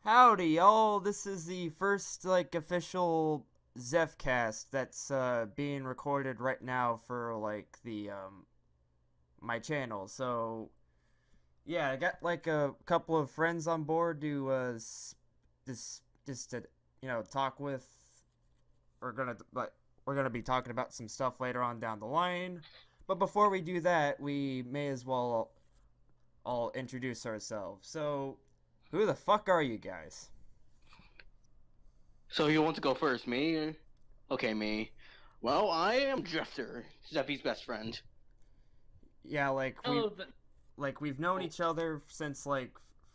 Howdy, y'all. This is the first, official Zephcast that's, being recorded right now for, my channel. So, yeah, I got, a couple of friends on board to, just to, talk with. We're gonna be talking about some stuff later on down the line. But before we do that, we may as well all introduce ourselves. So, who the fuck are you guys? So you want to go first, me? Okay, me. Well, I am Drifter, Zeffy's best friend. Yeah, Oh, we've known each other since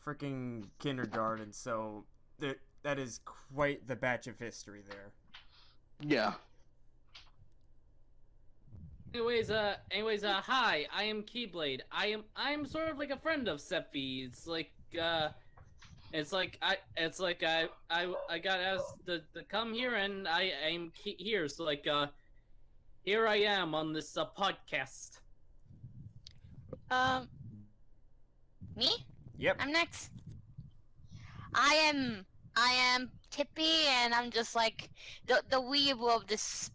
freaking kindergarten, so that is quite the batch of history there. Yeah. Hi, I am Keyblade. I'm sort of like a friend of Seppi. I got asked to come here and I'm here. So here I am on this podcast. Um, Me? Yep. I'm next. I am Tippy, and I'm just like the weeaboo of this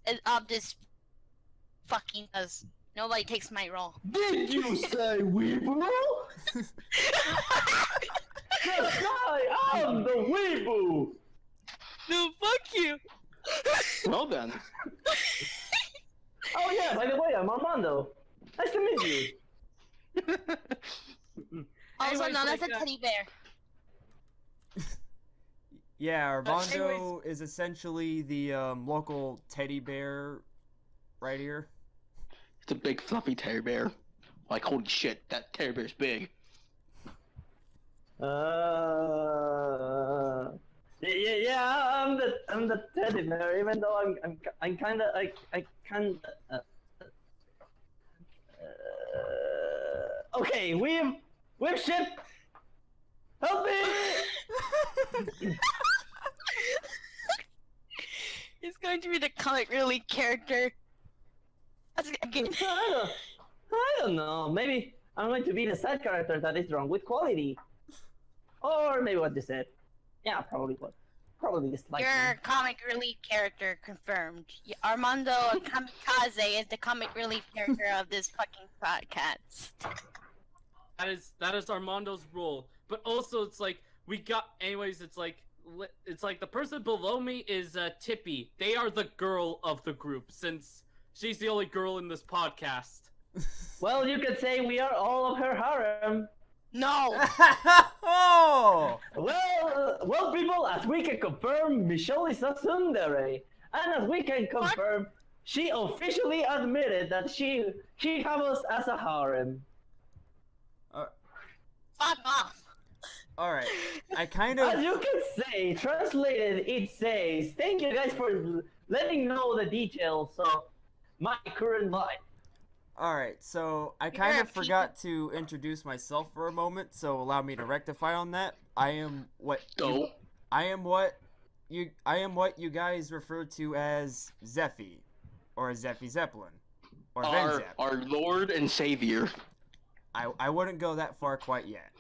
fucking cause nobody takes my role. Did you say weeaboo? Yes, I'm the weeaboo! No, fuck you. Well then. Oh yeah, by the way, I'm Armando. Nice to meet you. Also Anyways, known as a like, teddy bear. Yeah, Armando anyways- is essentially the local teddy bear right here. It's a big fluffy teddy bear. Like, holy shit, that teddy bear's big. Yeah, I'm the teddy bear. Even though I'm kind of okay, we've ship. Help me! He's going to be the comic relief character. I don't know. Maybe I'm going to be the side character that is wrong with quality. Or maybe what you said. Yeah, probably what. Probably this like Your comic relief character confirmed. Armando KamiKaze is the comic relief character of this fucking podcast. That is Armando's role. But also, it's like the person below me is Tippy. They are the girl of the group since she's the only girl in this podcast. Well, you could say we are all of her harem. No. Oh! Well, people, as we can confirm, Michelle is a tsundere, and as we can confirm, she officially admitted that she has us as a harem. Fuck off. Alright, I kind As of... you can say, translated, it says, "Thank you guys for letting know the details of my current life." Alright, so I kind of forgot to introduce myself for a moment, so allow me to rectify on that. I am what you guys refer to as Zeffy, or Zeffy Zeppelin, or Venzep. Our Lord and Savior. I wouldn't go that far quite yet.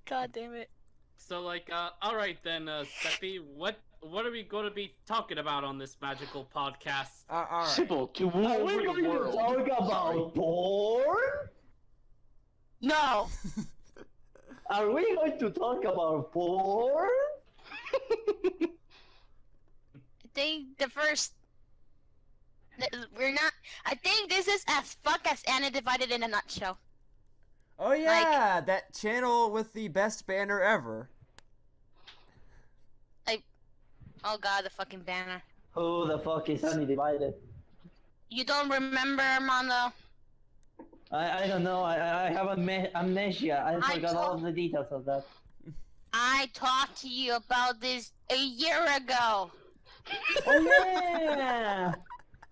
God damn it. So alright then, Seppi, what are we going to be talking about on this magical podcast? Alright. Simple to rule Are we over going the to world. talk about porn? No. Are we going to talk about porn? I think we're not. I think this is as fuck as Anna divided in a nutshell. Oh yeah, that channel with the best banner ever. Oh god, the fucking banner. Who the fuck is Undivided? You don't remember, Armando? I don't know. I have amnesia. I I forgot all told- of the details of that. I talked to you about this a year ago. Oh yeah!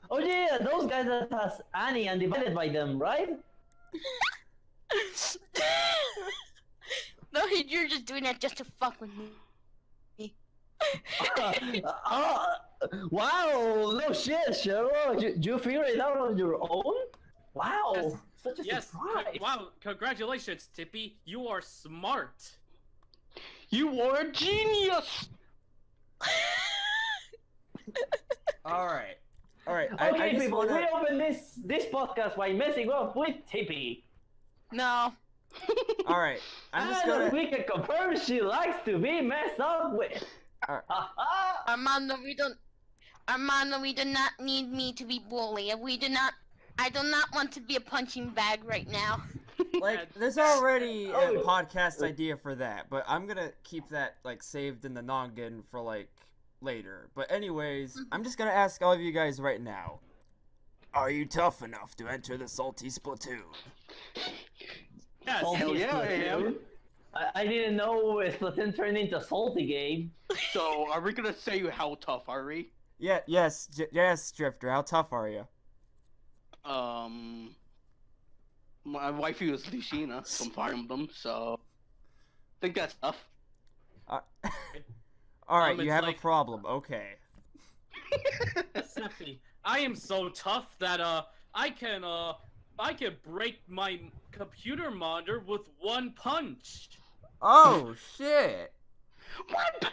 Oh yeah! Those guys that has Annie and divided by them, right? No, you're just doing that just to fuck with me. Wow! No shit, Cheryl. You figured it out on your own? Wow, Yes. such a Yes. surprise. Wow. Congratulations, Tippy. You are smart. You are a genius! All right. I Okay, just people, wanna... we open this podcast by messing up with Tippy. No. All right. I'm just And gonna... we can confirm she likes to be messed up with. Alright. Armando, we do not need me to be bullied. I do not want to be a punching bag right now. Like, there's already a Oh. podcast idea for that, but I'm gonna keep that, like, saved in the noggin for, like, later. But anyways, I'm just gonna ask all of you guys right now. Are you tough enough to enter the Salty Splatoon? Yes. Salty Hell yeah, I am. Splatoon? I didn't know Splatoon turned into Salty game. So, are we gonna say how tough are we? Yeah, yes, Drifter, how tough are you? My waifu is Lucina from Fire Emblem, so I think that's tough. Alright, you it's have like- a problem, okay. Seppi, I am so tough that I can break my computer monitor with one punch. Oh, shit! One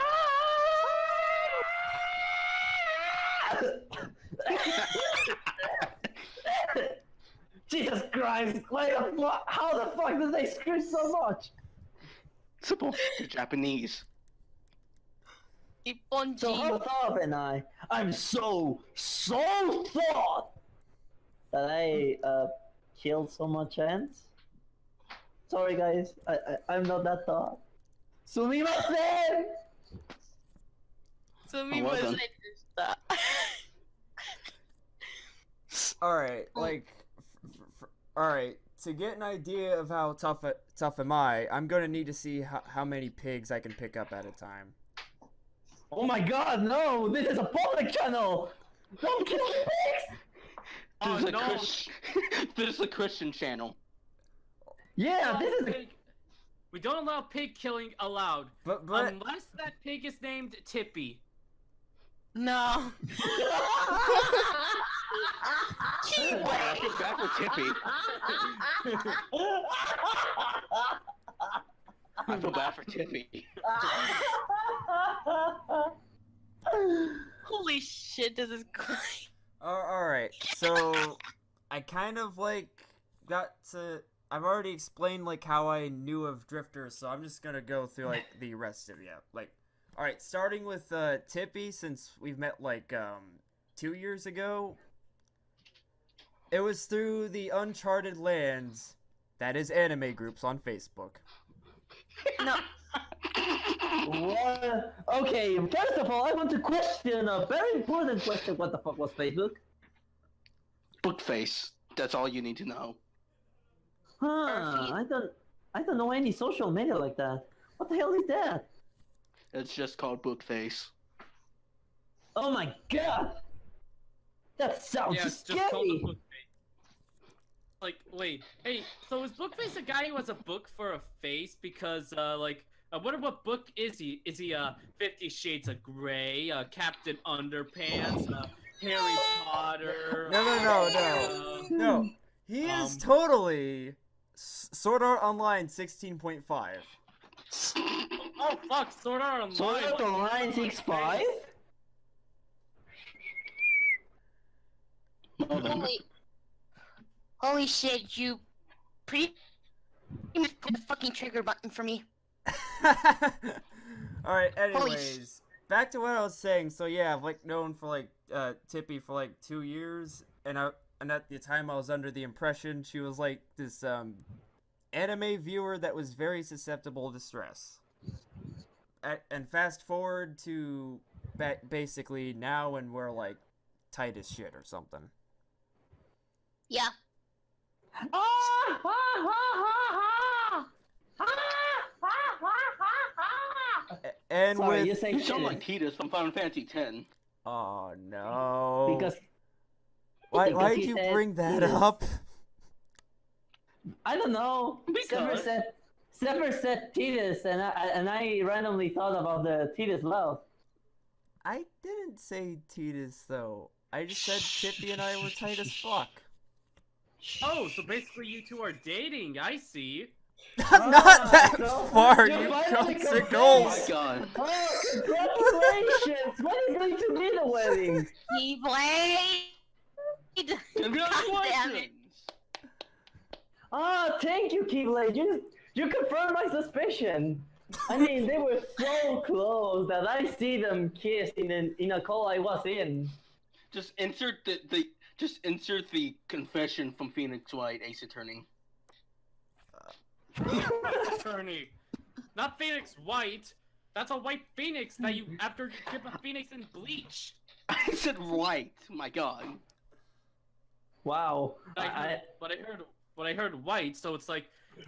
Jesus Christ! How the fuck did they scream so much? Simple. They're Japanese. So how tough am I? I'm so thought that I killed so much ants. Sorry guys, I'm not that thought. Sumimasen! well done. Alright, like... Alright, to get an idea of how tough am I'm gonna need to see how many pigs I can pick up at a time. Oh my god, no! This is a public channel! Don't kill the pigs! Oh no! This is a Christian channel. Yeah, this is a... Pig. We don't allow pig killing allowed, But unless that pig is named Tippy. No. I feel bad for Tippy. I feel bad for Tippy. Holy shit, this is great. alright, so I kind of like I've already explained like how I knew of Drifter, so I'm just gonna go through like the rest of you. Like, alright, starting with Tippy, since we've met like 2 years ago. It was through the Uncharted Lands, that is anime groups on Facebook. No. What? Okay, first of all, I want to question a very important question. What the fuck was Facebook? Bookface. That's all you need to know. Huh? I don't know any social media like that. What the hell is that? It's just called Bookface. Oh my god! That sounds Yeah, it's just called a scary. book face. Like, wait, hey, so is Bookface a guy who has a book for a face? Because, I wonder what book is he? Is he, 50 Shades of Grey, Captain Underpants, Harry Potter? No. He is totally Sword Art Online 16.5. Oh, fuck, Sword Art Online. Sword Art Online 6.5? Holy shit, you pretty much put the fucking trigger button for me. Alright, Holy anyways. Back to what I was saying. So yeah, I've like known for like Tippy for like 2 years, and at the time I was under the impression she was like this anime viewer that was very susceptible to stress. And fast forward to basically now, when we're like tight as shit or something. Yeah. And Sorry, with you say You sound shit. like Titus from Final Fantasy X. oh no! Because why'd he you said bring that Titus. up? I don't know. Because- Zephyr said Titus, and I randomly thought about the Titus love. I didn't say Titus though. I just said Tippy and I were tight as fuck. Oh, so basically you two are dating. I see. I'm not that so far, you you finally cunts confessed. and Oh my goals. god. Oh, congratulations! When is going to be the wedding? Keyblade. Congratulations! Ah, thank you, Keyblade. You confirmed my suspicion. I mean, they were so close that I see them kiss in a call I was in. Just insert the confession from Phoenix White, Ace Attorney. Attorney. Not Phoenix White. That's a white phoenix that you after you dip a phoenix in bleach. I said white. My god. Wow. But I heard white, so it's like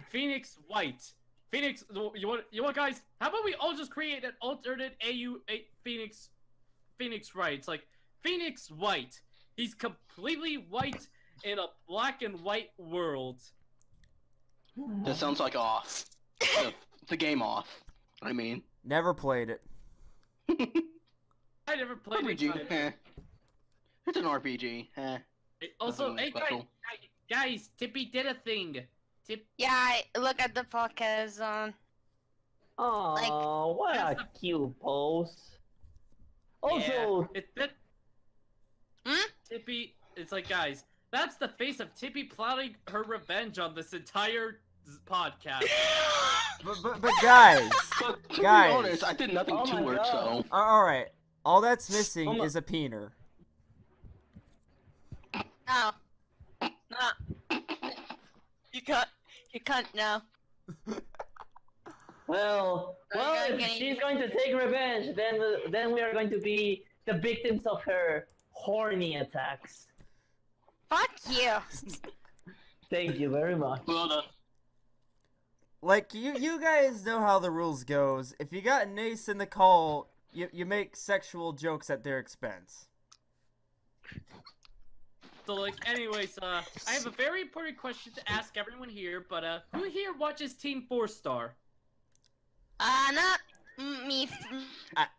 Phoenix White. Phoenix, you want guys? How about we all just create an alternate Phoenix White? It's like Phoenix White. He's completely white in a black and white world. That sounds like off. The game off. I mean. Never played it. I never played it. RPG. Eh. It's an RPG. Eh. Also, Nothing hey guys, Tippy did a thing. Yeah, look at the podcast on. Oh, what a cute pose. Also, yeah, it's Hmm? Tippy. It's like, guys, that's the face of Tippy plotting her revenge on this entire podcast. But guys, But to Guys. be honest, I did nothing Oh to my her, God. so. alright. All that's missing Oh my- is a peener. No. No. You can't now. well, I'm if getting- she's going to take revenge, then we are going to be the victims of her horny attacks. Fuck you. Thank you very much. Well done. Like, you guys know how the rules goes. If you got an ace in the call, you make sexual jokes at their expense. So, like, anyways, I have a very important question to ask everyone here, but, who here watches Team 4-Star? Not me.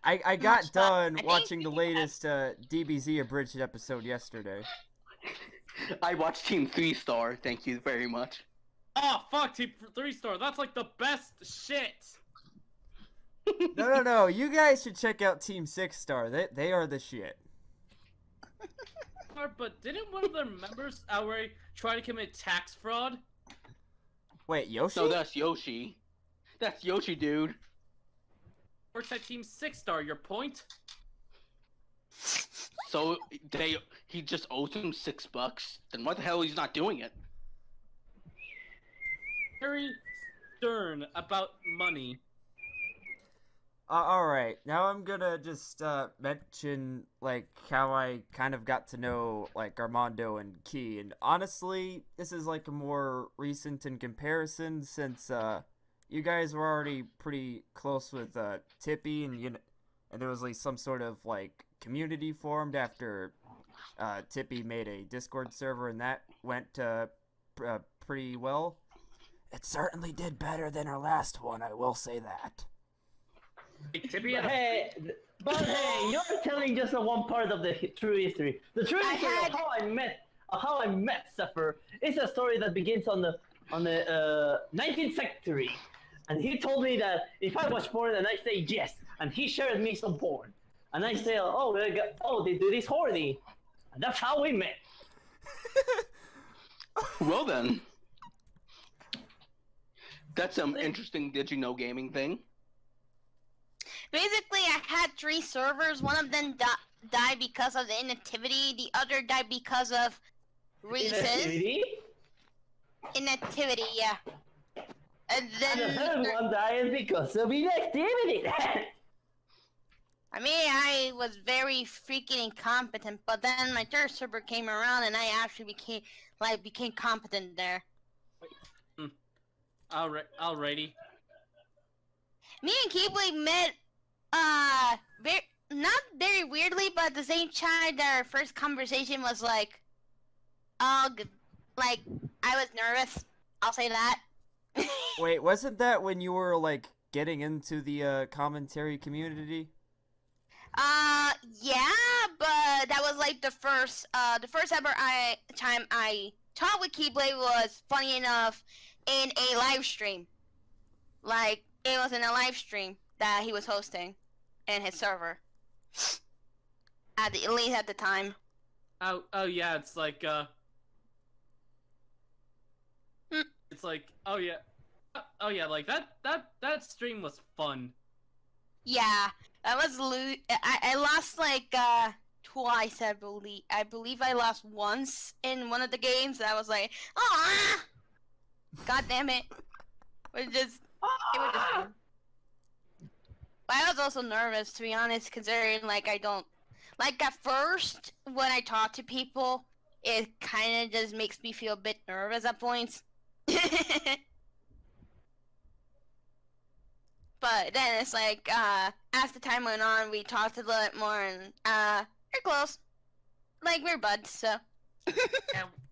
I got Much done fun. I watching think the we had- latest DBZ abridged episode yesterday. I watched Team 3-Star, thank you very much. Oh, fuck, Team 3-Star, that's, like, the best shit! No, you guys should check out Team 6-Star. They are the shit. But didn't one of their members outright try to commit tax fraud? Wait, Yoshi? No, that's Yoshi. That's Yoshi, dude. Works at Team 6-Star, your point? So, he just owes him $6. Then why the hell he's not doing it? Very stern about money. Alright, now I'm gonna just mention, like, how I kind of got to know, like, Armando and Key. And honestly, this is, like, a more recent in comparison since, you guys were already pretty close with, Tippy, and there was, like, some sort of, like, community formed after, Tippy made a Discord server, and that went, pretty well. It certainly did better than our last one, I will say that. Tippy had a But hey, you're telling just one part of the true history. The true I history had- of how I met Zephyr is a story that begins on the 19th century, and he told me that if I watch porn, and I say yes, and he shared me some porn, and I say, they do this horny, and that's how we met. Well then. That's some interesting did you know gaming thing. Basically, I had 3 servers. One of them died because of the inactivity. The other died because of reasons. Inactivity? Inactivity, yeah. And And the then, third one died because of inactivity. I mean, I was very freaking incompetent. But then my 3rd server came around, and I actually became competent there. Alrighty. Me and Keyblade met, not very weirdly, but at the same time, our first conversation was like, I was nervous. I'll say that. Wait, wasn't that when you were, like, getting into the, commentary community? Yeah, but that was like the first ever time I talked with Keyblade was funny enough in a live stream. Like it was in a live stream that he was hosting in his server. At least at the time. Oh yeah, it's like it's like oh yeah, like that stream was fun. Yeah, I was I lost like twice. I believe I lost once in one of the games. And I was like, ah, god damn it! It was just fun. But I was also nervous, to be honest, considering like I don't like at first when I talk to people, it kind of just makes me feel a bit nervous at points. But then it's like, as the time went on, we talked a little bit more, and we're close. Like we're buds, so.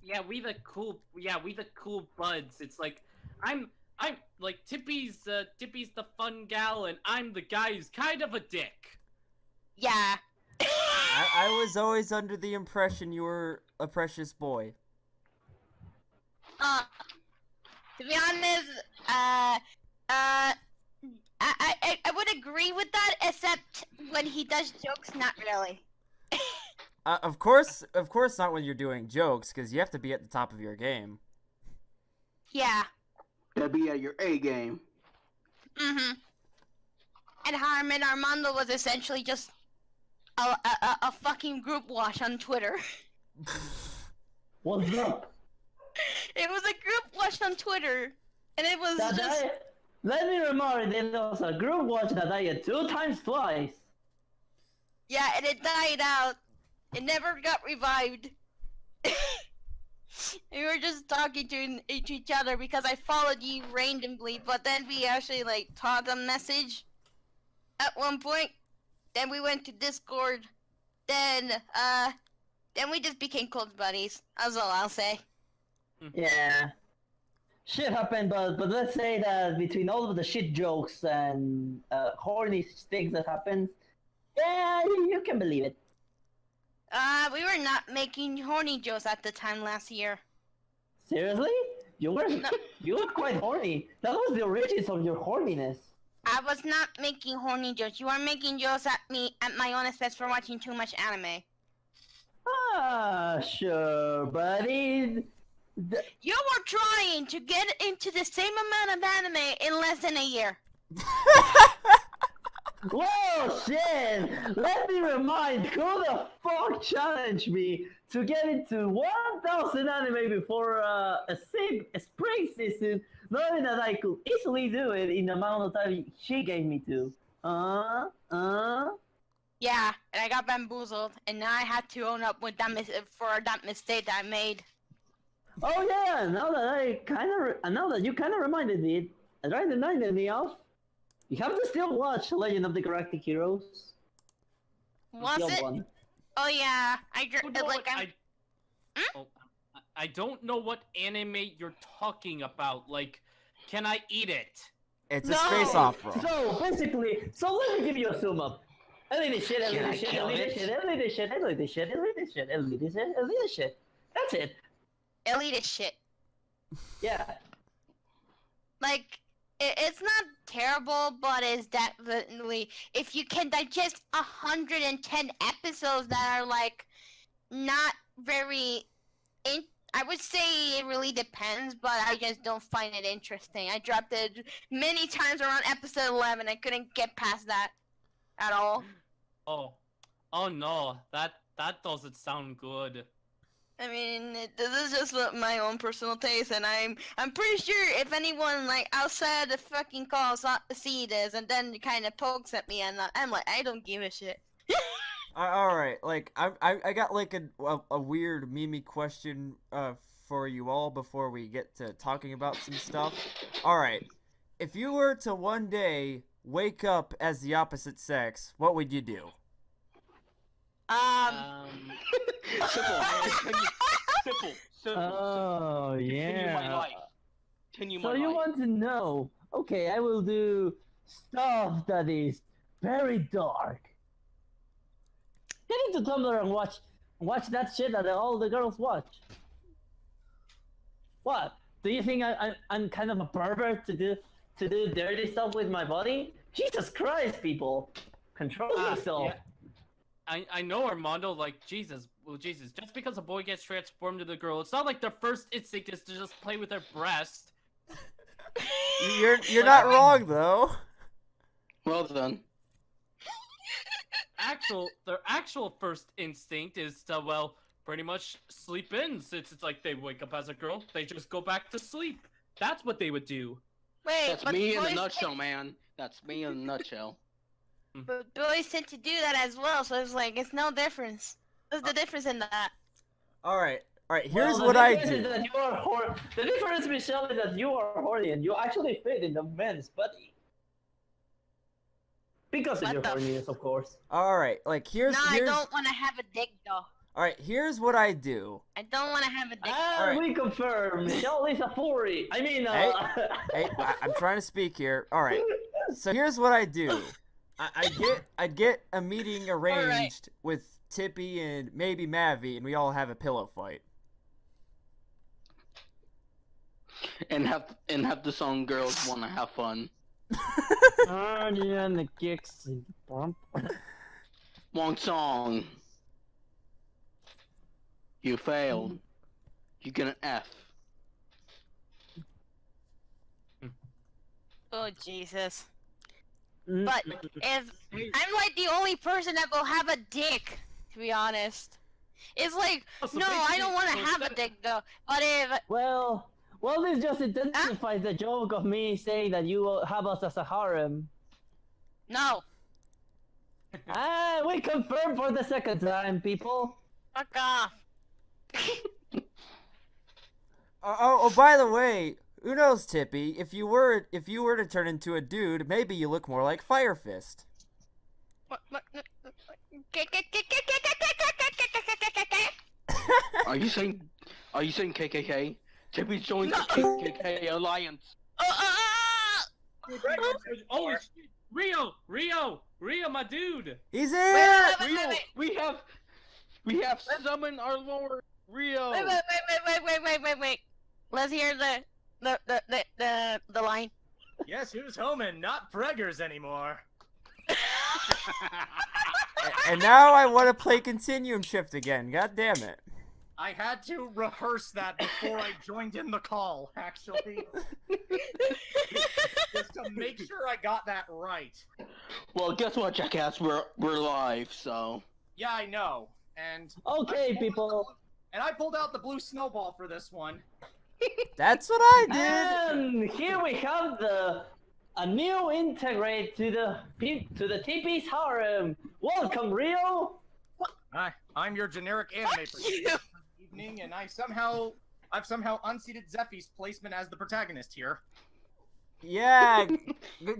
yeah, we the cool buds. It's like I'm like Tippy's the fun gal, and I'm the guy who's kind of a dick. Yeah. I was always under the impression you were a precious boy. To be honest, I would agree with that, except when he does jokes, not really. Of course not when you're doing jokes, because you have to be at the top of your game. Yeah. Gotta be at your A game. Mm-hmm. And Harm and Armando was essentially just a fucking group watch on Twitter. What's up? It was a group watch on Twitter, and it was just... Let me remind you, there was a group watch that died 2 times twice. Yeah, and it died out. It never got revived. We were just talking to each other because I followed you randomly, but then we actually like talked on message at one point. Then we went to Discord. Then we just became close buddies. That's all I'll say. Yeah. Shit happened, but let's say that between all of the shit jokes and horny things that happened, yeah, you can believe it. We were not making horny jokes at the time last year. Seriously? You were you were quite horny. That was the origins of your horniness. I was not making horny jokes. You are making jokes at me at my own expense for watching too much anime. Ah, sure, buddy. You were trying to get into the same amount of anime in less than a year. Whoa, shit! Let me remind, who the fuck challenged me to get into 1,000 anime before a spring season, knowing that I could easily do it in the amount of time she gave me to? Yeah, and I got bamboozled, and now I had to own up with that for that mistake that I made. Oh yeah, now that you kind of reminded me, reminded me of, you have to still watch Legend of the Galactic Heroes. Was it? One. Oh yeah, I don't know what anime you're talking about. Like, can I eat it? It's a space opera. So basically, let me give you a sum up. Elite shit. That's it. elitist shit. Yeah. Like, it's not terrible, but it's definitely, if you can digest 110 episodes that are like not very I would say it really depends, but I just don't find it interesting. I dropped it many times around episode 11. I couldn't get past that at all. Oh no, that doesn't sound good. I mean, this is just my own personal taste, and I'm pretty sure if anyone like outside the fucking call see this and then kind of pokes at me, and I'm like, I don't give a shit. All right, like I got like a weird meme question for you all before we get to talking about some stuff. All right, if you were to one day wake up as the opposite sex, what would you do? Simple. Oh yeah. Continue my So life. you want to know? Okay, I will do stuff that is very dark. Get into Tumblr and watch that shit that all the girls watch. What? Do you think I'm kind of a pervert to do dirty stuff with my body? Jesus Christ, people! Control yourself. Yeah. I know, Armando, like, Jesus, just because a boy gets transformed into a girl, it's not like their first instinct is to just play with their breast. You're not wrong, though. Well done. Their actual first instinct is to, well, pretty much sleep in, since it's like they wake up as a girl, they just go back to sleep. That's what they would do. Wait, That's but me in a boys nutshell, man. That's me in a nutshell. But boys tend to do that as well, so it's like, it's no difference. What's the difference in that? Alright, here's Well, what I the difference do. is that you are the difference, Michelle, is that you are horny and you actually fit in the men's body. Because of What your the horniness, of course. Alright, like here's No, I don't want to have a dick, though. Alright, here's what I do. I don't want to have a dick. Alright. We confirm, Michelle is a furry. I mean, Hey, I'm trying to speak here. Alright, so here's what I do. I get a meeting arranged with Tippy and maybe Mavi, and we all have a pillow fight. And have the song "Girls Wanna Have Fun." and the kicks. Wrong song. You failed. You get an F. Oh, Jesus. But if I'm like the only person that will have a dick, to be honest. It's like, So no, I don't want to basically, have a dick though. But if Well, this just intensifies the joke of me saying that you will have us as a harem. no, We confirm for the second time, people. fuck off. Oh, by the way, who knows, Tippy? If you were to turn into a dude, maybe you look more like Fire Fist. Are you saying KKK? Tippy's joined the KKK alliance. Oh, shit. Rio, my dude. He's here. Rio, we have summoned our Lord Rio. Wait. Let's hear the line. Yes, who's home and not preggers anymore? And now I want to play Continuum Shift again. God damn it. I had to rehearse that before I joined in the call, actually. Just to make sure I got that right. Well, guess what, jackass? We're live, so. Yeah, I know. And Okay, people. And I pulled out the blue snowball for this one. That's what I did. And here we have a new integrate to the TP's harem. Welcome, Rio. I'm your generic anime for this evening, and I've somehow unseated Zeffy's placement as the protagonist here. Yeah,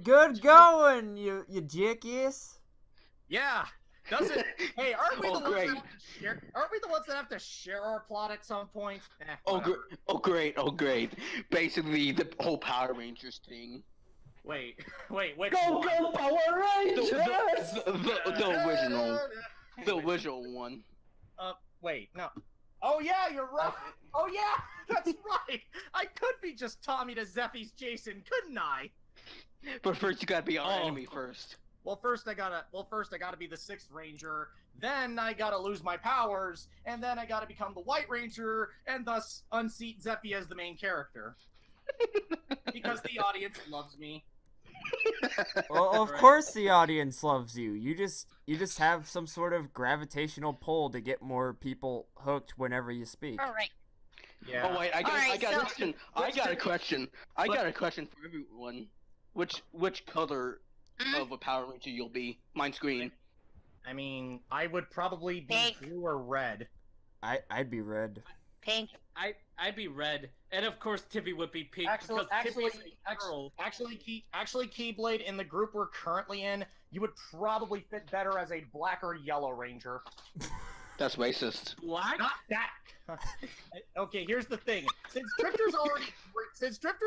good going, you jackass. Yeah, doesn't? Hey, aren't we Oh, the ones great. that have to share? Aren't we the ones that have to share our plot at some point? Oh great. Basically, the whole Power Rangers thing. Wait, which Go one? Power Rangers! The original one. Wait, no. Oh yeah, you're right. Oh yeah, that's right. I could be just Tommy to Zeffy's Jason, couldn't I? But first, you gotta be our enemy first. Well, first I gotta be the 6th Ranger, then I gotta lose my powers, and then I gotta become the White Ranger, and thus unseat Zeffy as the main character. Because the audience loves me. Well, of course the audience loves you. You just have some sort of gravitational pull to get more people hooked whenever you speak. All right. Yeah. Oh wait, I got a question. I got a question for everyone. Which color of a Power Ranger you'll be? Mine's green. I mean, I would probably be Pink. blue or red. I'd be red. Pink. I'd be red, and of course Tippy would be pink because Tippy is a girl. Actually, Keyblade, in the group we're currently in, you would probably fit better as a black or yellow ranger. That's racist. Black? Not that. Okay, here's the thing. Since Drifter's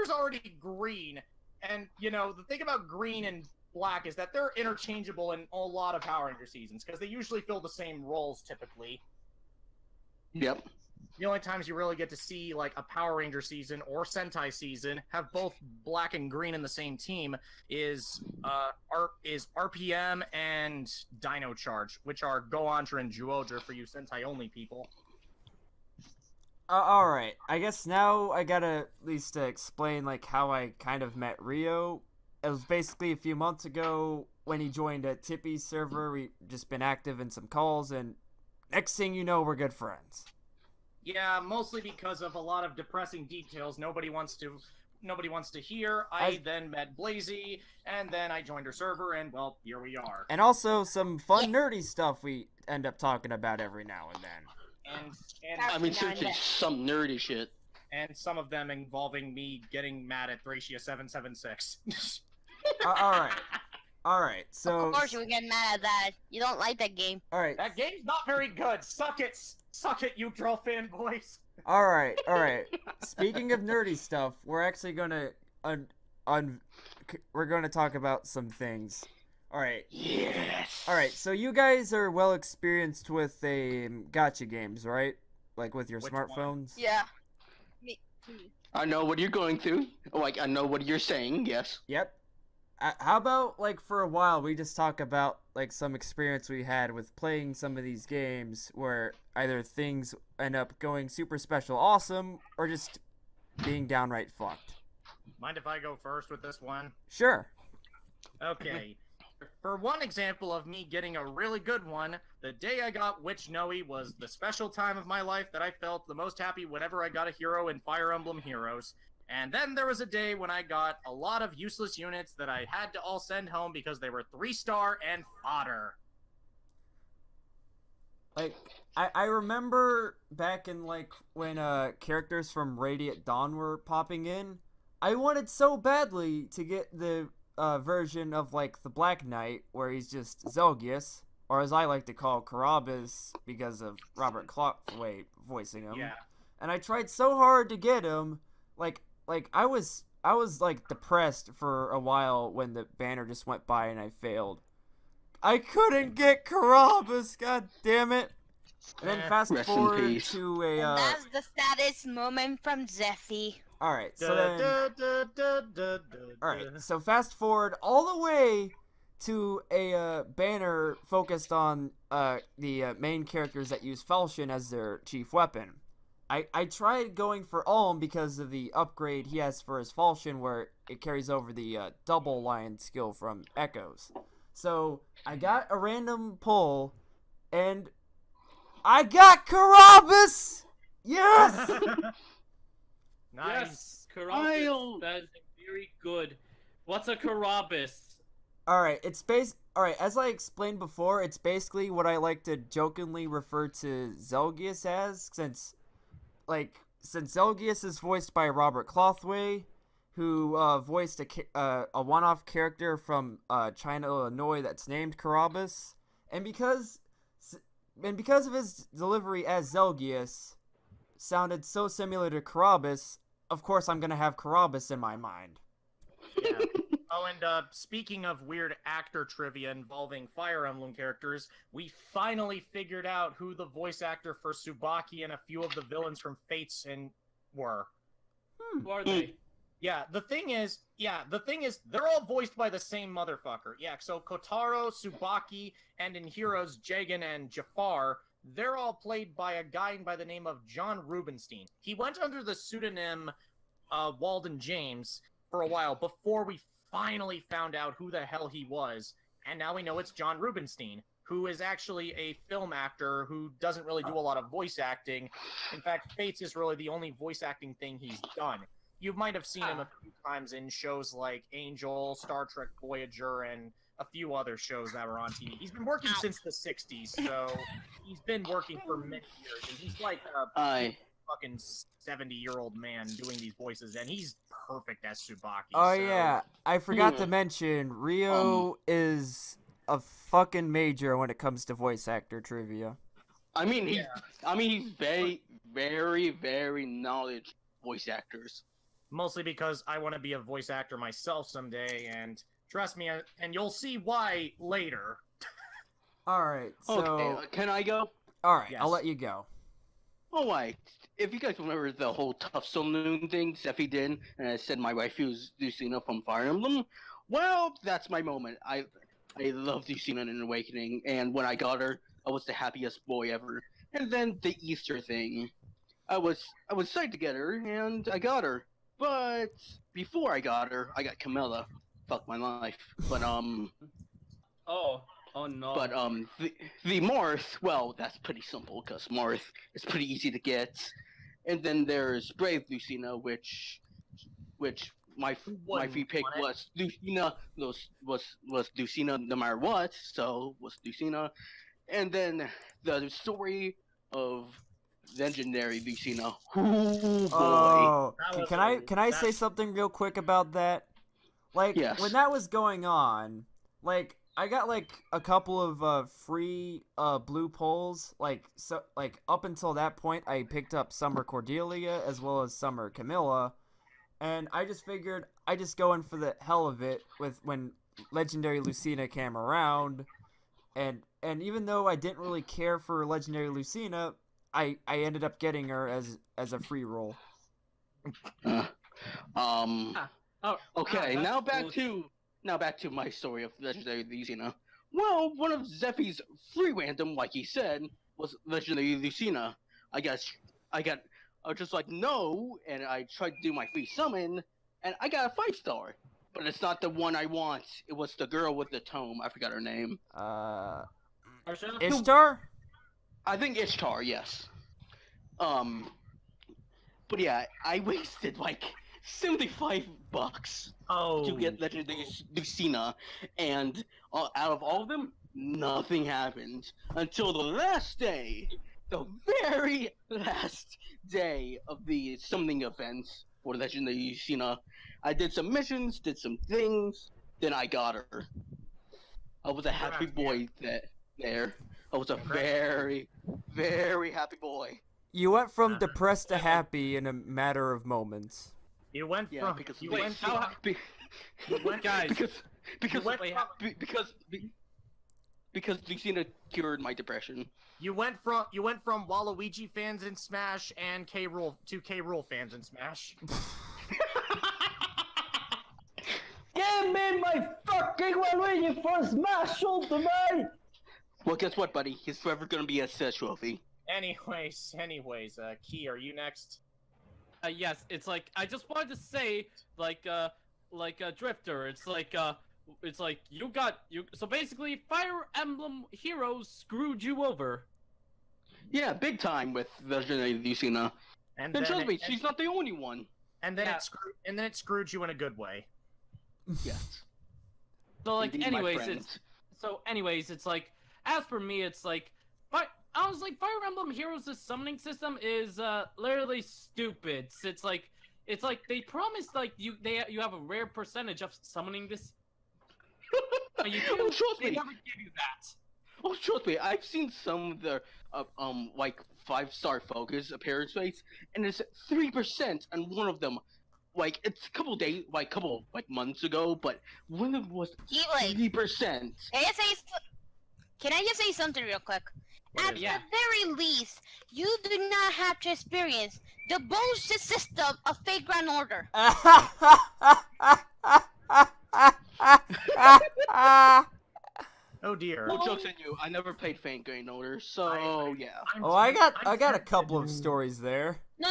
already green, and you know the thing about green and Black is that they're interchangeable in a lot of Power Ranger seasons, because they usually fill the same roles, typically. Yep. The only times you really get to see, like, a Power Ranger season or Sentai season have both Black and Green in the same team is RPM and Dino Charge, which are Goantra and Juodra for you Sentai-only people. Alright, I guess now I gotta at least explain, like, how I kind of met Rio. It was basically a few months ago when he joined a Tippy's server. We just been active in some calls, and next thing you know, we're good friends. Yeah, mostly because of a lot of depressing details nobody wants to hear. I then met Blazy, and then I joined her server, and, well, here we are. And also some fun nerdy stuff we end up talking about every now and then. And I mean, seriously, some nerdy shit. And some of them involving me getting mad at Thracia 776. Alright, so... Of course you would get mad at that. You don't like that game. Alright. That game's not very good. Suck it, you troll fanboys. Alright. Speaking of nerdy stuff, we're actually gonna we're gonna talk about some things. Alright. Yes. Alright, so you guys are well experienced with gacha games, right? Like with your Which smartphones? Yeah. I know what you're going through. Like, I know what you're saying, yes. Yep. How about, like, for a while, we just talk about, like, some experience we had with playing some of these games where either things end up going super special awesome, or just being downright fucked. Mind if I go first with this one? Sure. Okay. For one example of me getting a really good one, the day I got Witch Noe was the special time of my life that I felt the most happy whenever I got a hero in Fire Emblem Heroes. And then there was a day when I got a lot of useless units that I had to all send home because they were 3-star and fodder. Like, I remember back in, like, when characters from Radiant Dawn were popping in, I wanted so badly to get the version of, like, the Black Knight, where he's just Zelgius, or as I like to call Carabas, because of Robert Clothway voicing him. Yeah. And I tried so hard to get him, like I was like depressed for a while when the banner just went by and I failed. I couldn't get Carabas, god damn it. And then fast Rest in forward peace. to a And that's the saddest moment from Zephy. Alright, so then Alright, so fast forward all the way to a banner focused on the main characters that use falchion as their chief weapon. I tried going for Ulm because of the upgrade he has for his falchion where it carries over the double lion skill from Echoes. So I got a random pull and I got Carabas! Yes! Nice. Yes, Carabas. That is very good. What's a Carabas? Alright, Alright, as I explained before, it's basically what I like to jokingly refer to Zelgius as, since Zelgius is voiced by Robert Clothway, who voiced a one-off character from China, Illinois that's named Carabas, and because of his delivery as Zelgius sounded so similar to Carabas, of course I'm gonna have Carabas in my mind. Yeah. Oh, and speaking of weird actor trivia involving Fire Emblem characters, we finally figured out who the voice actor for Tsubaki and a few of the villains from Fates were. Who are they? Yeah, the thing is, they're all voiced by the same motherfucker. Yeah, so Kotaro, Tsubaki, and in Heroes, Jagan and Jafar, they're all played by a guy by the name of John Rubinstein. He went under the pseudonym Walden James for a while before we finally found out who the hell he was, and now we know it's John Rubinstein, who is actually a film actor who doesn't really do a lot of voice acting. In fact, Fates is really the only voice acting thing he's done. You might have seen him a few times in shows like Angel, Star Trek Voyager, and a few other shows that were on TV. He's been working since the 60s, so he's been working for many years, and he's like a fucking 70-year-old man doing these voices, and he's perfect as Tsubaki. Oh so... yeah, I forgot to mention, Rio is a fucking major when it comes to voice actor trivia. I mean, he's very, very, very knowledgeable voice actors. Mostly because I want to be a voice actor myself someday, and Trust me, and you'll see why later. All right. So, Okay, can I go? all right, Yes. I'll let you go. Alright, if you guys remember the whole Tough Saloon thing Zephy did, and I said my wife was Lucina from Fire Emblem, well, that's my moment. I love Lucina in Awakening, and when I got her, I was the happiest boy ever. And then the Easter thing. I was psyched to get her, and I got her. But before I got her, I got Camilla. Fuck my life. But Oh no. But the Marth, well, that's pretty simple because Marth is pretty easy to get. And then there's Brave Lucina, which my free pick was Lucina. Was Lucina no matter what, so was Lucina. And then the story of legendary Lucina. Ooh, boy. Oh, That was can I say that's- something real quick about that? Like, Yes. when that was going on, like, I got like a couple of free blue polls. Like, so like up until that point, I picked up Summer Cordelia as well as Summer Camilla, and I just figured I just go in for the hell of it with when Legendary Lucina came around, and even though I didn't really care for Legendary Lucina, I ended up getting her as a free roll. Oh, Okay, that's now cool. back to my story of Legendary Lucina. Well, one of Zeffy's free random, like he said, was Legendary Lucina. I was just like, no, and I tried to do my free summon, and I got a 5-star. But it's not the one I want. It was the girl with the tome. I forgot her name. Harsha? Ishtar? I think Ishtar, yes. But yeah, I wasted like $75 to get Legendary Lucina, and out of all of them, nothing happened until the last day, the very last day of the summoning event for Legendary Lucina. I did some missions, did some things, then I got her. I was a happy boy there. I was a very, very happy boy. You went from depressed to happy in a matter of moments. You went Yeah, from because you wait, went how- from Guys, because Lucina cured my depression. you went from Waluigi fans in Smash and K Rool fans in Smash. Give me my fucking Waluigi for Smash Ultimate! Well, guess what, buddy? He's forever gonna be a set trophy. Anyways, Key, are you next? yes, it's like I just wanted to say, like a Drifter. It's like you got you. So basically, Fire Emblem Heroes screwed you over. Yeah, big time with Legendary Lucina. And And then trust me, it, she's not the only one. and then Yeah. it screwed you in a good way. Yes. So like, Indeed, my anyways, friends. it's like, as for me, it's like, I was like, Fire Emblem Heroes' summoning system is literally stupid. It's like they promised like you have a rare percentage of summoning this. But you do, Oh, trust they me. never give you that. Oh, trust me, I've seen some of the like 5-star focus appearance rates, and it's 3%, and one of them, like it's a couple days, like months ago, but one of them was Keyblade, 3%. can I just say something real quick? At Yeah. the very least, you do not have to experience the bullshit system of Fate Grand Order. Oh dear. No jokes on you. I never played Faint Grain Order, so yeah. Oh, I got a couple of stories there. No.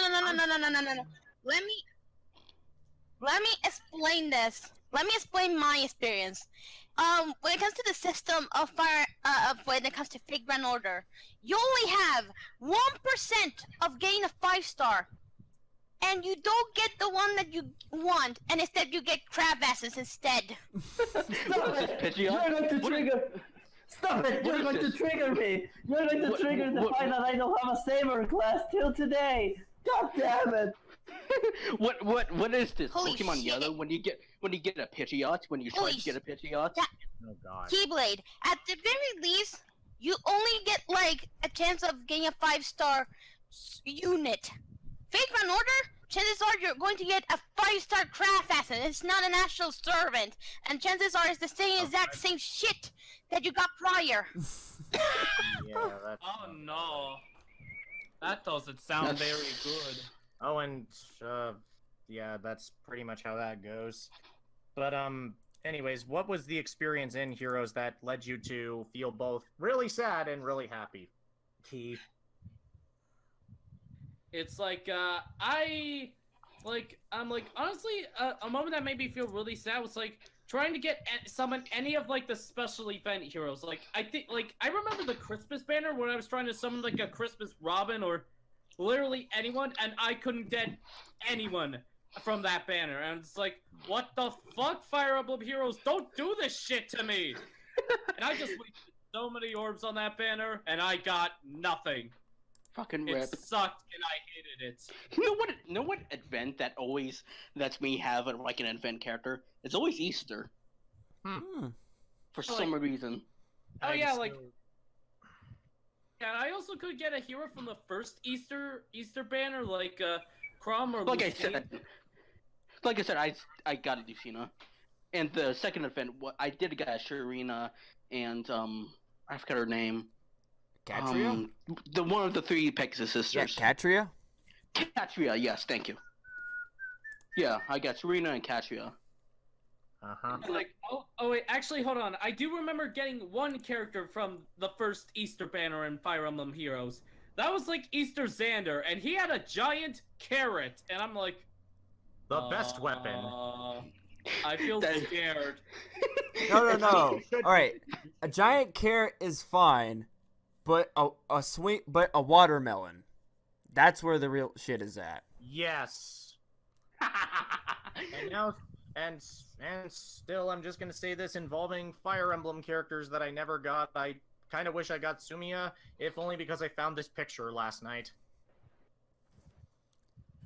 Let me explain this. Let me explain my experience. When it comes to the system of fire, when it comes to Fate Grand Order, you only have 1% of getting a 5-star, and you don't get the one that you want, and instead you get crab asses instead. Stop What is it! this, You're Pidgeot? going to What- trigger. Stop it! what You're is going to this? trigger me. You're going to What- trigger the what- fact that I don't have a saber class till today. God damn it! What is this? Holy Pokemon shit. Yellow when you get a Pidgeot, when you try Holy to get a Pidgeot? Yeah. Oh god. Keyblade, at the very least, you only get like a chance of getting a 5-star unit. Fate Grand Order, chances are you're going to get a 5-star craft asset. It's not an actual servant, and chances are it's the same exact same shit that you got prior. Yeah, that's. Oh no. That doesn't sound very good. Oh, and yeah, that's pretty much how that goes. But anyways, what was the experience in Heroes that led you to feel both really sad and really happy? Key. It's like, honestly, a moment that made me feel really sad was like trying to summon any of like the special event heroes. Like, I remember the Christmas banner when I was trying to summon like a Christmas Robin or literally anyone, and I couldn't get anyone from that banner. And it's like, what the fuck, Fire Emblem Heroes? Don't do this shit to me! And I just wasted so many orbs on that banner, and I got nothing. Fucking It rip. sucked, and I hated it. You know what event that always lets me have like an event character? It's always Easter. For some reason. Oh yeah, like. Yeah, I also could get a hero from the first Easter banner, like Crom or Like Lucina. I said, I got a Lucina, and the second event, I did get a Sharina, and I forgot her name. Catria? The one of the 3 Pegasus sisters. Yeah, Catria? Catria, yes, thank you. Yeah, I got Serena and Catria. Like, oh wait, actually, hold on. I do remember getting one character from the first Easter banner in Fire Emblem Heroes. That was like Easter Xander, and he had a giant carrot, and I'm like, The best weapon. I feel scared. No. Alright, a giant carrot is fine, but but a watermelon. That's where the real shit is at. Yes. And now, and still, I'm just gonna say this involving Fire Emblem characters that I never got. I kind of wish I got Sumiya, if only because I found this picture last night.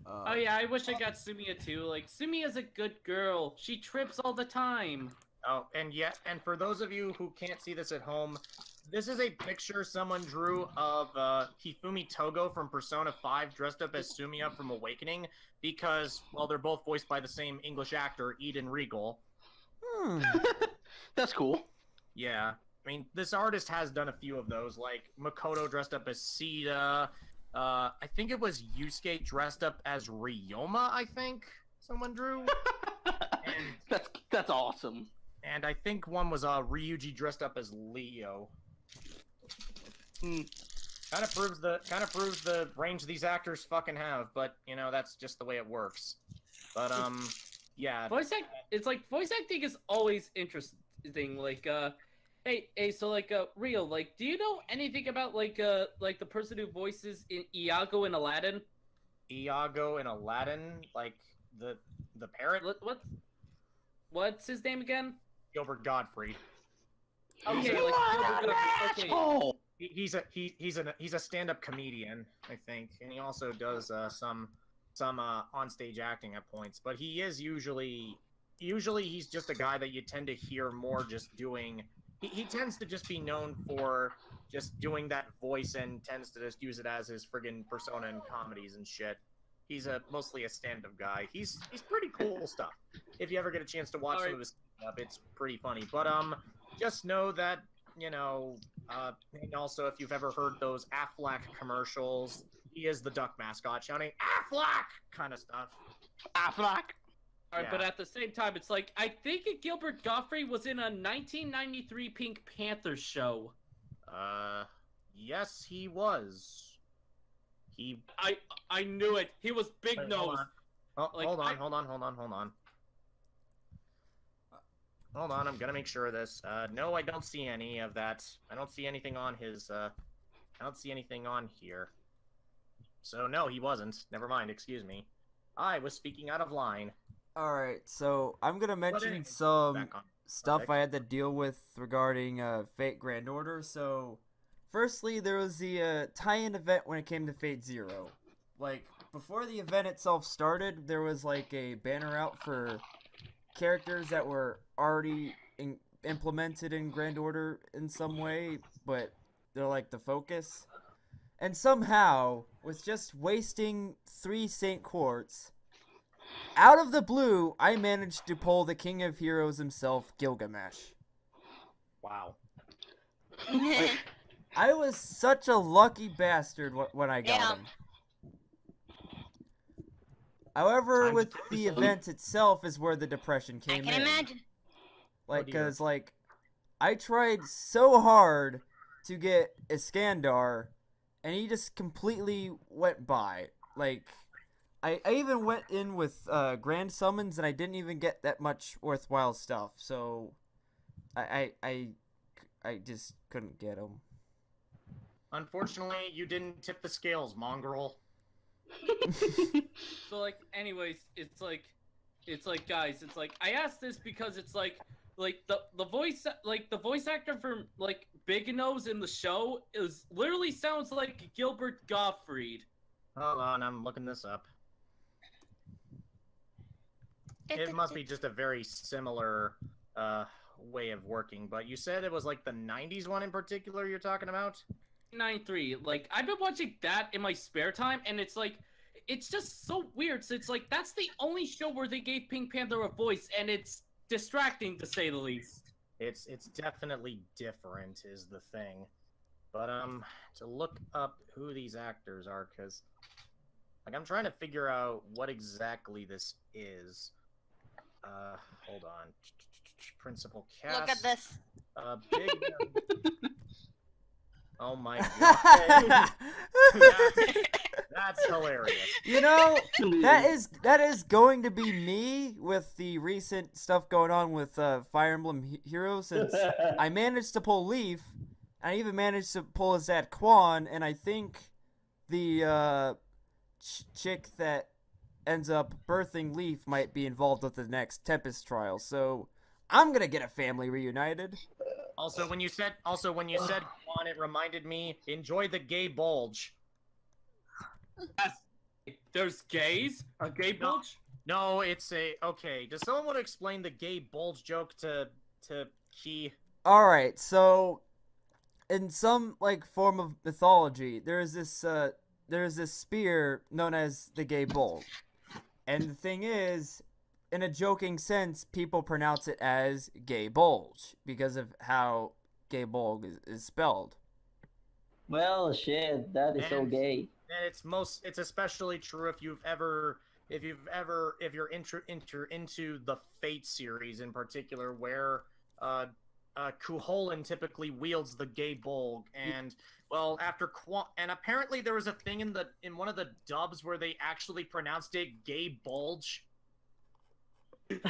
Oh yeah, I wish I got Sumiya too. Like, Sumiya's a good girl. She trips all the time. Oh, and for those of you who can't see this at home, this is a picture someone drew of Hifumi Togo from Persona 5 dressed up as Sumiya from Awakening because, well, they're both voiced by the same English actor, Eden Regal. That's cool. Yeah. I mean, this artist has done a few of those, like Makoto dressed up as Sita. I think it was Yusuke dressed up as Ryoma, I think someone drew. And That's awesome. And I think one was Ryuji dressed up as Leo. Kind of proves the range these actors fucking have, but you know that's just the way it works. But yeah. Voice acting is always interesting. Like hey, so like Rio, like, do you know anything about like the person who voices in Iago in Aladdin? Iago in Aladdin, like the parrot. What's his name again? Gilbert Godfrey. Okay, like okay. He's a stand-up comedian, I think, and he also does some on-stage acting at points. But he is usually he's just a guy that you tend to hear more just doing. He tends to just be known for just doing that voice and tends to just use it as his friggin' persona in comedies and shit. He's mostly a stand-up guy. He's pretty cool stuff. If you ever get a chance to watch some of his stand-up, it's pretty funny. But just know that, you know, and also if you've ever heard those Aflac commercials, he is the duck mascot shouting Aflac kind of stuff. Aflac. Alright, but at the same time, it's like, I think Gilbert Godfrey was in a 1993 Pink Panther show. Yes, he was. I knew it. He was big nose. Hold on. Hold on, I'm gonna make sure of this. No, I don't see any of that. I don't see anything on his, I don't see anything on here. So, no, he wasn't. Never mind, excuse me. I was speaking out of line. Alright, so I'm gonna mention some stuff I had to deal with regarding Fate Grand Order. So, firstly, there was the tie-in event when it came to Fate Zero. Like, before the event itself started, there was like a banner out for characters that were already implemented in Grand Order in some way, but they're like the focus. And somehow, with just wasting 3 Saint Quartz, out of the blue, I managed to pull the King of Heroes himself, Gilgamesh. Wow. I was such a lucky bastard when I got Yeah. him. However, Time to with tip the yourself. event itself is where the depression I came can in. imagine. Like, Oh, dear. cause like, I tried so hard to get Iskandar, and he just completely went by. Like, I even went in with Grand Summons, and I didn't even get that much worthwhile stuff. So, I just couldn't get him. Unfortunately, you didn't tip the scales, mongrel. So like, anyways, it's like, guys, it's like, I asked this because it's like the voice actor for like Big Nose in the show literally sounds like Gilbert Gottfried. Hold on, I'm looking this up. It must be just a very similar way of working, but you said it was like the 90s one in particular you're talking about? 9-3. Like, I've been watching that in my spare time, and it's like, it's just so weird. So it's like, that's the only show where they gave Pink Panther a voice, and it's distracting to say the least. It's definitely different is the thing. But to look up who these actors are, because like I'm trying to figure out what exactly this is. Hold on. Principal cast. Look at this. Big. Oh my god. That's hilarious. You know, that is going to be me with the recent stuff going on with Fire Emblem Heroes, since I managed to pull Leaf, and I even managed to pull his dad Quan, and I think the chick that ends up birthing Leaf might be involved with the next Tempest trial, so I'm gonna get a family reunited. Also, when you said Quan, it reminded me, enjoy the gay bulge. There's gays? A gay bulge? No, it's okay. Does someone want to explain the gay bulge joke to Key? All right, so in some like form of mythology, there's this spear known as the gay bulge, and the thing is, in a joking sense, people pronounce it as gay bulge because of how gay bulge is spelled. Well, shit, that is so And- gay. And it's especially true if you're into the Fate series in particular, where Cuchulainn typically wields the gay bulg, and well, and apparently there was a thing in one of the dubs where they actually pronounced it gay bulge. In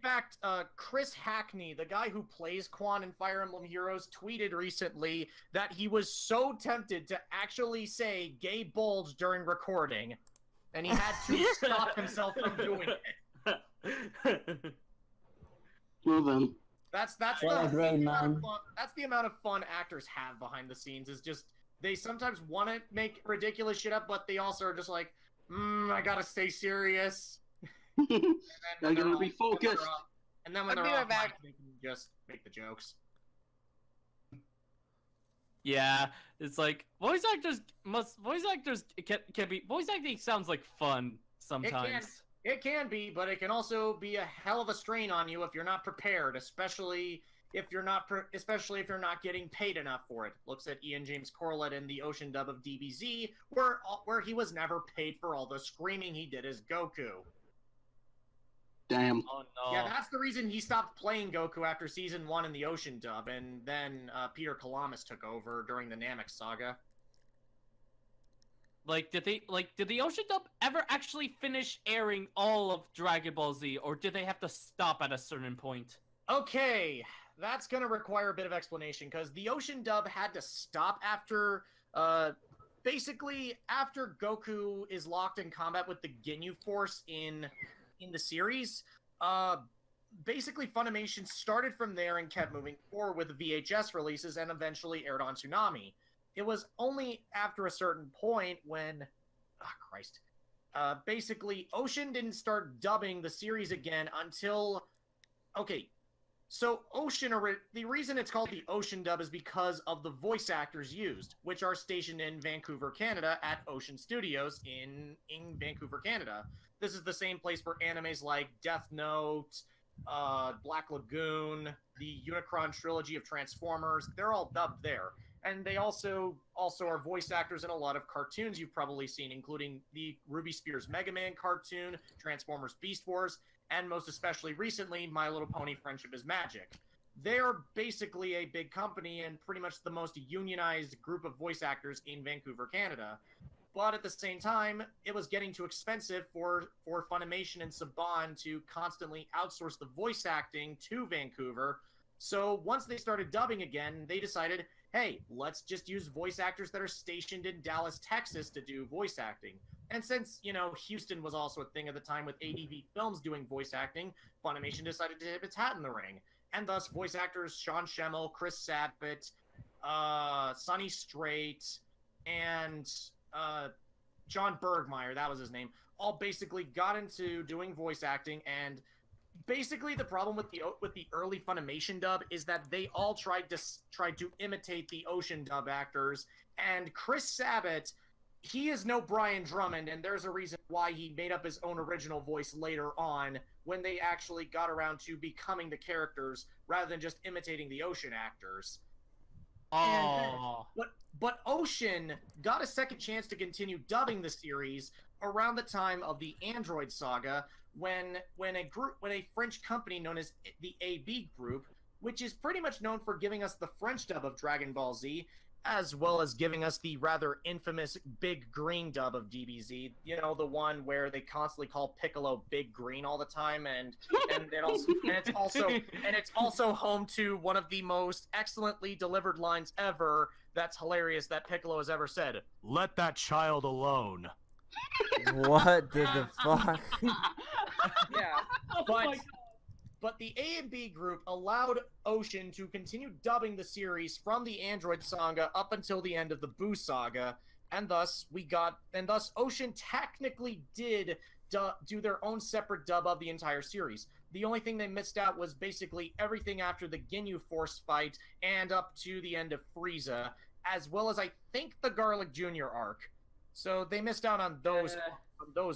fact, Chris Hackney, the guy who plays Quan in Fire Emblem Heroes, tweeted recently that he was so tempted to actually say "gay bulge" during recording, and he had to stop himself from doing it. Well then. That's What a great man. That's the amount of fun actors have behind the scenes. Is just they sometimes want to make ridiculous shit up, but they also are just like, I gotta stay serious. I'm gonna be focused. And then when I'll they're be right off back. mic, they can just make the jokes. Yeah, it's like voice acting sounds like fun sometimes. It can be, but it can also be a hell of a strain on you if you're not prepared, especially if you're not getting paid enough for it. Looks at Ian James Corlett in the Ocean dub of DBZ, where he was never paid for all the screaming he did as Goku. Damn. Oh no. Yeah, that's the reason he stopped playing Goku after Season 1 in the Ocean dub, and then Peter Kalamis took over during the Namek saga. Like, did the Ocean dub ever actually finish airing all of Dragon Ball Z, or did they have to stop at a certain point? Okay, that's gonna require a bit of explanation, because the Ocean dub had to stop after, basically, after Goku is locked in combat with the Ginyu Force in the series. Basically, Funimation started from there and kept moving forward with the VHS releases and eventually aired on Toonami. It was only after a certain point when, basically, Ocean didn't start dubbing the series again until, okay, So the reason it's called the Ocean dub is because of the voice actors used, which are stationed in Vancouver, Canada at Ocean Studios in Vancouver, Canada. This is the same place for animes like Death Note, Black Lagoon, the Unicron trilogy of Transformers. They're all dubbed there. And they also are voice actors in a lot of cartoons you've probably seen, including the Ruby Spears Mega Man cartoon, Transformers Beast Wars, and most especially recently, My Little Pony Friendship is Magic. They're basically a big company and pretty much the most unionized group of voice actors in Vancouver, Canada. But at the same time, it was getting too expensive for Funimation and Saban to constantly outsource the voice acting to Vancouver. So once they started dubbing again, they decided, hey, let's just use voice actors that are stationed in Dallas, Texas to do voice acting. And since, Houston was also a thing at the time with ADV Films doing voice acting, Funimation decided to dip its hat in the ring. And thus, voice actors Sean Schemmel, Chris Sabat, Sonny Strait, and John Bergmeyer, that was his name, all basically got into doing voice acting. And basically the problem with the early Funimation dub is that they all tried to imitate the Ocean dub actors. And Chris Sabat, he is no Brian Drummond, and there's a reason why he made up his own original voice later on when they actually got around to becoming the characters rather than just imitating the Ocean actors. Oh. But Ocean got a second chance to continue dubbing the series around the time of the Android Saga when a French company known as the AB Group, which is pretty much known for giving us the French dub of Dragon Ball Z, as well as giving us the rather infamous Big Green dub of DBZ. The one where they constantly call Piccolo Big Green all the time, and it's also home to one of the most excellently delivered lines ever. That's hilarious that Piccolo has ever said. Let that child alone. What the fuck? Yeah, but the A&B Group allowed Ocean to continue dubbing the series from the Android Saga up until the end of the Boo Saga, and thus Ocean technically did do their own separate dub of the entire series. The only thing they missed out was basically everything after the Ginyu Force fight and up to the end of Frieza, as well as I think the Garlic Jr. arc. So they missed out on those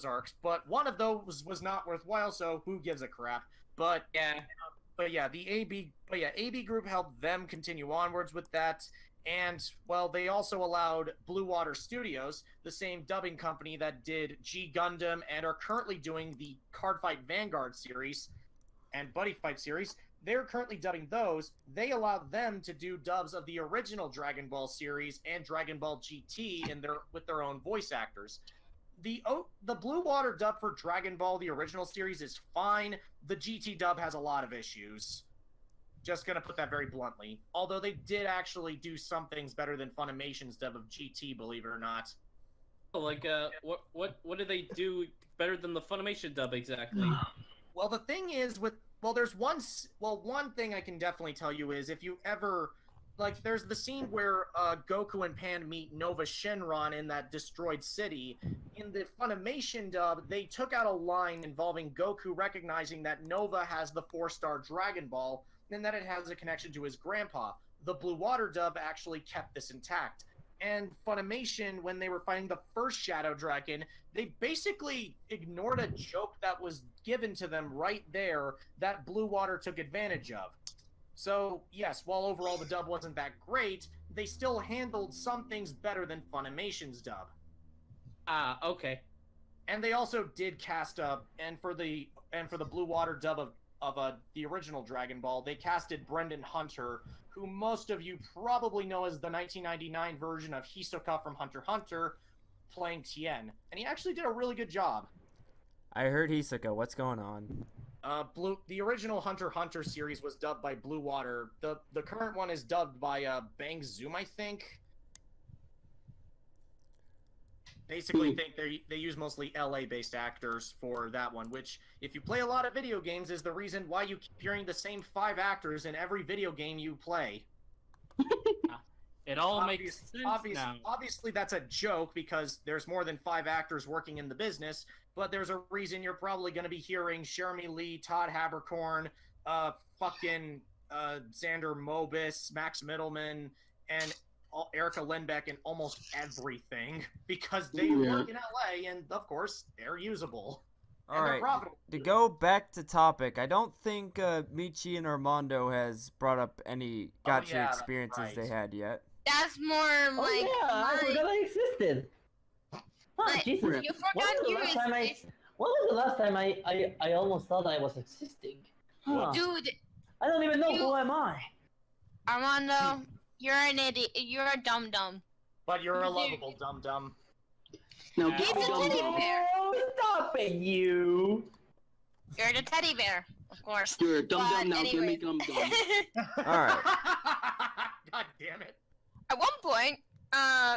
arcs, but one of those was not worthwhile, so who gives a crap? But the AB Group helped them continue onwards with that, and well, they also allowed Blue Water Studios, the same dubbing company that did G Gundam and are currently doing the Cardfight Vanguard series and Buddy Fight series. They're currently dubbing those. They allowed them to do dubs of the original Dragon Ball series and Dragon Ball GT with their own voice actors. The Blue Water dub for Dragon Ball, the original series, is fine. The GT dub has a lot of issues. Just gonna put that very bluntly. Although they did actually do some things better than Funimation's dub of GT, believe it or not. Like, what did they do better than the Funimation dub exactly? Well, the thing is one thing I can definitely tell you is if you ever, there's the scene where Goku and Pan meet Nova Shenron in that destroyed city. In the Funimation dub, they took out a line involving Goku recognizing that Nova has the 4-star Dragon Ball and that it has a connection to his grandpa. The Blue Water dub actually kept this intact. And Funimation, when they were fighting the first Shadow Dragon, they basically ignored a joke that was given to them right there that Blue Water took advantage of. So, yes, while overall the dub wasn't that great, they still handled some things better than Funimation's dub. Ah, okay. And they also did cast and for the Blue Water dub of the original Dragon Ball, they casted Brendan Hunter, who most of you probably know as the 1999 version of Hisoka from Hunter x Hunter, playing Tien. And he actually did a really good job. I heard Hisoka. What's going on? The original Hunter x Hunter series was dubbed by Blue Water. The current one is dubbed by Bang Zoom, I think. Basically, think they use mostly LA-based actors for that one, which, if you play a lot of video games, is the reason why you keep hearing the same 5 actors in every video game you play. It all makes sense now. Obviously, that's a joke because there's more than 5 actors working in the business, but there's a reason you're probably going to be hearing Jeremy Lee, Todd Haberkorn, fucking Xander Mobus, Max Middleman, and Erica Lindbeck in almost everything because they work in LA and of course they're usable. Alright, to go back to topic, I don't think Michi and Armando has brought up any gacha experiences they had yet. That's more like. I forgot I existed. Oh, Jesus. You forgot you existed. When was the last time I almost thought I was existing? Huh. Dude. I don't even know who am I. Armando, you're an idiot. You're a dum-dum. But you're a lovable dum-dum. No, He's a teddy bear. Oh, stop it, you! You're the teddy bear, of course. You're a dum-dum now, give me anyway. dum-dum. Alright. God damn it. At one point,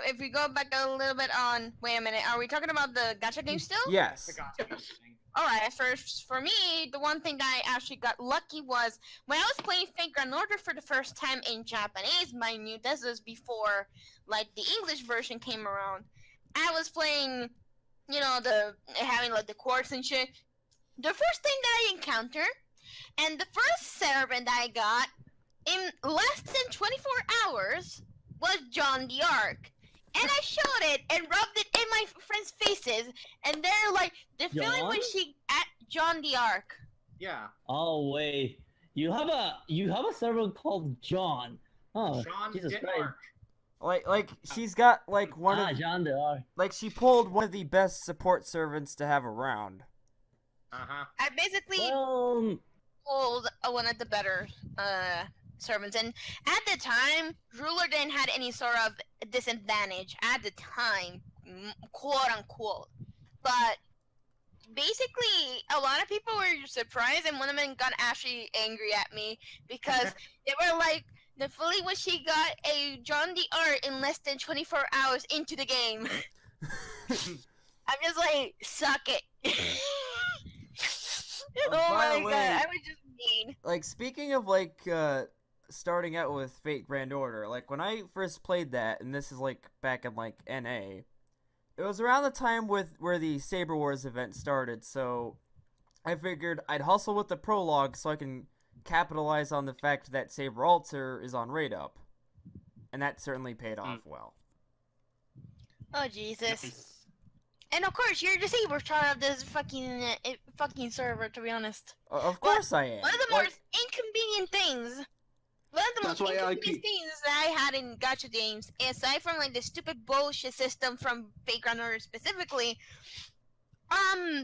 if we go back a little bit on... Wait a minute, are we talking about the gacha game still? Yes. Alright, first, for me, the one thing that I actually got lucky was when I was playing Fate Grand Order for the first time in Japanese, mind you, this was before, like, the English version came around. I was playing, you know, having, like, the quartz and shit. The first thing that I encountered, and the first servant I got, in less than 24 hours, was John the Ark. And I showed it and rubbed it in my friends' faces, and they're like, the feeling when she at John the Ark. Yeah. Oh wait, you have a server called John. Oh, John Jesus Denmark. Christ. Like she's got like one of John the Ark. like she pulled one of the best support servants to have around. I basically pulled one of the better servants, and at the time, Ruler didn't had any sort of disadvantage at the time, quote unquote. But basically, a lot of people were surprised, and one of them got actually angry at me because they were like, the feeling when she got a John the Art in less than 24 hours into the game. I'm just like, suck it. Oh my god, I was just mean. Like, speaking of, like, starting out with Fate Grand Order, like, when I first played that, and this is, like, back in, like, NA, it was around the time where the Saber Wars event started, so I figured I'd hustle with the prologue so I can capitalize on the fact that Saber Alter is on Raid Up. And that certainly paid off well. Oh, Jesus. And of course, you're the saber star of this fucking server, to be honest. Of course I am. One of the most inconvenient things. One of the most inconvenient things that I had in gacha games, aside from like the stupid bullshit system from Fate Grand Order specifically,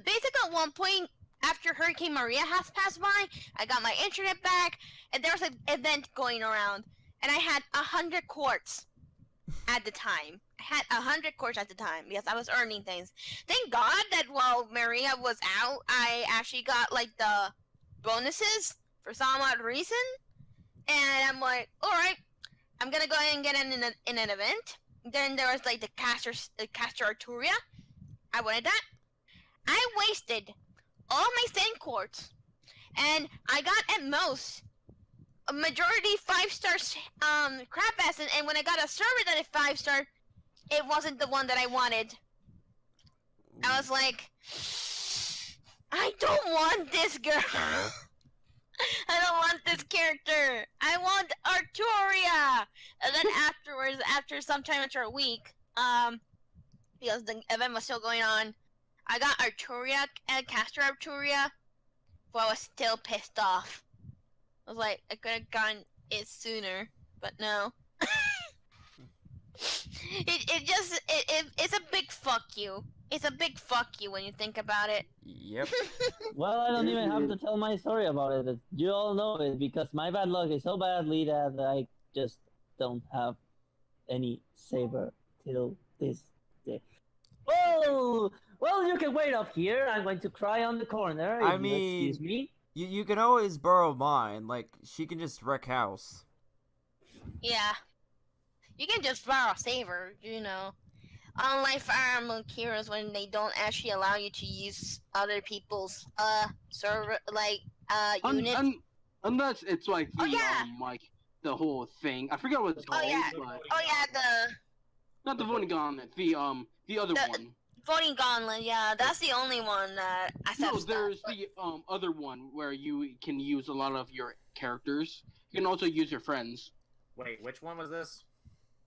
basically at one point after Hurricane Maria has passed by, I got my internet back, and there was an event going around, and I had 100 quartz at the time. I had 100 quartz at the time because I was earning things. Thank God that while Maria was out, I actually got like the bonuses for some odd reason. And I'm like, alright, I'm gonna go ahead and get in an event. Then there was like the caster Arturia. I wanted that. I wasted all my sand quartz, and I got at most a majority 5-star crap ass, and when I got a server that is 5-star, it wasn't the one that I wanted. I was like, I don't want this girl. I don't want this character. I want Arturia. And then afterwards, sometime after a week, because the event was still going on, I got Arturia and Caster Arturia, but I was still pissed off. I was like, I could have gotten it sooner, but no. It's a big fuck you. It's a big fuck you when you think about it. Yep. Well, I don't even have to tell my story about it. You all know it because my bad luck is so badly that I just don't have any saber till this day. Oh, well, you can wait up here. I'm going to cry on the corner. I mean, excuse me. You can always borrow mine. Like, she can just wreck house. Yeah. You can just borrow saber, you know. Unlike Fire Emblem Heroes, when they don't actually allow you to use other people's server units. Unless it's like the like the whole thing. I forgot what it's called. Oh yeah, but... the Not the voting gauntlet. The other one. Voting Gauntlet, yeah, that's the only one that No, accepts there's the other one where you can use a lot of your characters. You can also use your friends. Wait, which one was this?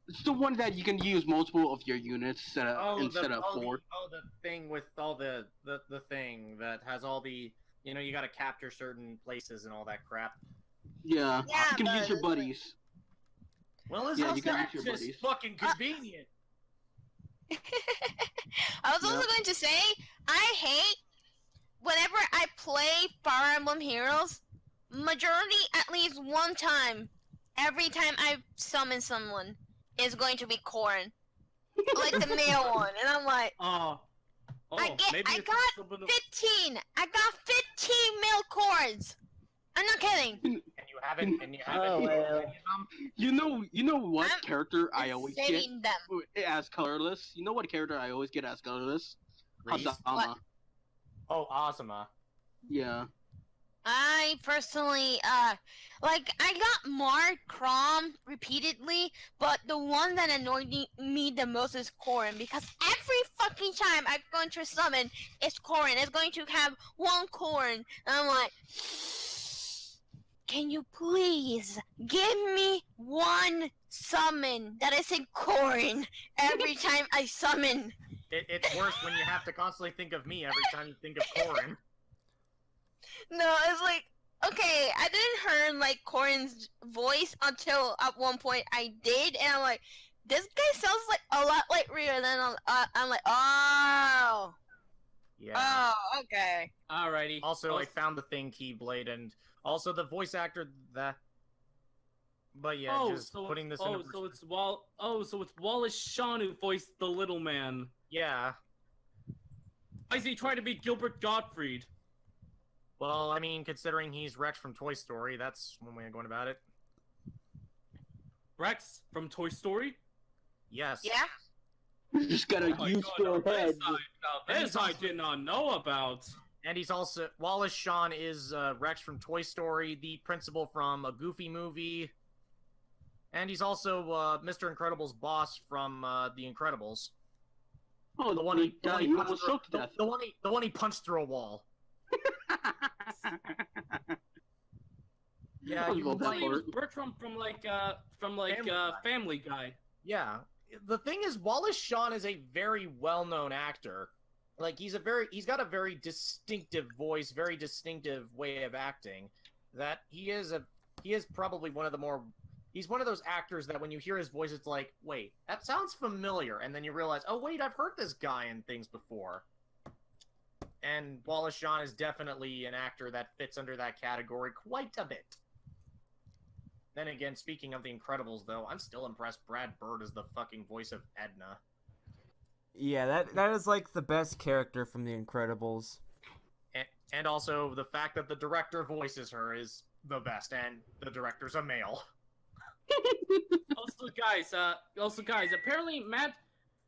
It's the one that you can use multiple of your units instead of 4. The thing with all the thing that has all the, you gotta capture certain places and all that crap. Yeah, Yeah, you can use but- your buddies. Well, Yeah, you isn't can that use your just buddies. fucking convenient? I was also Yep. going to say, I hate whenever I play Fire Emblem Heroes, majority at least one time, every time I summon someone, is going to be Corrin. Like the male one. And I'm like, Oh, I maybe it's got something to- 15! I got 15 male Corrins! I'm not kidding. And you haven't. Oh, well. You know what I'm character I always get Saving them. as colorless? You know what character I always get as colorless? Reese? Hazama. Oh, Azuma. Yeah. I personally, like, I got Mark Crom repeatedly, but the one that annoyed me the most is Corrin, because every fucking time I'm going to summon, it's Corrin. It's going to have one Corrin, and I'm like, can you please give me one summon that isn't Corrin every time I summon? It's worse when you have to constantly think of me every time you think of Corrin. No, it's like, okay, I didn't hear like Corrin's voice until at one point I did, and I'm like, this guy sounds like a lot like Rio, and then I'm like, oh, Yeah. oh, okay. Alrighty. Also, I found the thing Keyblade, and also the voice actor that. But yeah, just putting this in. So it's Wallace Shawn who voiced the little man. Yeah. Why is he trying to be Gilbert Gottfried? Well, I mean, considering he's Rex from Toy Story, that's one way of going about it. Rex from Toy Story? Yes. Yeah. You just gotta Oh my use God, your now head. this I did not know about. And he's also Wallace Shawn is Rex from Toy Story, the principal from a Goofy movie, and he's also Mr. Incredible's boss from The Incredibles. Oh, the one he almost choked to death. The one he punched through a wall. Yeah, I you love would that Well, he was part. Bertram from Family Guy. Yeah. The thing is, Wallace Shawn is a very well-known actor. Like he's got a very distinctive voice, very distinctive way of acting. That he is probably he's one of those actors that when you hear his voice, it's like, wait, that sounds familiar, and then you realize, oh wait, I've heard this guy in things before. And Wallace Shawn is definitely an actor that fits under that category quite a bit. Then again, speaking of The Incredibles, though, I'm still impressed Brad Bird is the fucking voice of Edna. Yeah, that is like the best character from The Incredibles. And also, the fact that the director voices her is the best, and the director's a male. Also, guys, apparently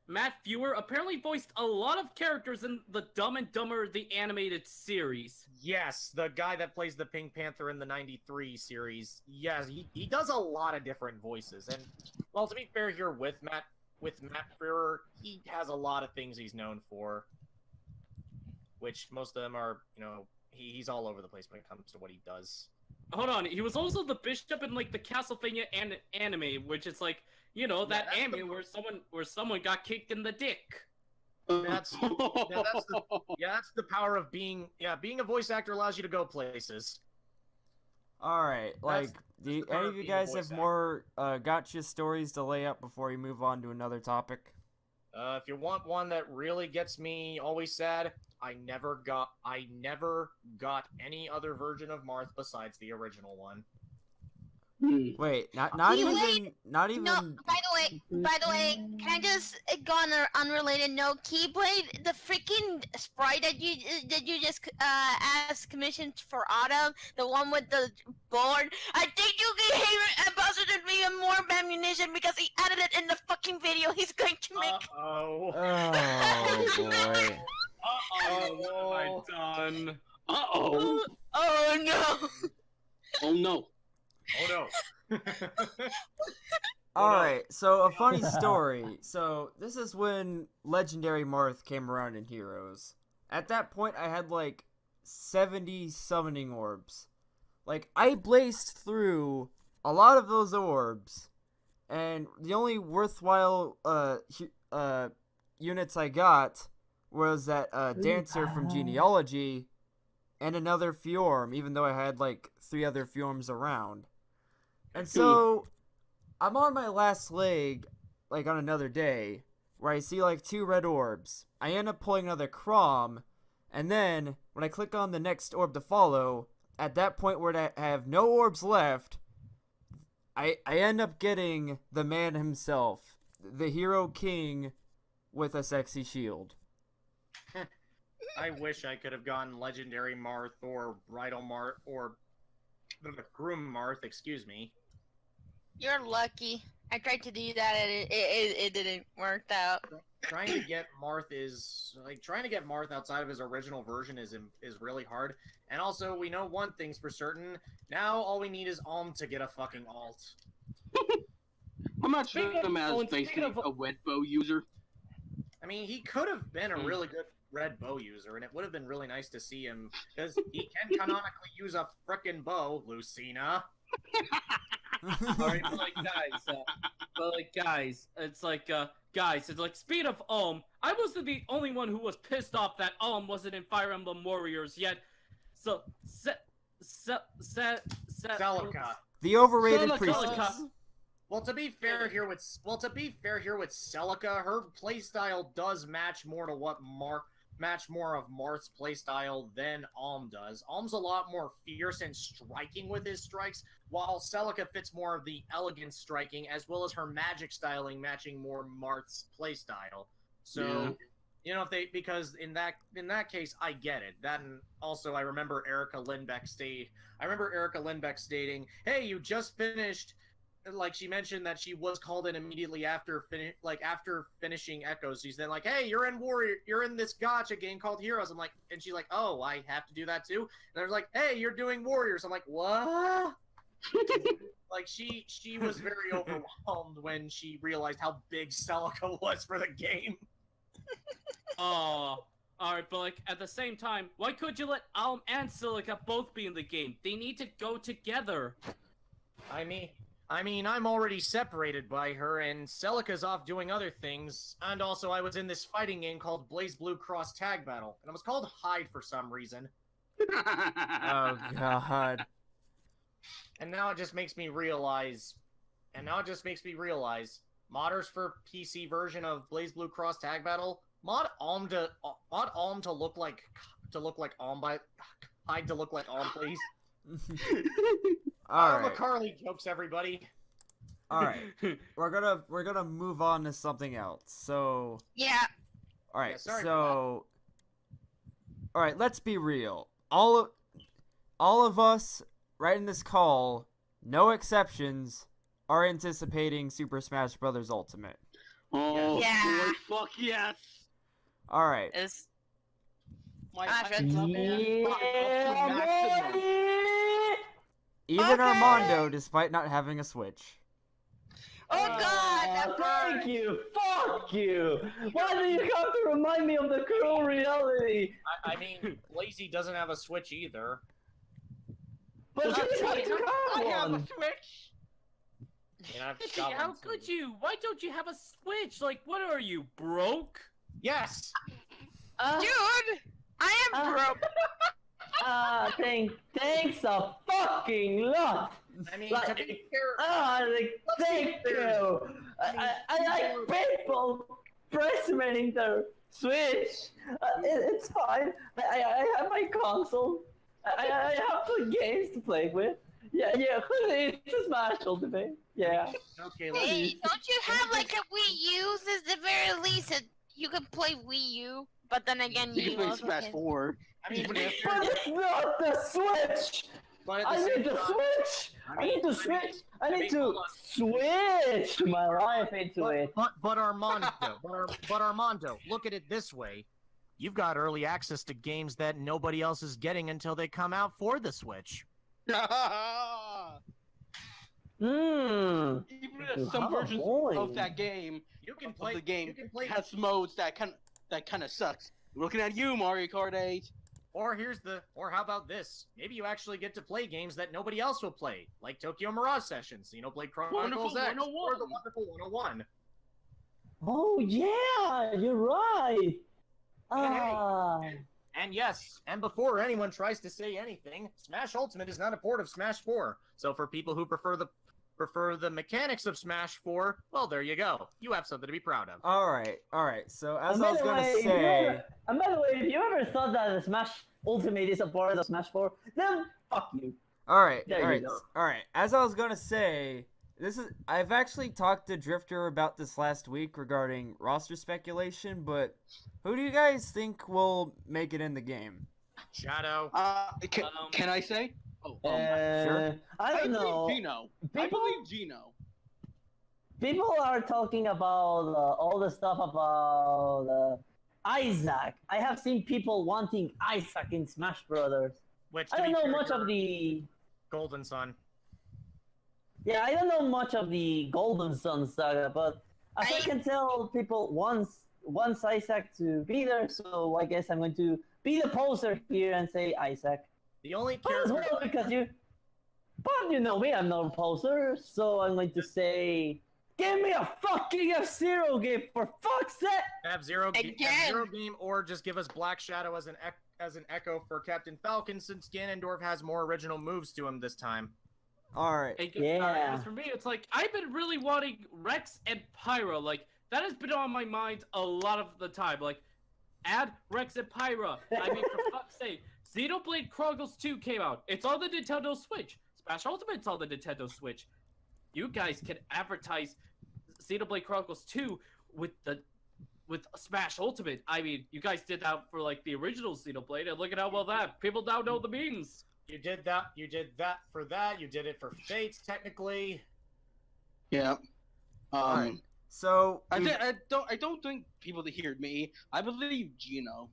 Matt Fewer apparently voiced a lot of characters in the Dumb and Dumber the animated series. Yes, the guy that plays the Pink Panther in the '93 series. Yes, he does a lot of different voices. And well, to be fair here with Matt Freer, he has a lot of things he's known for, which most of them are, he's all over the place when it comes to what he does. Hold on, he was also the bishop in like the Castlevania anime, which is like, that that's anime where someone got kicked in the dick. That's the power of being a voice actor allows you to go places. Alright, like, do the power any of of you being a guys voice have actor. more gotcha stories to lay up before we move on to another topic? If you want one that really gets me always sad, I never got any other version of Marth besides the original one. Wait, not Keyblade? even. No, by the way, can I just go on an unrelated note? Keyblade, the freaking sprite that you just asked commissioned for Autumn, the one with the board. I think you can hear Ambassador me more ammunition because he added it in the fucking video. He's going to make. Oh. Oh boy. What have I done? Uh-oh. Oh no! Oh no. Oh no. Alright, so a funny story. So, this is when Legendary Marth came around in Heroes. At that point, I had like 70 summoning orbs. Like, I blazed through a lot of those orbs, and the only worthwhile units I got was that Dancer from Genealogy and another Fjorm, even though I had like 3 other Fjorms around. And so, I'm on my last leg, like on another day, where I see like 2 red orbs. I end up pulling another Crom, and then, when I click on the next orb to follow, at that point where I have no orbs left, I end up getting the man himself, the Hero King with a sexy shield. I wish I could have gotten Legendary Marth or Bridal Marth or Groom Marth, excuse me. You're lucky. I tried to do that and it didn't work out. Trying to get Marth outside of his original version is really hard. And also, we know one thing's for certain. Now all we need is Alm to get a fucking alt. I'm not sure him as basically a wet bow user. I mean, he could have been a really good red bow user, and it would have been really nice to see him, because he can canonically use a frickin' bow, Lucina. Alright, guys, it's like, speed of Alm. I wasn't the only one who was pissed off that Alm wasn't in Fire Emblem Warriors yet. So, Celica. The overrated Celica. priestess. Well, to be fair here with Celica, her playstyle does match more of Marth's playstyle than Alm does. Alm's a lot more fierce and striking with his strikes, while Celica fits more of the elegant striking, as well as her magic styling matching more Marth's playstyle. So, you know, because in that case, I get it. That, and also I remember Erica Lindbeck stating, "Hey, you just finished." Like, she mentioned that she was called in immediately after finishing Echoes. She's then like, "Hey, you're in this gacha game called Heroes." I'm like, and she's like, "Oh, I have to do that too?" And I was like, "Hey, you're doing Warriors." I'm like, "What?" Like, she was very overwhelmed when she realized how big Celica was for the game. alright, but like, at the same time, why could you let Alm and Celica both be in the game? They need to go together. I mean, I'm already separated by her, and Celica's off doing other things. And also, I was in this fighting game called Blaze Blue Cross Tag Battle, and it was called Hide for some reason. Oh, God. And now it just makes me realize, modders for PC version of Blaze Blue Cross Tag Battle, mod Alm to look like Alm by Hide to look like Alm, please. Alright. Carly jokes, everybody. Alright. We're gonna move on to something else. So Yeah. Alright, Yeah, sorry so alright, let's be real. All of us right in this call, no exceptions, are anticipating Super Smash Bros. Ultimate. Oh, Yeah. Lord, fuck yes! Alright. It's My Even Okay. Armando, despite not having a Switch. oh god, that Thank hurt. you! Fuck you! Why do you have to remind me of the cruel reality? I mean, Lazy doesn't have a Switch either. But you have to I have have a one! Switch! And I've Tippy, got how one, too. could you? Why don't you have a Switch? Like, what are you, broke? Yes! Dude, I am broke. Thanks a fucking lot! I mean, Like- to be fair, Thank you! I like people pressing their Switch! It's fine. I have my console. I have the games to play with. Yeah, it's a Smash Ultimate. Yeah. okay, Hey, don't you have like a Wii U? At the very least, you can play Wii U. But then again, You can play also Smash can. 4. I mean, to be But fair, it's not the Switch! but at I the need same to time, switch! I need to switch! I need to switch my life into it. But Armando, look at it this way. You've got early access to games that nobody else is getting until they come out for the Switch. Hmm. Even You if some have a versions point. of that game, You can of play the game, You can play. has modes that kind of sucks. Looking at you, Mario Kart 8. Or how about this? Maybe you actually get to play games that nobody else will play, like Tokyo Mirage Sessions, Xenoblade Chronicles Wonderful X, 101. or the Wonderful 101. Oh yeah, you're right. Ah. And yes, and before anyone tries to say anything, Smash Ultimate is not a port of Smash 4. So for people who prefer the mechanics of Smash 4, well, there you go. You have something to be proud of. All right. So as And I by was the gonna way, say, and by the way, if you ever thought that the Smash Ultimate is a part of Smash 4, then fuck you. all right. There you go. As I was gonna say, I've actually talked to Drifter about this last week regarding roster speculation, but who do you guys think will make it in the game? Shadow. Can I say? Oh, Sure. I don't know. believe Gino. I People- believe Gino. People are talking about all the stuff about Isaac. I have seen people wanting Isaac in Smash Brothers. Which, I to don't be know fair, much you're of the. Golden Sun. Yeah, I don't know much of the Golden Sun saga, but as I can tell, people wants Isaac to be there, so I guess I'm going to be the poser here and say Isaac. The only But as character. well, because you know me, I'm not a poser, so I'm going to say, give me a fucking F-Zero game for fuck's sake! F-Zero Again. game, or just give us Black Shadow as an echo for Captain Falcon, since Ganondorf has more original moves to him this time. All right. Yeah. As for me, it's like I've been really wanting Rex and Pyra. Like that has been on my mind a lot of the time. Like, add Rex and Pyra. I mean, for fuck's sake, Xenoblade Chronicles 2 came out. It's on the Nintendo Switch. Smash Ultimate's on the Nintendo Switch. You guys can advertise Xenoblade Chronicles 2 with Smash Ultimate. I mean, you guys did that for like the original Xenoblade, and look at how well that people now know the memes. You did that for that. You did it for Fates, technically. Yeah. Alright. So I don't think people that hear me. I believe Gino.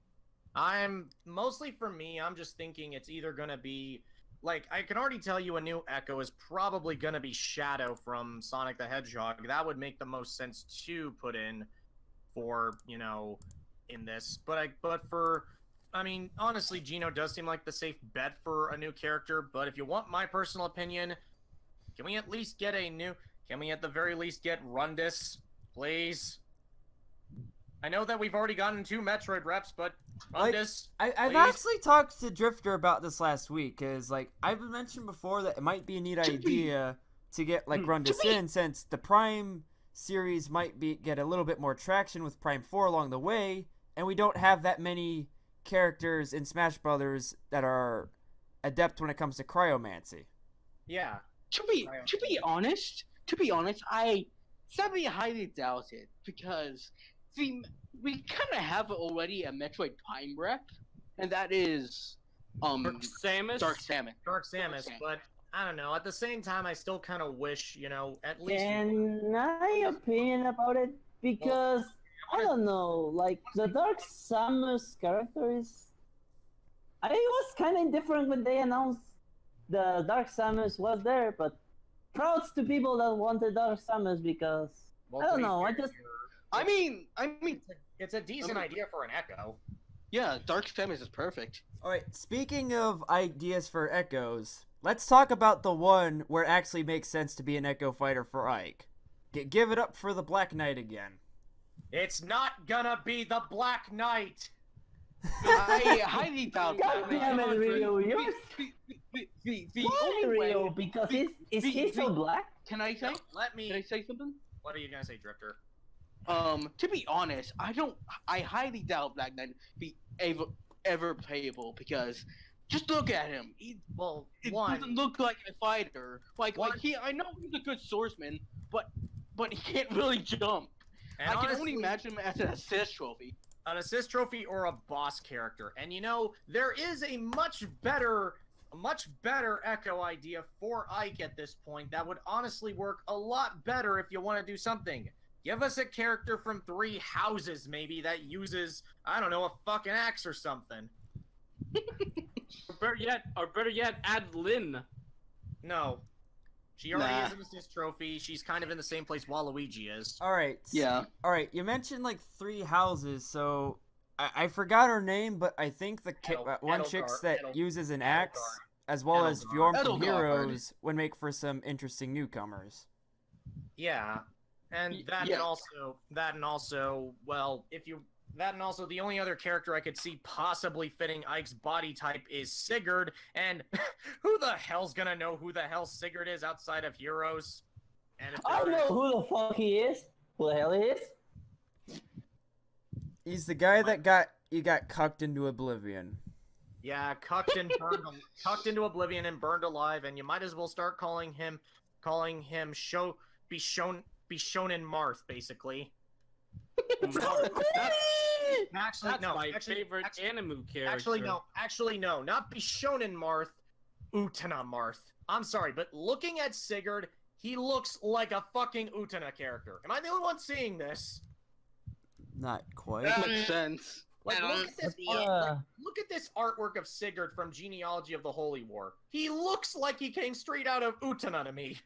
I'm mostly for me. I'm just thinking it's either gonna be like I can already tell you a new Echo is probably gonna be Shadow from Sonic the Hedgehog. That would make the most sense to put in for in this. But I mean, honestly, Gino does seem like the safe bet for a new character, but if you want my personal opinion, can we at the very least get Rundus, please? I know that we've already gotten 2 Metroid reps, but Rundus, I've please? actually talked to Drifter about this last week, because like I've mentioned before that it might be a neat idea to get like Rundus in, since the Prime series might get a little bit more traction with Prime 4 along the way, and we don't have that many characters in Smash Brothers that are adept when it comes to cryomancy. Yeah. To be honest, I sadly highly doubt it, because we kind of have already a Metroid Prime rep, and that is Samus? Dark Samus. Dark Samus, but I don't know. At the same time, I still kind of wish, at least. Can I opinion about it? Because I don't know, like the Dark Samus character is. I was kind of indifferent when they announced the Dark Samus was there, but props to people that wanted Dark Samus because Well, I to don't be know. I fair, just I mean, it's a decent idea for an Echo. yeah, Dark Samus is perfect. All right. Speaking of ideas for Echoes, let's talk about the one where it actually makes sense to be an Echo fighter for Ike. Give it up for the Black Knight again. It's not gonna be the Black Knight. I highly doubt God that. damn it, Rio! You're The why only Rio? way. Because is he so black? Can I say? Let me. Can I say something? What are you gonna say, Drifter? To be honest, I highly doubt Black Knight be ever playable, because just look at him. He doesn't look like a fighter. Like I know he's a good swordsman, but he can't really jump. And I can honestly, only imagine him as an assist trophy. an assist trophy or a boss character. And there is a much better Echo idea for Ike at this point that would honestly work a lot better if you want to do something. Give us a character from 3 houses, maybe, that uses, I don't know, a fucking axe or something. Or better yet, add Lynn. No. She already Nah. is an assist trophy. She's kind of in the same place Waluigi is. All right. Yeah. All right. You mentioned like 3 houses, so I forgot her name, but I think the one chick that uses an axe, as well as Fjorm from Edelgard. Heroes, would make for some interesting newcomers. Yeah, and that yeah. and also, well, the only other character I could see possibly fitting Ike's body type is Sigurd, and who the hell's gonna know who the hell Sigurd is outside of Heroes? And if I know who the fuck he is. Who the hell he is? He's the guy that got cucked into oblivion. Yeah, cucked into oblivion and burned alive, and you might as well start calling him Shonen Marth, basically. Actually, That's no. my Actually, favorite anime character. Actually, no. Not Bishonen Marth, Utena Marth. I'm sorry, but looking at Sigurd, he looks like a fucking Utena character. Am I the only one seeing this? Not quite. That makes sense. Like, I look don't at this see artwork. Look at this artwork of Sigurd from Genealogy of the Holy War. He looks like he came straight out of Utena to me.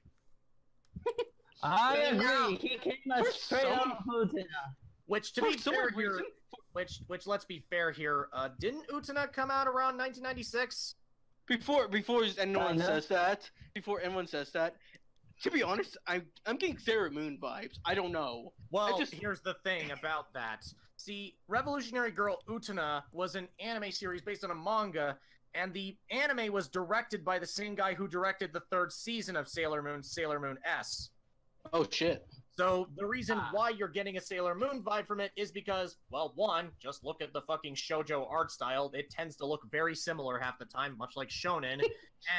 I agree. No. He came For straight some- out of Putin. Which, to For be some fair here, reason- which let's be fair here. Didn't Utena come out around 1996? Before anyone Kinda. says that, to be honest, I'm getting Sailor Moon vibes. I don't know. Well, here's the thing about that. See, Revolutionary Girl Utena was an anime series based on a manga, and the anime was directed by the same guy who directed the 3rd season of Sailor Moon, Sailor Moon S. Oh shit. So the reason why you're getting a Sailor Moon vibe from it is because, well, one, just look at the fucking shoujo art style. It tends to look very similar half the time, much like shonen.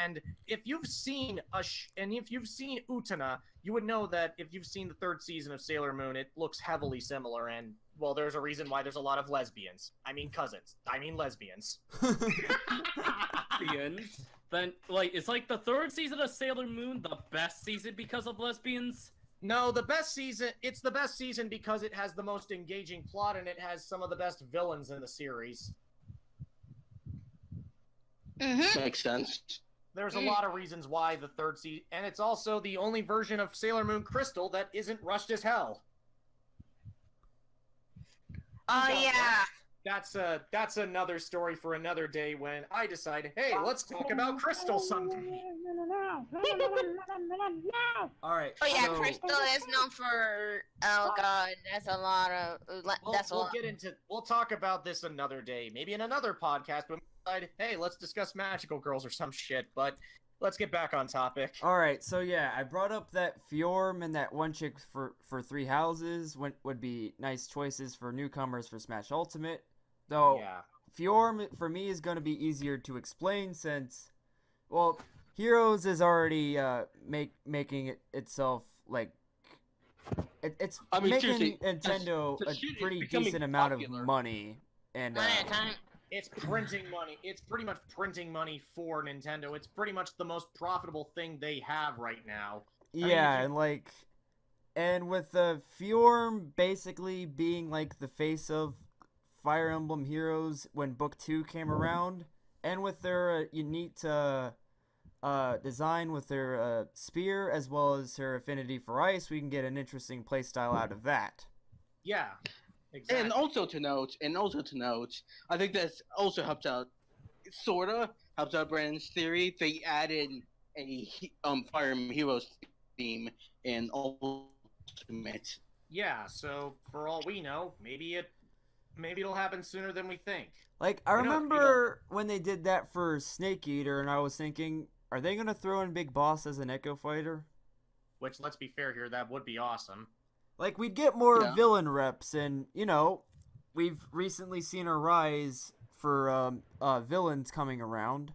And if you've seen Utena, you would know that if you've seen the 3rd season of Sailor Moon, it looks heavily similar. And well, there's a reason why there's a lot of lesbians. I mean cousins. I mean lesbians. Lesbians. Then, like, it's like the 3rd season of Sailor Moon, the best season because of lesbians. No, the best season. It's the best season because it has the most engaging plot and it has some of the best villains in the series. Makes sense. There's a lot of reasons why the 3rd season, and it's also the only version of Sailor Moon Crystal that isn't rushed as hell. Oh yeah. That's another story for another day when I decide, hey, let's talk about Crystal someday. All right. Oh yeah, so- Crystal is known for. Oh god, that's a lot of. That's a lot. We'll talk about this another day, maybe in another podcast. But we decide, hey, let's discuss magical girls or some shit. But let's get back on topic. All right, so yeah, I brought up that Fjorm and that one chick for 3 houses would be nice choices for newcomers for Smash Ultimate. Though Yeah. Fjorm for me is going to be easier to explain since, well, Heroes is already making itself like it's I mean, making seriously, Nintendo the a shit is pretty becoming decent amount popular. of money and One at a time. It's printing money. It's pretty much printing money for Nintendo. It's pretty much the most profitable thing they have right now. yeah, and with Fjorm basically being like the face of Fire Emblem Heroes when Book 2 came around, and with their unique design with their spear as well as her affinity for ice, we can get an interesting playstyle out of that. Yeah, exactly. And also to note, I think that's also helps out Brandon's theory. They added a Fire Emblem Heroes theme in Ultimate. Yeah, so for all we know, maybe it'll happen sooner than we think. Like, I You know- remember when they did that for Snake Eater, and I was thinking, are they going to throw in Big Boss as an Echo Fighter? Which, let's be fair here, that would be awesome. Like, we'd get more Yeah. villain reps, and, you know, we've recently seen a rise for villains coming around.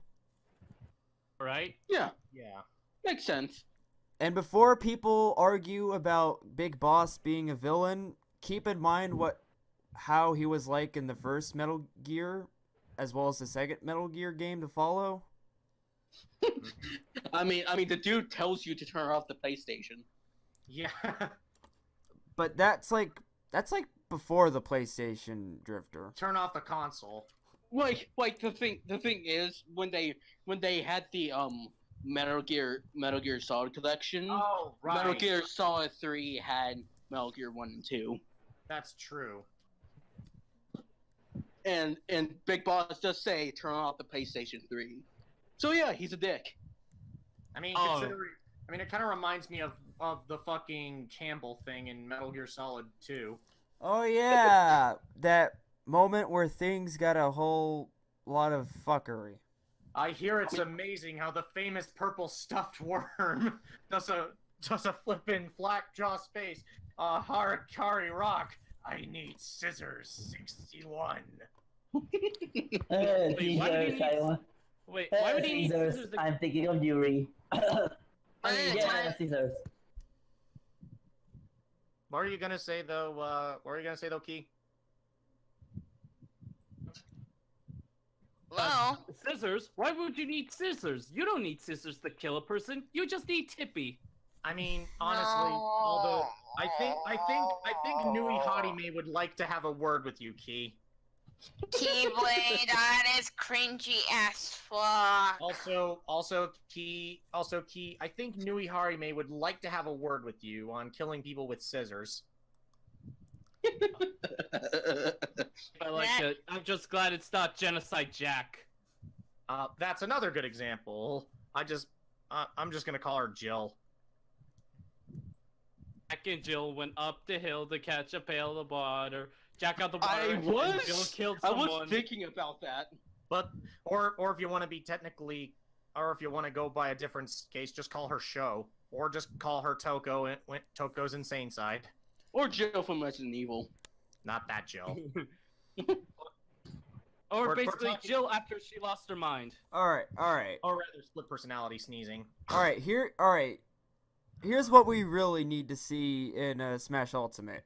Right? Yeah, Yeah. makes sense. And before people argue about Big Boss being a villain, keep in mind how he was like in the first Metal Gear, as well as the second Metal Gear game to follow. I mean, the dude tells you to turn off the PlayStation. Yeah. But that's like before the PlayStation Drifter. Turn off the console. Like the thing is when they had the Metal Gear Solid Collection. Oh, right. Metal Gear Solid 3 had Metal Gear 1 and 2. That's true. And Big Boss does say turn off the PlayStation 3. So yeah, he's a dick. I mean, Oh. it kind of reminds me of the fucking Campbell thing in Metal Gear Solid 2. Oh yeah, that moment where things got a whole lot of fuckery. I hear it's amazing how the famous purple stuffed worm does a flippin' flat jaw space. Harakari rock. I need scissors 61. why would he Scissors, need- Wait, why would he need scissors? scissors? I'm thinking of Yuri. Yeah. Scissors. What are you gonna say though? Key? Well, Scissors? Why would you need scissors? You don't need scissors to kill a person. You just need Tippy. I mean, honestly, although I think Nui Harime would like to have a word with you, Key. Keyblade, that is cringy as fuck. Also, Key. I think Nui Harime would like to have a word with you on killing people with scissors. I like it. I'm just glad it's not Genocide Jack. That's another good example. I'm just gonna call her Jill. Jack and Jill went up the hill to catch a pail of water. Jack got the water. I and Jill was killed someone. thinking about that. But or if you want to be technically, or if you want to go by a different case, just call her Sho, or just call her Toko and Toko's Insane Side. Or Joe from Resident Evil. Not that Jill. Or We're basically talking- Jill after she lost her mind. All right. Or rather, split personality sneezing. All right. Here's what we really need to see in Smash Ultimate.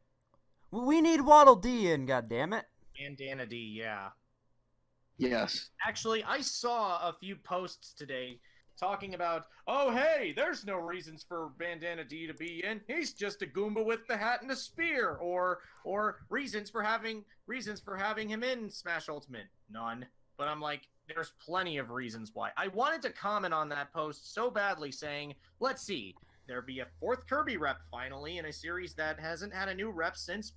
We need Waddle Dee in, goddammit. And Dana D, yeah. Yes. Actually, I saw a few posts today talking about, oh hey, there's no reasons for Bandana D to be in. He's just a Goomba with the hat and a spear, or reasons for having him in Smash Ultimate. None. But I'm like, there's plenty of reasons why. I wanted to comment on that post so badly, saying, let's see, there be a 4th Kirby rep finally in a series that hasn't had a new rep since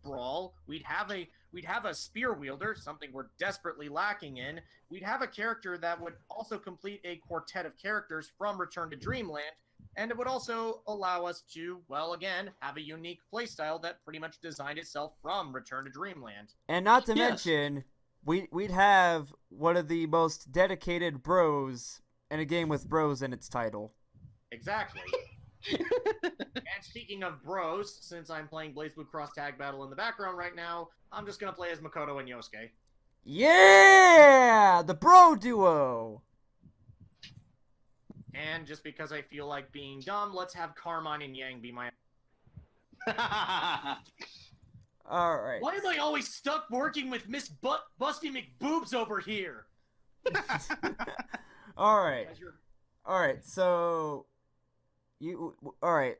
Brawl. We'd have a spear wielder, something we're desperately lacking in. We'd have a character that would also complete a quartet of characters from Return to Dreamland, and it would also allow us to, well, again, have a unique playstyle that pretty much designed itself from Return to Dreamland. And not to Yes. mention, we'd have one of the most dedicated bros in a game with bros in its title. Exactly. And speaking of bros, since I'm playing BlazBlue Cross Tag Battle in the background right now, I'm just gonna play as Makoto and Yosuke. Yeah! The bro duo! And just because I feel like being dumb, let's have Carmine and Yang be my... Alright. Why am I always stuck working with Miss Busty McBoobs over here? Alright. As you're- Alright, so... Alright.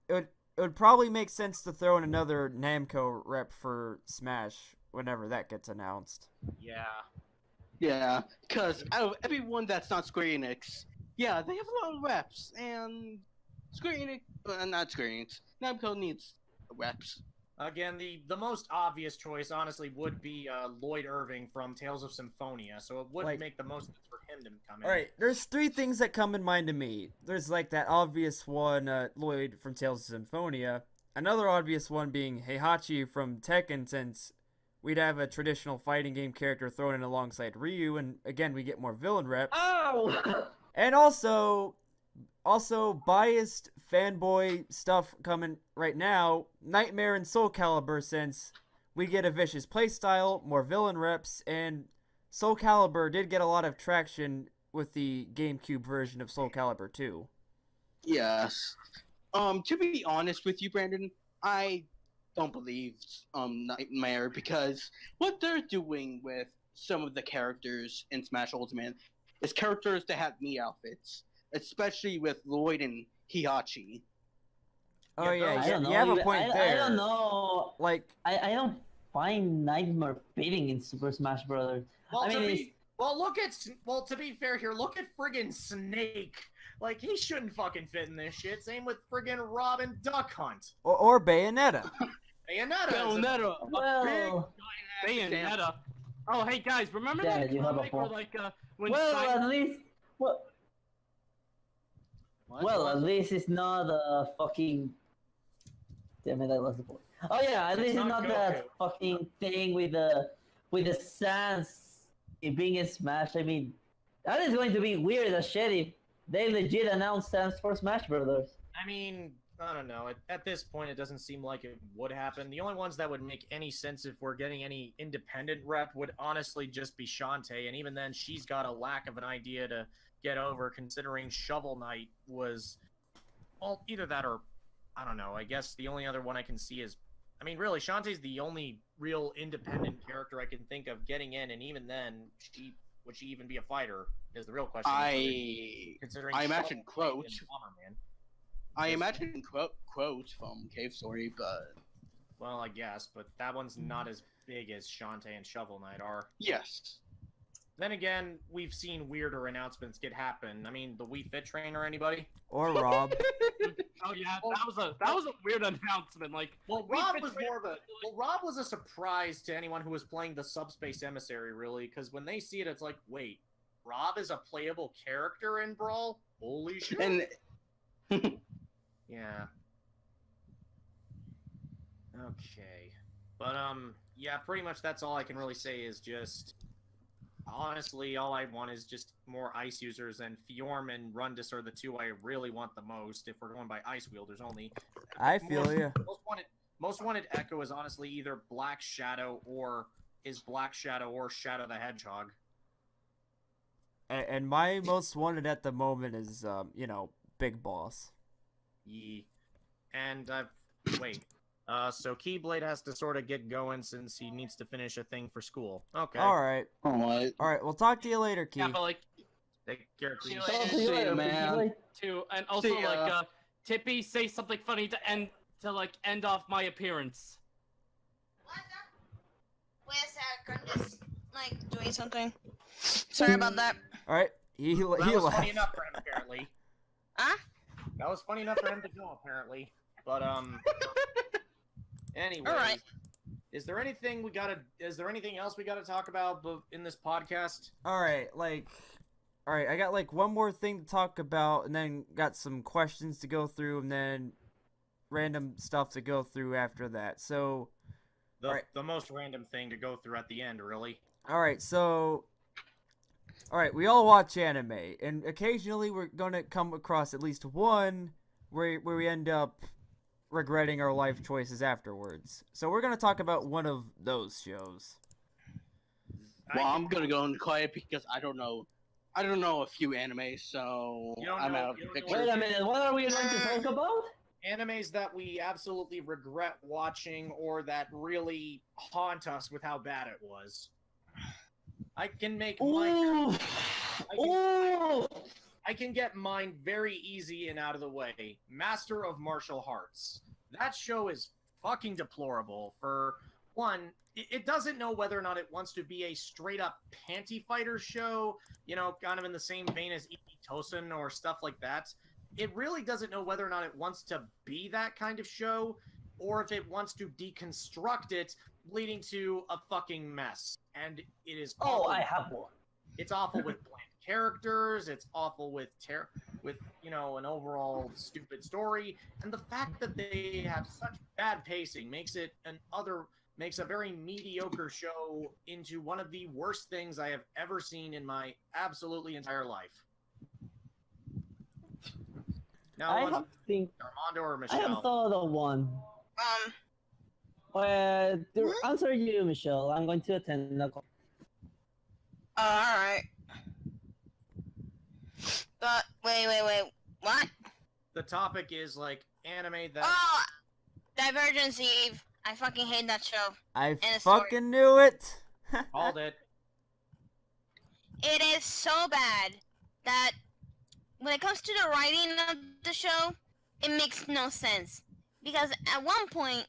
It would probably make sense to throw in another Namco rep for Smash whenever that gets announced. Yeah. Yeah, because out of everyone that's not Square Enix, yeah, they have a lot of reps, and Square Enix, not Square Enix, Namco needs reps. Again, the most obvious choice, honestly, would be Lloyd Irving from Tales of Symphonia, so it would Like- make the most sense for him to come in. Alright, there's 3 things that come in mind to me. There's like that obvious one, Lloyd from Tales of Symphonia. Another obvious one being Heihachi from Tekken, since we'd have a traditional fighting game character thrown in alongside Ryu, and again, we get more villain reps. Oh! And also biased fanboy stuff coming right now, Nightmare and Soul Calibur, since we get a vicious playstyle, more villain reps, and Soul Calibur did get a lot of traction with the GameCube version of Soul Calibur 2. Yes. To be honest with you, Brandon, I don't believe Nightmare, because what they're doing with some of the characters in Smash Ultimate is characters that have me outfits, especially with Lloyd and Heihachi. Oh yeah, I don't know. you have a point there. I don't know. Like, I don't find Nightmare fitting in Super Smash Brothers. Well, I mean, Well, to be fair here, look at friggin' Snake. Like, he shouldn't fucking fit in this shit. Same with friggin' Robin Duck Hunt. Or Bayonetta. Bayonetta. Well, Bayonetta. Oh, hey guys, remember Damn that it, you have a comic where point. like when well, Simon... at least, well, at least it's not a fucking. Damn it, I lost the point. Oh yeah, at It's least it's not not that fucking thing with the Sans it being in Smash. I mean, that is going to be weird as shit if they legit announced Sans for Smash Brothers. I mean, I don't know. At this point, it doesn't seem like it would happen. The only ones that would make any sense if we're getting any independent rep would honestly just be Shantae, and even then, she's got a lack of an idea to get over, considering Shovel Knight was, well, either that or, I don't know. I guess the only other one I can see is, I mean, really, Shantae's the only real independent character I can think of getting in, and even then, would she even be a fighter? Is the real question. Considering I imagine Shovel Knight Quote. and Bomberman. I imagine quote from Cave Story, but Well, I guess, but that one's not as big as Shantae and Shovel Knight are. yes. Then again, we've seen weirder announcements get happen. I mean, the Wii Fit Trainer, anybody? Or Rob. Oh yeah, that was a weird announcement. Like, Well, we Rob fit was trainer- more of a Rob was a surprise to anyone who was playing the Subspace Emissary, really, because when they see it, it's like, wait, Rob is a playable character in Brawl? Holy shit! And Yeah. Okay. But, yeah, pretty much that's all I can really say is just, honestly, all I want is just more ice users, and Fjorm and Rundus are the two I really want the most, if we're going by ice wielders only. I feel ya. Most wanted Echo is honestly either Black Shadow or Shadow the Hedgehog. And my most wanted at the moment is, Big Boss. Yee. And, wait. So Keyblade has to sort of get going since he needs to finish a thing for school. Okay. Alright. what? Alright, we'll talk to you later, Key. Yeah, but like Take care, please. See Oh, see you later, man. Keyblade. to and also See ya. like Tippy, say something funny to end off my appearance. Wait a sec, I'm just like doing something. Sorry about that. Alright, he That was funny left. enough for him, apparently. Huh? That was funny enough for him to go, apparently. But, anyways. Alright. Is there anything else we gotta talk about in this podcast? Alright, I got one more thing to talk about, and then got some questions to go through, and then random stuff to go through after that. So, The most random thing to go through at the end, really. alright, we all watch anime, and occasionally we're gonna come across at least one where we end up regretting our life choices afterwards. So we're gonna talk about one of those shows. Well, I'm gonna go in quiet because I don't know a few animes, so You don't I'm know- out of you the don't know picture. Wait a minute, what are we going to talk about? Animes that we absolutely regret watching or that really haunt us with how bad it was. I can make mine. I can get mine very easy and out of the way. Master of Martial Arts. That show is fucking deplorable. For one, it doesn't know whether or not it wants to be a straight up panty fighter show, kind of in the same vein as Iki Tosen or stuff like that. It really doesn't know whether or not it wants to be that kind of show, or if it wants to deconstruct it, leading to a fucking mess. And it is Oh, awful. I have one. It's awful with bland characters. It's awful with an overall stupid story, and the fact that they have such bad pacing makes a very mediocre show into one of the worst things I have ever seen in my absolutely entire life. Now, I have think Armando or I have Michelle? thought of one. Well, to answer you, Michelle, I'm going to attend the call. Alright. But, wait, what? The topic is anime that. Oh! Divergence Eve. I fucking hate that show. I And a story. fucking knew it! Called it. It is so bad that when it comes to the writing of the show, it makes no sense. Because at one point,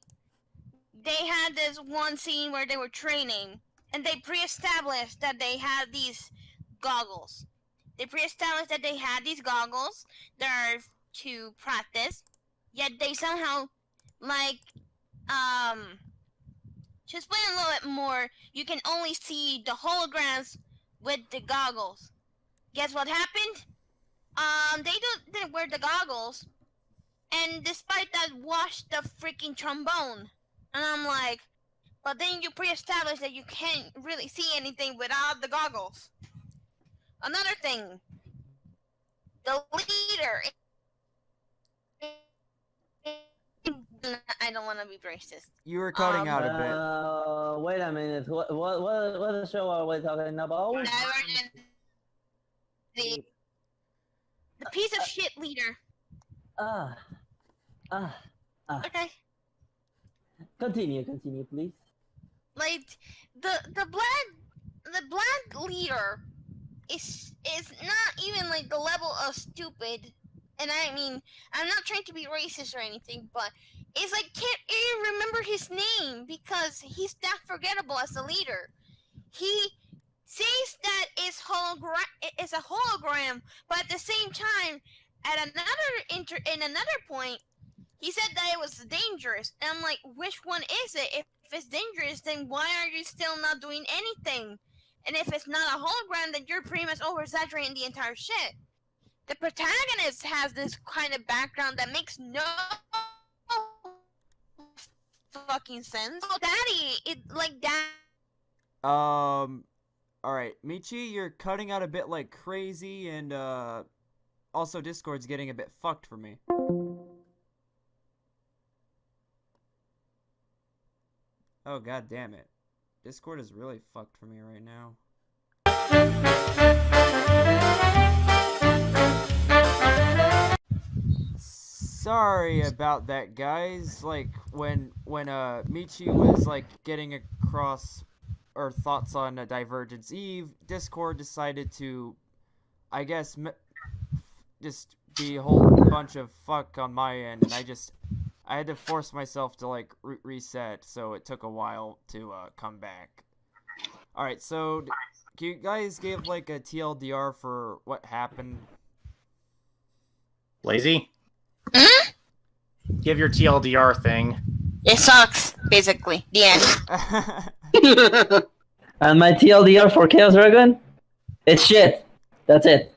they had this one scene where they were training, and they pre-established that they had these goggles. They pre-established that they had these goggles that are to practice, yet they somehow, like, to explain a little bit more, you can only see the holograms with the goggles. Guess what happened? They didn't wear the goggles, and despite that, washed the freaking trombone. And I'm like, but then you pre-established that you can't really see anything without the goggles. Another thing, the leader. I don't want to be racist. You were cutting out a Wait a minute. What show are we talking about? The piece of shit leader. Okay. Continue, please. Like the black leader is not even like the level of stupid, and I mean I'm not trying to be racist or anything, but it's like can't even remember his name because he's that forgettable as a leader. He says that it's a hologram, but at the same time, at in another point, he said that it was dangerous. And I'm like, which one is it? If it's dangerous, then why are you still not doing anything? And if it's not a hologram, then you're pretty much over-exaggerating the entire shit. The protagonist has this kind of background that makes no fucking sense. Oh, daddy, it like that. Alright, Michi, you're cutting out a bit like crazy, and, also Discord's getting a bit fucked for me. Oh, god damn it. Discord is really fucked for me right now. Sorry about that, guys. Like, when Michi was, like, getting across our thoughts on Divergence Eve, Discord decided to, I guess, just be a whole bunch of fuck on my end, and I had to force myself to, like, reset, so it took a while to, come back. Alright, so, can you guys give, like, a TLDR for what happened? Lazy? Give your TLDR thing. It sucks, basically. The end. And my TLDR for Chaos Dragon? It's shit. That's it.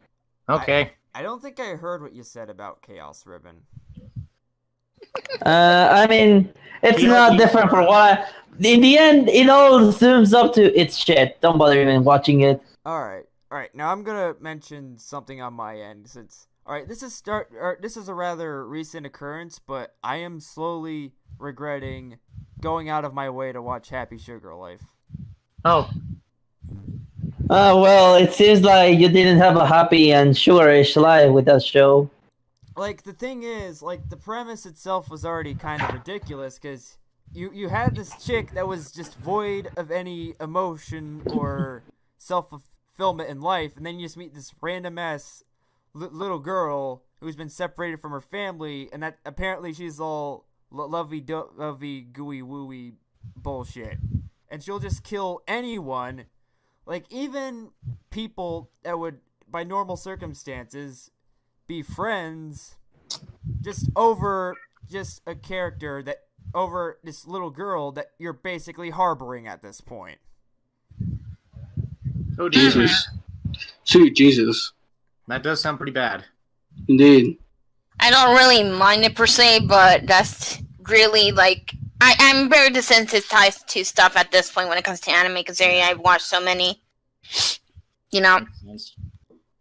Okay. I don't think I heard what you said about Chaos Ribbon. I mean, it's not different for what in the end, it all zooms up to it's shit. Don't bother even watching it. Alright, now I'm gonna mention something on my end, since... Alright, this is a rather recent occurrence, but I am slowly regretting going out of my way to watch Happy Sugar Life. Oh. Well, it seems like you didn't have a happy and sugarish life with that show. Like, the thing is, like, the premise itself was already kind of ridiculous, because you had this chick that was just void of any emotion or self-fulfillment in life, and then you just meet this random-ass little girl who's been separated from her family, and that apparently she's all lovey gooey wooey bullshit, and she'll just kill anyone, like even people that would by normal circumstances be friends, just over just a character that over this little girl that you're basically harboring at this point. Oh Jesus. Sweet Jesus. That does sound pretty bad. Indeed. I don't really mind it per se, but that's really like I'm very desensitized to stuff at this point when it comes to anime, considering I've watched so many. You know.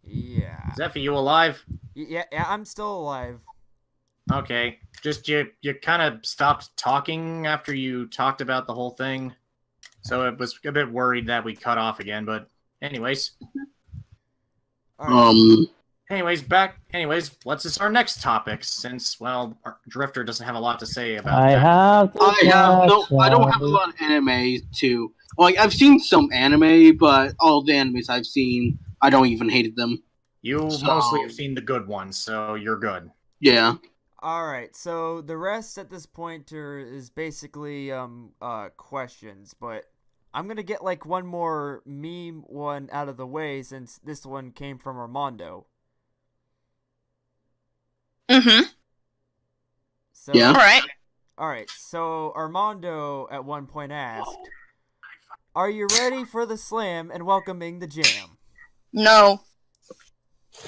Yeah. Zephy, you alive? Yeah, I'm still alive. Okay. Just you kind of stopped talking after you talked about the whole thing, so it was a bit worried that we cut off again. But anyways. Anyways, what's this our next topic? Since, well, our Drifter doesn't have a lot to say about that. I don't have a lot of anime too. Like, I've seen some anime, but all the animes I've seen, I don't even hated them. You mostly have seen the good ones, so you're good. Yeah. Alright, so the rest at this point is basically, questions, but I'm gonna get like one more meme one out of the way since this one came from Armando. Mm-hmm. So, Yeah. Alright, so Armando at one point asked, "Are you ready for the slam and welcoming the jam?" No.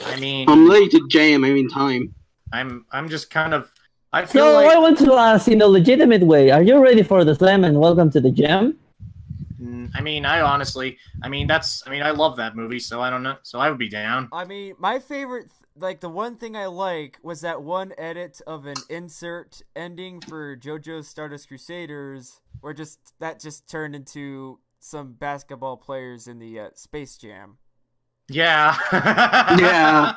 I mean, I'm ready to jam any time. I'm just kind of. I feel So like. I want to ask in a legitimate way, are you ready for the slam and welcome to the jam? I mean, I honestly, I mean, I love that movie, so I don't know, so I would be down. I mean, my favorite, like, the one thing I like was that one edit of an insert ending for JoJo's Stardust Crusaders, where that just turned into some basketball players in the Space Jam. Yeah. Yeah.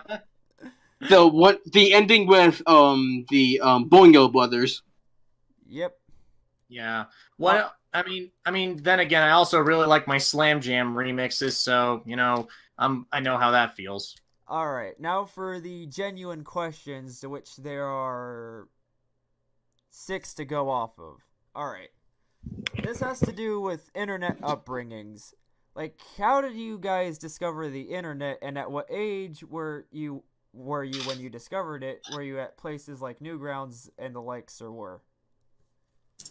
The ending with the Boingo brothers. Yep. Yeah. What? I mean. Then again, I also really like my Slam Jam remixes, so I know how that feels. All right, now for the genuine questions, to which there are 6 to go off of. All right, this has to do with internet upbringings. Like, how did you guys discover the internet, and at what age were you when you discovered it? Were you at places like Newgrounds and the likes, or were?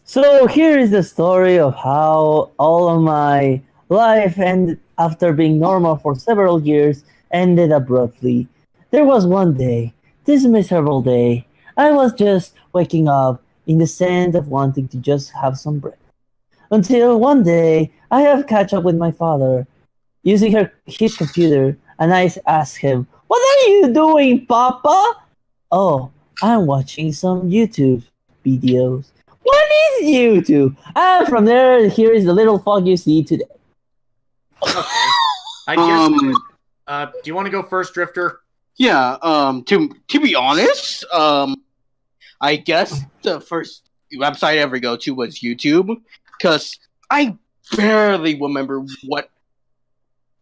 So here is the story of how all of my life ended after being normal for several years ended abruptly. There was one day, this miserable day, I was just waking up in the sense of wanting to just have some bread. Until one day, I have catch up with my father using his computer, and I asked him, "What are you doing, Papa?" "Oh, I'm watching some YouTube videos." "What is YouTube?" And from there, here is the little fog you see today. Okay. I guess. Do you want to go first, Drifter? Yeah. To be honest, I guess the first website I ever go to was YouTube, because I barely remember what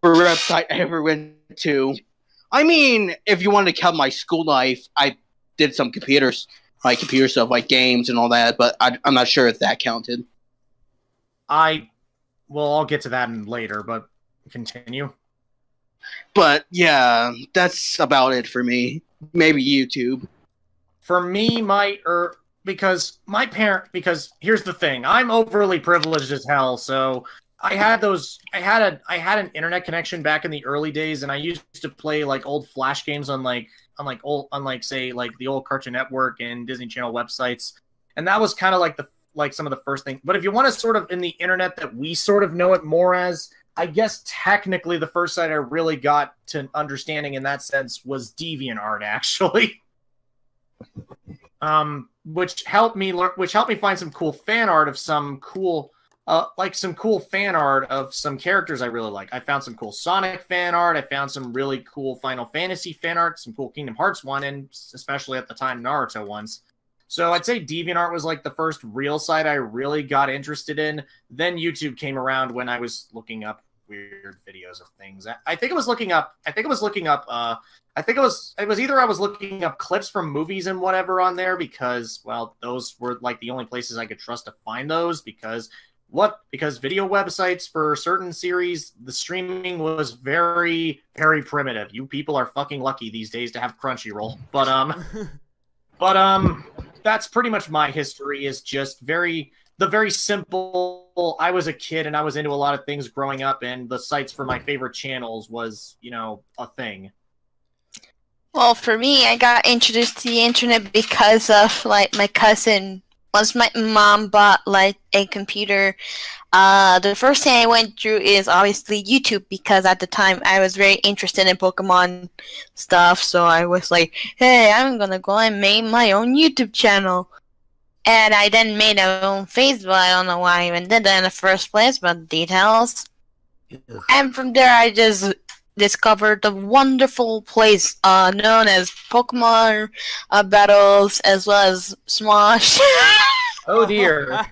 website I ever went to. I mean, if you want to count my school life, I did some computer stuff like games and all that, but I'm not sure if that counted. I'll get to that later, but continue. But yeah, that's about it for me. Maybe YouTube. For me, because here's the thing, I'm overly privileged as hell, so I had an internet connection back in the early days, and I used to play like old Flash games on say like the old Cartoon Network and Disney Channel websites, and that was kind of like some of the first things. But if you want to sort of in the internet that we sort of know it more as, I guess technically the first site I really got to understanding in that sense was DeviantArt, actually. Which helped me find some cool fan art of some cool fan art of some characters I really like. I found some cool Sonic fan art. I found some really cool Final Fantasy fan art, some cool Kingdom Hearts one, and especially at the time Naruto ones. So I'd say DeviantArt was like the first real site I really got interested in. Then YouTube came around when I was looking up weird videos of things. It was either I was looking up clips from movies and whatever on there, because, well, those were like the only places I could trust to find those, because video websites for certain series, the streaming was very, very primitive. You people are fucking lucky these days to have Crunchyroll. But that's pretty much my history, is just very simple. I was a kid and I was into a lot of things growing up, and the sites for my favorite channels was, a thing. Well, for me, I got introduced to the internet because of like my cousin. Once my mom bought like a computer, the first thing I went through is obviously YouTube, because at the time I was very interested in Pokemon stuff. So I was like, "Hey, I'm gonna go and make my own YouTube channel." And I then made my own Facebook. I don't know why I even did that in the first place, but details. And from there, I just discovered the wonderful place known as Pokemon Battles, as well as Smosh. Oh dear.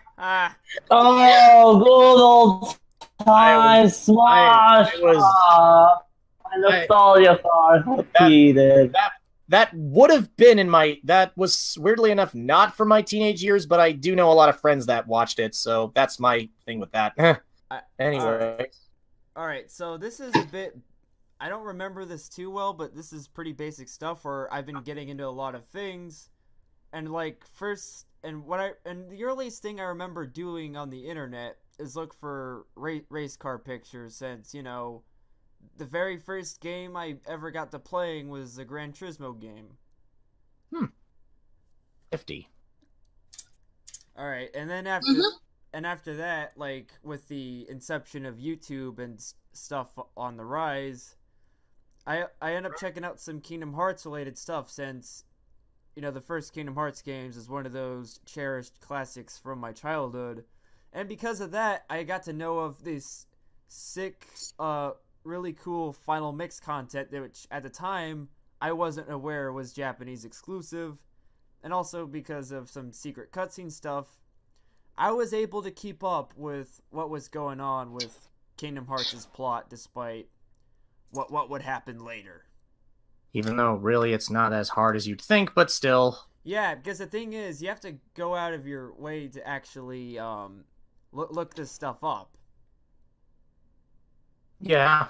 Oh, good old times, Smosh! My nostalgia are repeated. That was weirdly enough not from my teenage years, but I do know a lot of friends that watched it, so that's my thing with that. Anyway. All right, so this is a bit. I don't remember this too well, but this is pretty basic stuff where I've been getting into a lot of things, and like the earliest thing I remember doing on the internet is look for race car pictures, since the very first game I ever got to playing was a Gran Turismo game. 50. All right, and then after that, like with the inception of YouTube and stuff on the rise, I end up checking out some Kingdom Hearts related stuff, since the first Kingdom Hearts games is one of those cherished classics from my childhood, and because of that, I got to know of this sick, really cool Final Mix content, which at the time I wasn't aware was Japanese exclusive, and also because of some secret cutscene stuff, I was able to keep up with what was going on with Kingdom Hearts' plot, despite what would happen later. Even though, really, it's not as hard as you'd think, but still. Yeah, because the thing is, you have to go out of your way to actually look this stuff up. Yeah.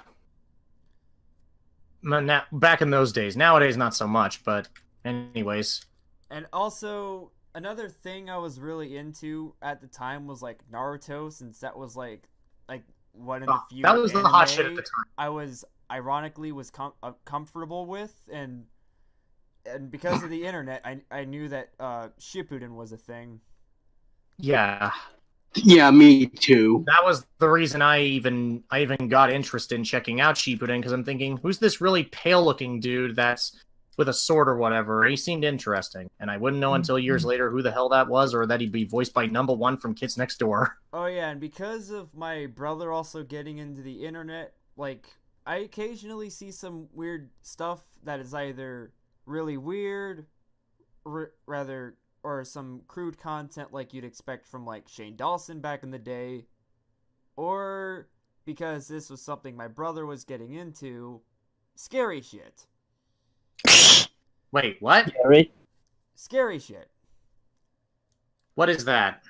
Now, back in those days. Nowadays, not so much, but anyways. And also, another thing I was really into at the time was like Naruto, since that was like one of the few that was the hot shit at the time. I was ironically comfortable with, and because of the internet, I knew that Shippuden was a thing. Yeah. Yeah, me too. That was the reason I even got interested in checking out Shippuden, because I'm thinking, who's this really pale-looking dude that's with a sword or whatever? He seemed interesting, and I wouldn't know until years later who the hell that was, or that he'd be voiced by Number One from Kids Next Door. Oh yeah, and because of my brother also getting into the internet, like, I occasionally see some weird stuff that is either really weird, or some crude content like you'd expect from like Shane Dawson back in the day, or because this was something my brother was getting into, scary shit. Wait, what? Scary shit. What is that?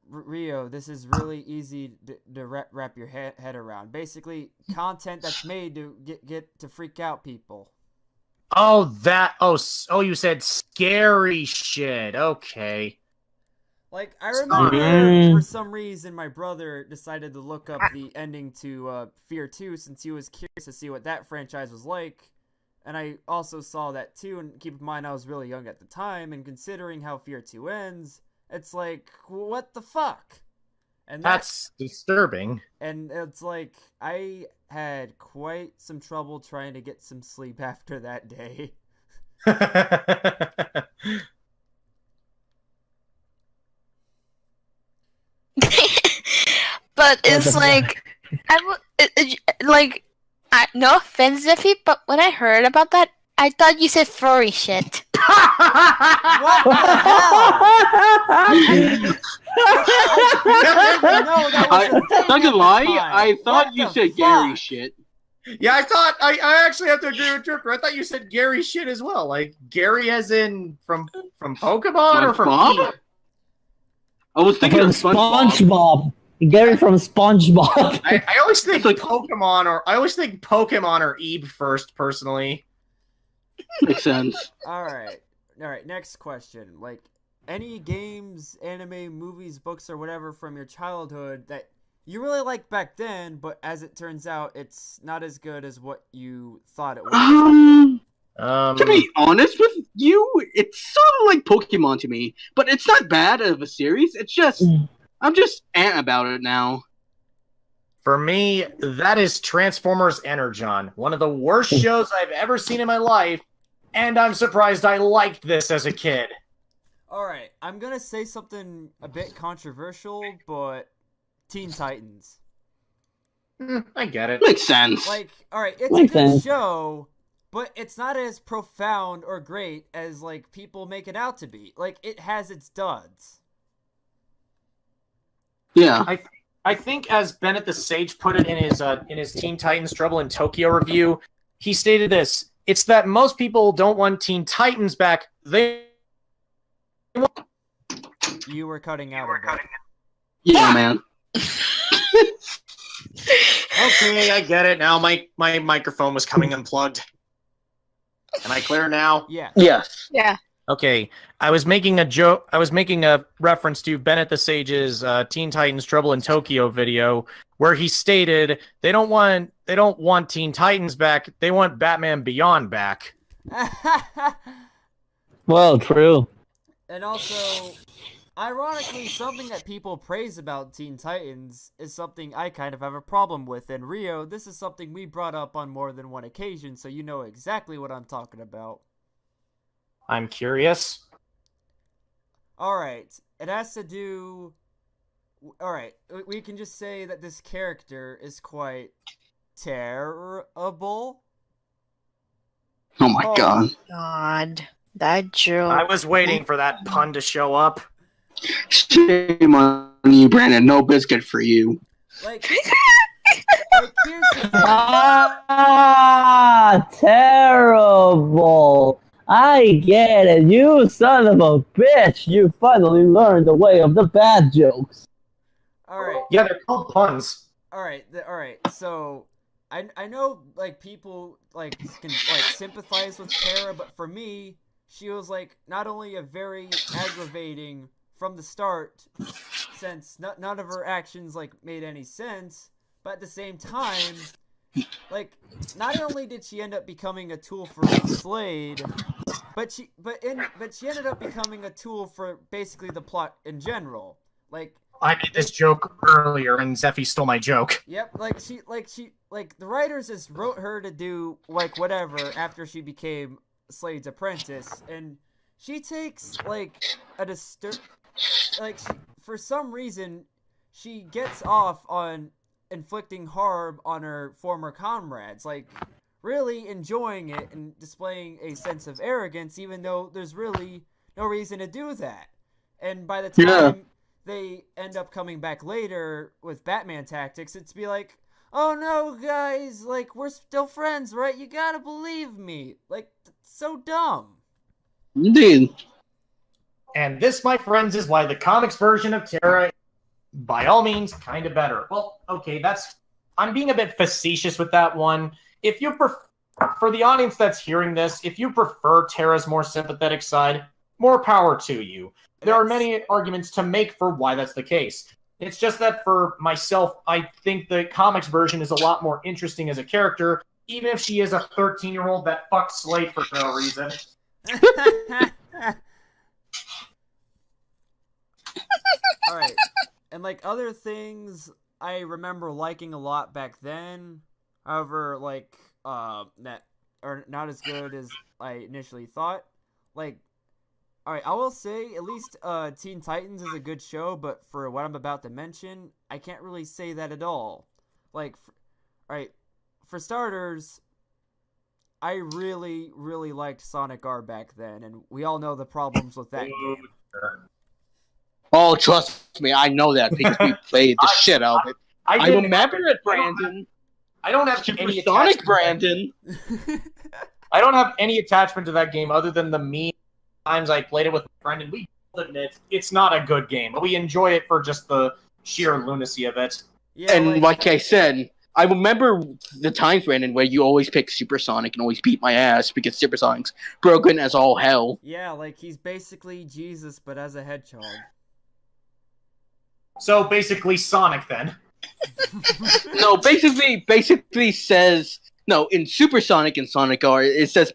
Rio, this is really easy to wrap your head around. Basically, content that's made to get to freak out people. Oh, you said scary shit. Okay. Like, I remember for some reason my brother decided to look up the ending to Fear 2, since he was curious to see what that franchise was like. And I also saw that too, and keep in mind I was really young at the time, and considering how Fear 2 ends, it's like, what the fuck? And that's disturbing. And it's like, I had quite some trouble trying to get some sleep after that day. But it's like, no offense, Zippy, but when I heard about that, I thought you said furry shit. What the hell? No, not gonna lie, I thought you said Gary shit. Yeah, I actually have to agree with Jerker. I thought you said Gary shit as well. Like, Gary as in from Pokemon or from SpongeBob? I was thinking of SpongeBob. Gary from SpongeBob. I always think Pokemon or Ebe first, personally. Makes sense. Alright, next question. Like, any games, anime, movies, books, or whatever from your childhood that you really liked back then, but as it turns out, it's not as good as what you thought it was? To be honest with you, it's sort of like Pokemon to me, but it's not bad of a series. It's just, I'm just about it now. For me, that is Transformers Energon, one of the worst shows I've ever seen in my life, and I'm surprised I liked this as a kid. Alright, I'm gonna say something a bit controversial, but Teen Titans. I get it. Makes sense. Like, alright, it's a good show, but it's not as profound or great as, like, people make it out to be. Like, it has its duds. Yeah. I think, as Bennett the Sage put it in his Teen Titans Trouble in Tokyo review, he stated this: it's that most people don't want Teen Titans back. You were cutting out a bit. Yeah, man. Okay, I get it now. My microphone was coming unplugged. Am I clear now? Yeah. Yes. Yeah. Okay, I was making a joke. I was making a reference to Bennett the Sage's Teen Titans Trouble in Tokyo video, where he stated they don't want Teen Titans back. They want Batman Beyond back. Well, true. And also, ironically, something that people praise about Teen Titans is something I kind of have a problem with. And Rio, this is something we brought up on more than one occasion, so you know exactly what I'm talking about. I'm curious. Alright, it has to do... Alright, we can just say that this character is quite terrible. Oh my god. God, that joke. I was waiting for that pun to show up. Shame on you, Brandon. No biscuit for you. Like here's the thing. Ah, terrible. I get it. You son of a bitch. You finally learned the way of the bad jokes. Alright. Yeah, they're called puns. Alright, so I know like people like can like sympathize with Tara, but for me, she was like not only a very aggravating from the start, since none of her actions like made any sense, but at the same time, like not only did she end up becoming a tool for Slade, but she ended up becoming a tool for basically the plot in general. Like I made this joke earlier, and Zeffy stole my joke. Yep, like the writers just wrote her to do like whatever after she became Slade's apprentice, and she takes like for some reason she gets off on inflicting harm on her former comrades, like really enjoying it and displaying a sense of arrogance, even though there's really no reason to do that. And by the time they end up coming back later with Batman tactics, it's be like, oh no, guys, like, we're still friends, right? You gotta believe me. Like, so dumb. Indeed. And this, my friends, is why the comics version of Terra, by all means, kind of better. Well, okay, I'm being a bit facetious with that one. If you for the audience that's hearing this, if you prefer Terra's more sympathetic side, more power to you. There are many arguments to make for why that's the case. It's just that for myself, I think the comics version is a lot more interesting as a character, even if she is a 13-year-old that fucks Slade for no reason. Alright, and like other things I remember liking a lot back then, however, like, that are not as good as I initially thought. Like, alright, I will say, at least, Teen Titans is a good show, but for what I'm about to mention, I can't really say that at all. Like, alright, for starters, I really, really liked Sonic R back then, and we all know the problems with that game. Oh, trust me, I know that because we played the shit out of it. I remember it, Brandon. I don't have any Sonic, Brandon. I don't have any attachment to that game other than the meme times I played it with my friend, and we admit it's not a good game, but we enjoy it for just the sheer lunacy of it. Yeah, and like I said, I remember the times, Brandon, where you always pick Super Sonic and always beat my ass because Super Sonic's broken as all hell. Yeah, like he's basically Jesus, but as a hedgehog. So basically Sonic then. No, basically says no in Super Sonic and Sonic R. It says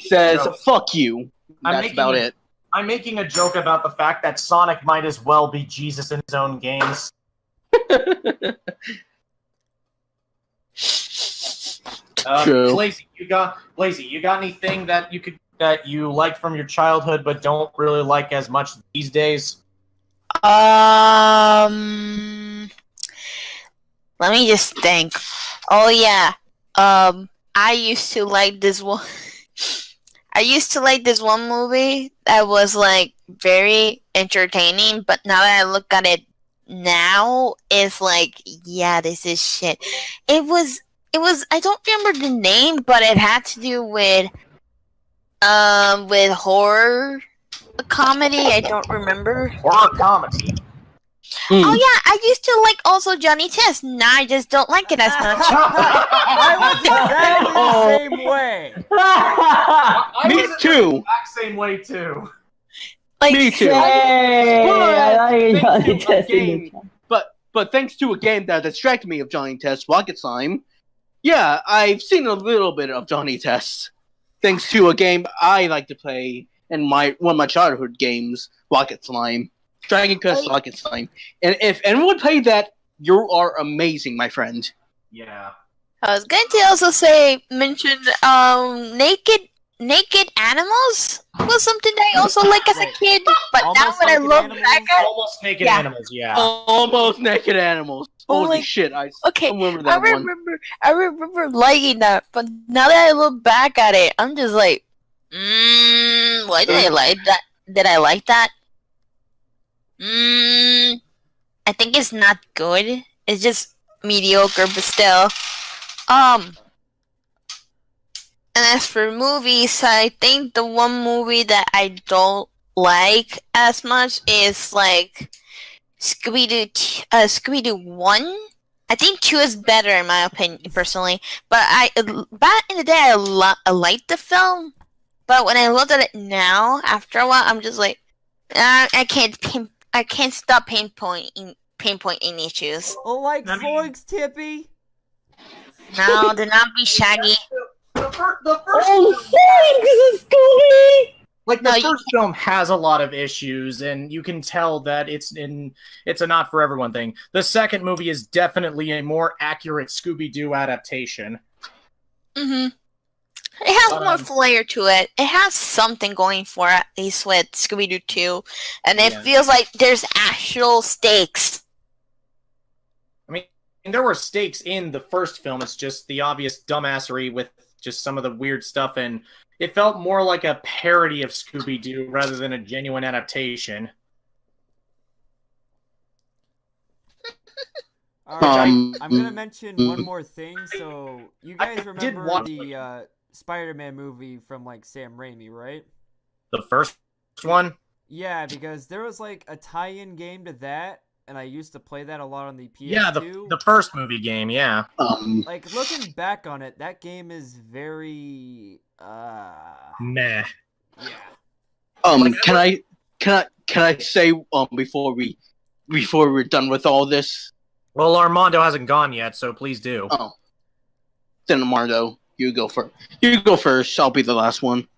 says fuck you. That's about it. I'm making a joke about the fact that Sonic might as well be Jesus in his own games. True. Blazy, you got anything that you liked from your childhood but don't really like as much these days? Let me just think. Oh yeah. I used to like this one. I used to like this one movie that was like very entertaining, but now that I look at it now, it's like, yeah, this is shit. It was I don't remember the name, but it had to do with horror comedy. I don't remember. Horror comedy. Oh yeah, I used to like also Johnny Test. Now I just don't like it as much. I was exactly the same way. I Me was the too. exact same way too. Like, Me too. I like Johnny Thanks to a Test in the game, chat. but thanks to a game that distracted me of Johnny Test, Rocket Slime. Yeah, I've seen a little bit of Johnny Test. Thanks to a game I like to play in one of my childhood games, Rocket Slime. Dragon Quest Rocket Slime. And if anyone played that, you are amazing, my friend. Yeah. I was going to also mention naked animals was something that I also like as a kid, but now Almost when I Naked look Animals? back at Almost naked Yeah. animals, yeah. Almost naked animals. Oh Holy my- shit! I okay, remember I that one. remember liking that, but now that I look back at it, I'm just like, why did I like that? Did I like that? I think it's not good. It's just mediocre, but still. And as for movies, I think the one movie that I don't like as much is like Scooby-Doo 1. I think 2 is better in my opinion, personally. But back in the day, I liked the film. But when I look at it now, after a while, I'm just like, I can't stop pinpointing issues. Like I mean- Zoinks, Tippy. No, do not be Shaggy. The first Oh, thanks, Scooby! Like the No, you first film has a lot of issues, and you can tell that it's a not for everyone thing. The second movie is definitely a more accurate Scooby-Doo adaptation. Mm-hmm. It has more flair to it. It has something going for it, at least with Scooby-Doo 2. And it Yeah. feels like there's actual stakes. I mean, there were stakes in the first film. It's just the obvious dumbassery with just some of the weird stuff, and it felt more like a parody of Scooby-Doo rather than a genuine adaptation. Alright, Um, I'm gonna mention one more thing. So, you guys did remember watch the Spider-Man movie from like Sam Raimi, right? The first one? Yeah, because there was like a tie-in game to that, and I used to play that a lot on the PS2. Yeah, the first movie game, yeah. Like looking back on it, that game is very Meh. yeah. Can I say before we're done with all this? Well, Armando hasn't gone yet, so please do. Oh, then Armando, you go first. You go first. I'll be the last one.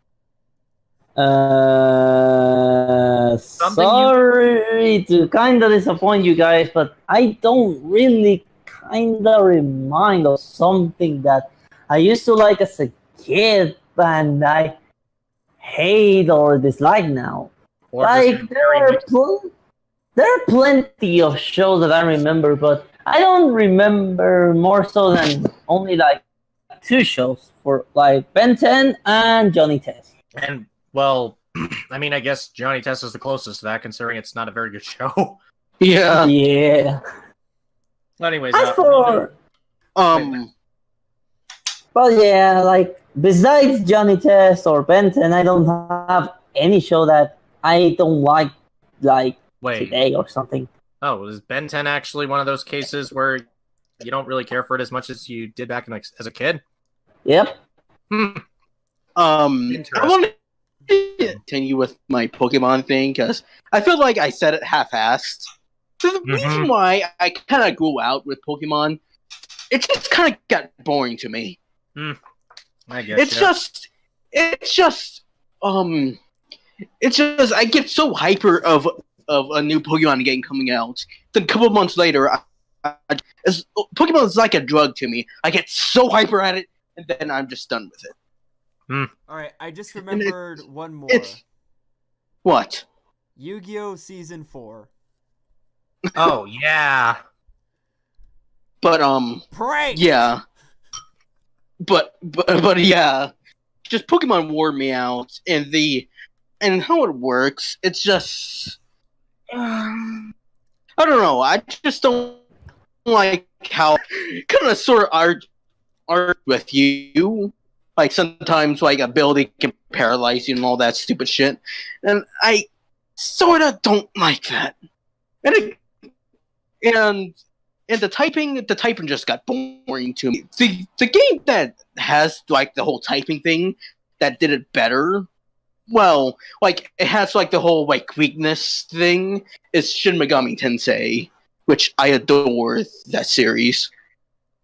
Sorry to kinda disappoint you guys, but I don't really kinda remind of something that I used to like as a kid and I hate or dislike now. Or Like just there are plenty of shows that I remember, but I don't remember more so than only like 2 shows for like Ben 10 and Johnny Test. And, well, I mean, I guess Johnny Test is the closest to that, considering it's not a very good show. Yeah. Yeah. Anyways, As for But yeah, like besides Johnny Test or Ben 10, I don't have any show that I don't like wait. today or something. Oh, is Ben 10 actually one of those cases where you don't really care for it as much as you did back as a kid? Yep. I want to continue with my Pokemon thing because I feel like I said it half-assed. So the reason why I kind of grew out with Pokemon, it just kind of got boring to me. I guess. It's just I get so hyper of a new Pokemon game coming out. Then a couple months later, Pokemon is like a drug to me. I get so hyper at it, and then I'm just done with it. Alright, I just remembered one more. What? Yu-Gi-Oh! Season 4. Oh, yeah. But Prank! yeah. But yeah, just Pokemon wore me out, and how it works. It's just I don't know. I just don't like how kind of sort of art with you. Like sometimes like ability can paralyze you and all that stupid shit, and I sort of don't like that. And and the typing just got boring to me. The game that has like the whole typing thing that did it better, well, like it has like the whole like weakness thing is Shin Megami Tensei, which I adore that series.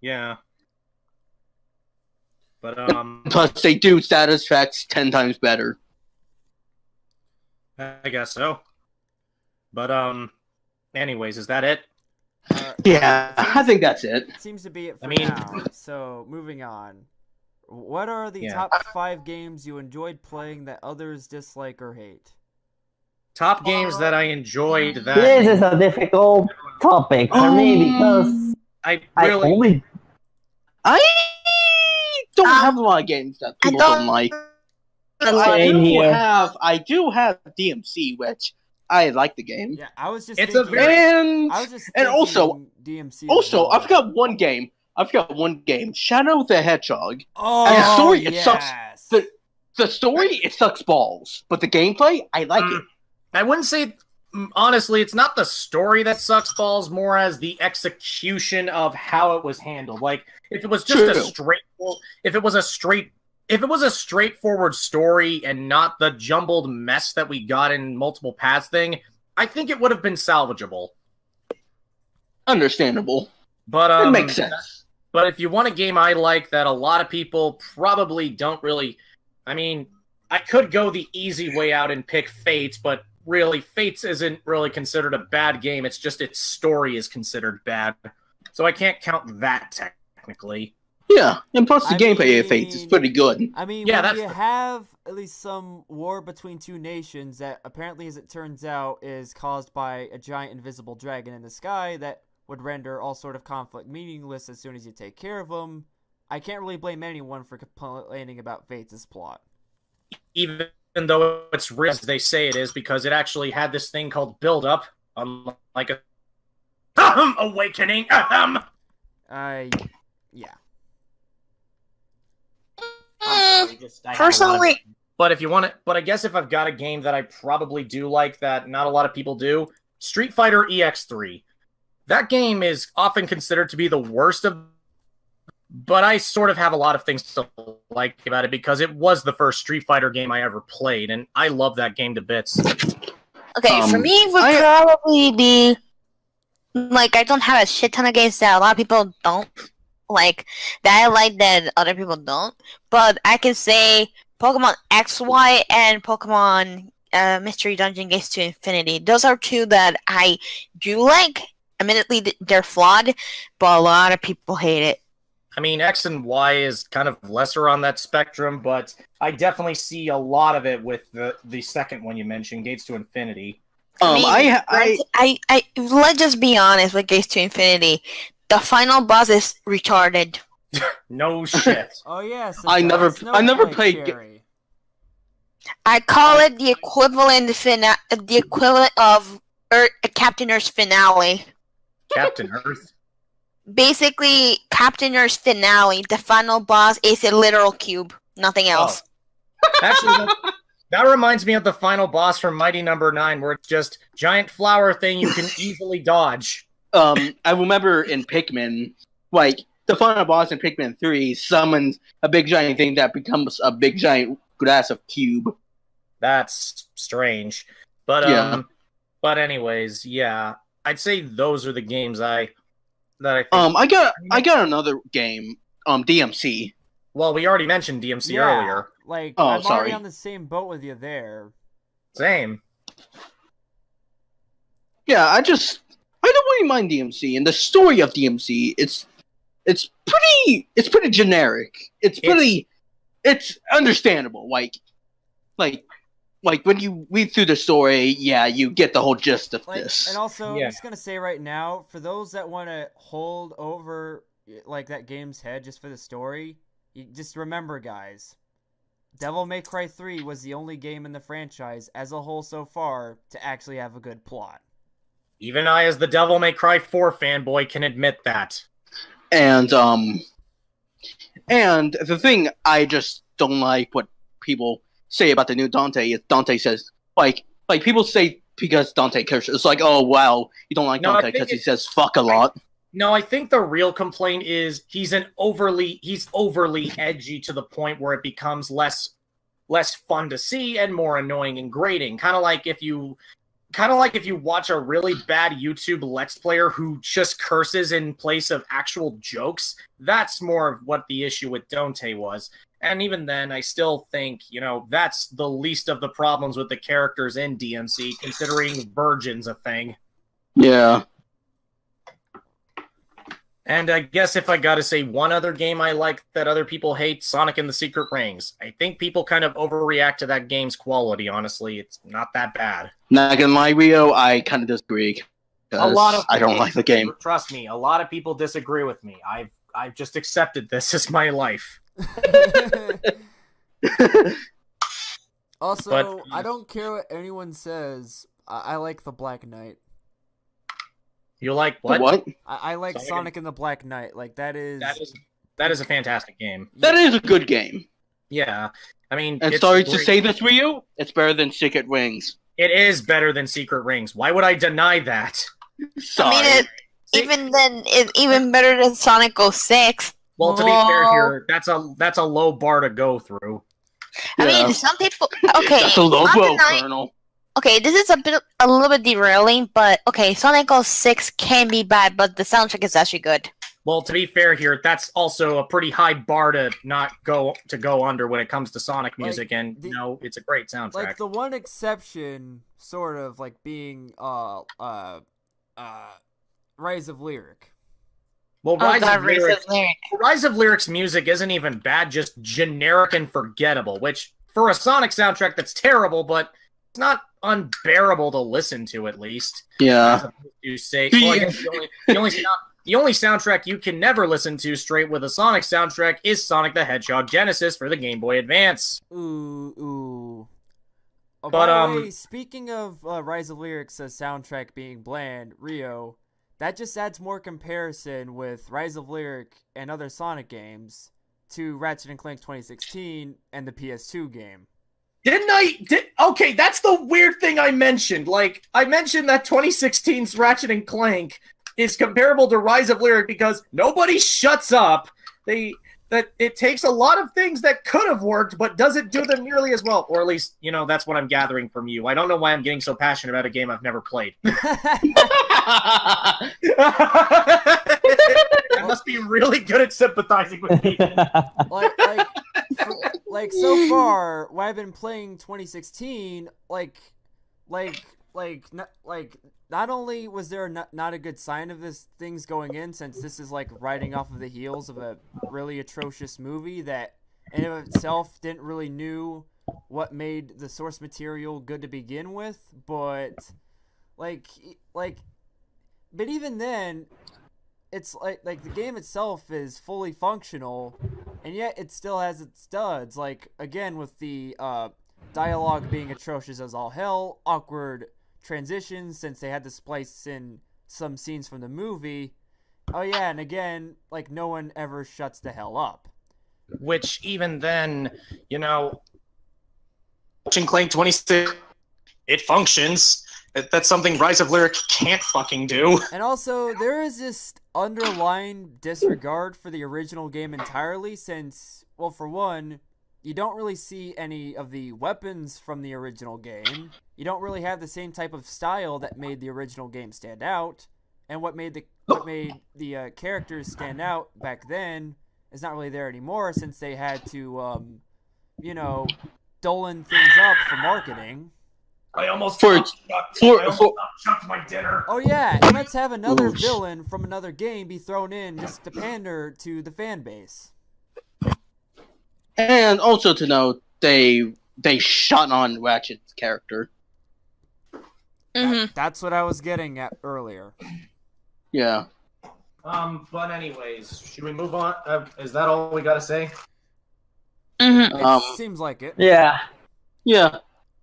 Yeah. But Plus, they do status effects 10 times better. I guess so. But anyways, is that it? Yeah, I think that's it. Seems to be it for I mean- now. So, moving on. What are the Yeah. top 5 games you enjoyed playing that others dislike or hate? Top games that I enjoyed that This is a difficult topic for me because I I really only I don't have a lot of games that I people don't- don't like. Same here. I do have DMC, which I like the game. Yeah, I was just It's a thinking, very- And I was just and also- thinking DMC. as also, well. I've got one game. Shadow the Hedgehog. Oh, and the story, it yes. sucks. The story, it sucks balls, but the gameplay, I like it. I wouldn't say honestly, it's not the story that sucks balls, more as the execution of how it was handled. Like if it was just True. if it was a straightforward story and not the jumbled mess that we got in multiple paths thing, I think it would have been salvageable. Understandable. But It makes sense. But if you want a game I like that a lot of people probably don't really, I mean, I could go the easy way out and pick Fates, but really, Fates isn't really considered a bad game. It's just its story is considered bad. So I can't count that technically. Yeah, and plus the I gameplay of Fates is mean- pretty good. I mean, Yeah, when that's you the- have at least some war between two nations that apparently, as it turns out, is caused by a giant invisible dragon in the sky that would render all sort of conflict meaningless as soon as you take care of them, I can't really blame anyone for complaining about Fates' plot. Even though it's real as they say it is, because it actually had this thing called build up, unlike a awakening. Yeah. Personally, But if you want it, but I guess if I've got a game that I probably do like that not a lot of people do, Street Fighter EX3. That game is often considered to be the worst of, but I sort of have a lot of things to like about it because it was the first Street Fighter game I ever played, and I love that game to bits. okay, for me, it would probably be like I don't have a shit ton of games that a lot of people don't like that I like that other people don't. But I can say Pokemon XY and Pokemon Mystery Dungeon Gates to Infinity. Those are two that I do like. Admittedly, they're flawed, but a lot of people hate it. I mean, X and Y is kind of lesser on that spectrum, but I definitely see a lot of it with the second one you mentioned, Gates to Infinity. Let's just be honest with Gates to Infinity. The final boss is retarded. No shit. Oh yes. I never played I call it the equivalent of Captain Earth's finale. Captain Earth. Basically, Captain Earth's finale, the final boss is a literal cube, nothing else. Actually, that reminds me of the final boss from Mighty Number 9, where it's just giant flower thing you can easily dodge. I remember in Pikmin, like the final boss in Pikmin 3 summons a big giant thing that becomes a big giant glass of cube. That's strange. But Yeah. But anyways, yeah. I'd say those are the games I think. I got another game, DMC. Well, we already mentioned DMC Yeah, earlier. Like, Oh, I'm already sorry. on the same boat with you there. Same. Yeah, I don't really mind DMC, and the story of DMC, it's pretty generic. It's understandable. Like when you read through the story, yeah, you get the whole gist of Like, this. and also, Yeah. I'm just gonna say right now, for those that want to hold over like that game's head just for the story, you just remember, guys, Devil May Cry 3 was the only game in the franchise as a whole so far to actually have a good plot. Even I, as the Devil May Cry 4 fanboy, can admit that. And the thing I just don't like what people say about the new Dante is Dante says like people say because Dante cares. It's like, oh wow, you don't like No, I Dante think because he says fuck a lot. No, I think the real complaint is he's overly edgy to the point where it becomes less fun to see and more annoying and grating. Kind of like if you watch a really bad YouTube Let's Player who just curses in place of actual jokes. That's more of what the issue with Dante was. And even then, I still think, that's the least of the problems with the characters in DMC, considering Virgin's a thing. Yeah. And I guess if I gotta say one other game I like that other people hate, Sonic and the Secret Rings. I think people kind of overreact to that game's quality, honestly. It's not that bad. Not gonna lie, Rio, I kind of disagree. I don't like the game. Trust me, a lot of people disagree with me. I've just accepted this as my life. Also, But- I don't care what anyone says. I like the Black Knight. You like what? What? I like Sonic and the Black Knight. Like that is That is a fantastic game. That is a good game. Yeah. I mean, And it's sorry to great. say this, Rio, it's better than Secret Rings. It is better than Secret Rings. Why would I deny that? Sorry. I mean, it's even better than Sonic 06. Well, to be fair here, that's a low bar to go through. I Yeah. mean, some people. Okay, That's a low not blow, denying- Colonel. Okay, this is a little bit derailing, but okay, Sonic 06 can be bad, but the soundtrack is actually good. Well, to be fair here, that's also a pretty high bar to not go under when it comes to Sonic music, and it's a great soundtrack. like the one exception, sort of like being Rise of Lyric. Well, Oh, God, Racist Lyric. Rise of Lyric's music isn't even bad, just generic and forgettable, which, for a Sonic soundtrack, that's terrible, but it's not unbearable to listen to, at least. Yeah. You say, well, I guess the only soundtrack you can never listen to straight with a Sonic soundtrack is Sonic the Hedgehog Genesis for the Game Boy Advance. Ooh. Oh, But, by the way, speaking of Rise of Lyrics' soundtrack being bland, Rio, that just adds more comparison with Rise of Lyric and other Sonic games to Ratchet & Clank 2016 and the PS2 game. Okay, that's the weird thing I mentioned. Like, I mentioned that 2016's Ratchet & Clank is comparable to Rise of Lyric because nobody shuts up. That it takes a lot of things that could have worked, but doesn't do them nearly as well. Or at least, that's what I'm gathering from you. I don't know why I'm getting so passionate about a game I've never played. I must be really good at sympathizing with people. like so far, when I've been playing 2016, not only was there not a good sign of this things going in, since this is like riding off of the heels of a really atrocious movie that in and of itself didn't really knew what made the source material good to begin with, but but even then, it's like the game itself is fully functional, and yet it still has its studs. Like, again, with the dialogue being atrocious as all hell, awkward transitions since they had to splice in some scenes from the movie. Oh yeah, and again, like, no one ever shuts the hell up. Which, even then, watching Clank 26, it functions. That's something Rise of Lyric can't fucking do. And also, there is this underlying disregard for the original game entirely, since, well, for one, you don't really see any of the weapons from the original game. You don't really have the same type of style that made the original game stand out. And what made the characters stand out back then is not really there anymore, since they had to, dolen things up for marketing. I almost chucked my dinner. Oh yeah, and let's have another villain from another game be thrown in just to pander to the fan base. And also to note, they shot on Ratchet's character. That's what I was getting at earlier. Yeah. But anyways, should we move on? Is that all we gotta say? It seems like it. Yeah. Yeah.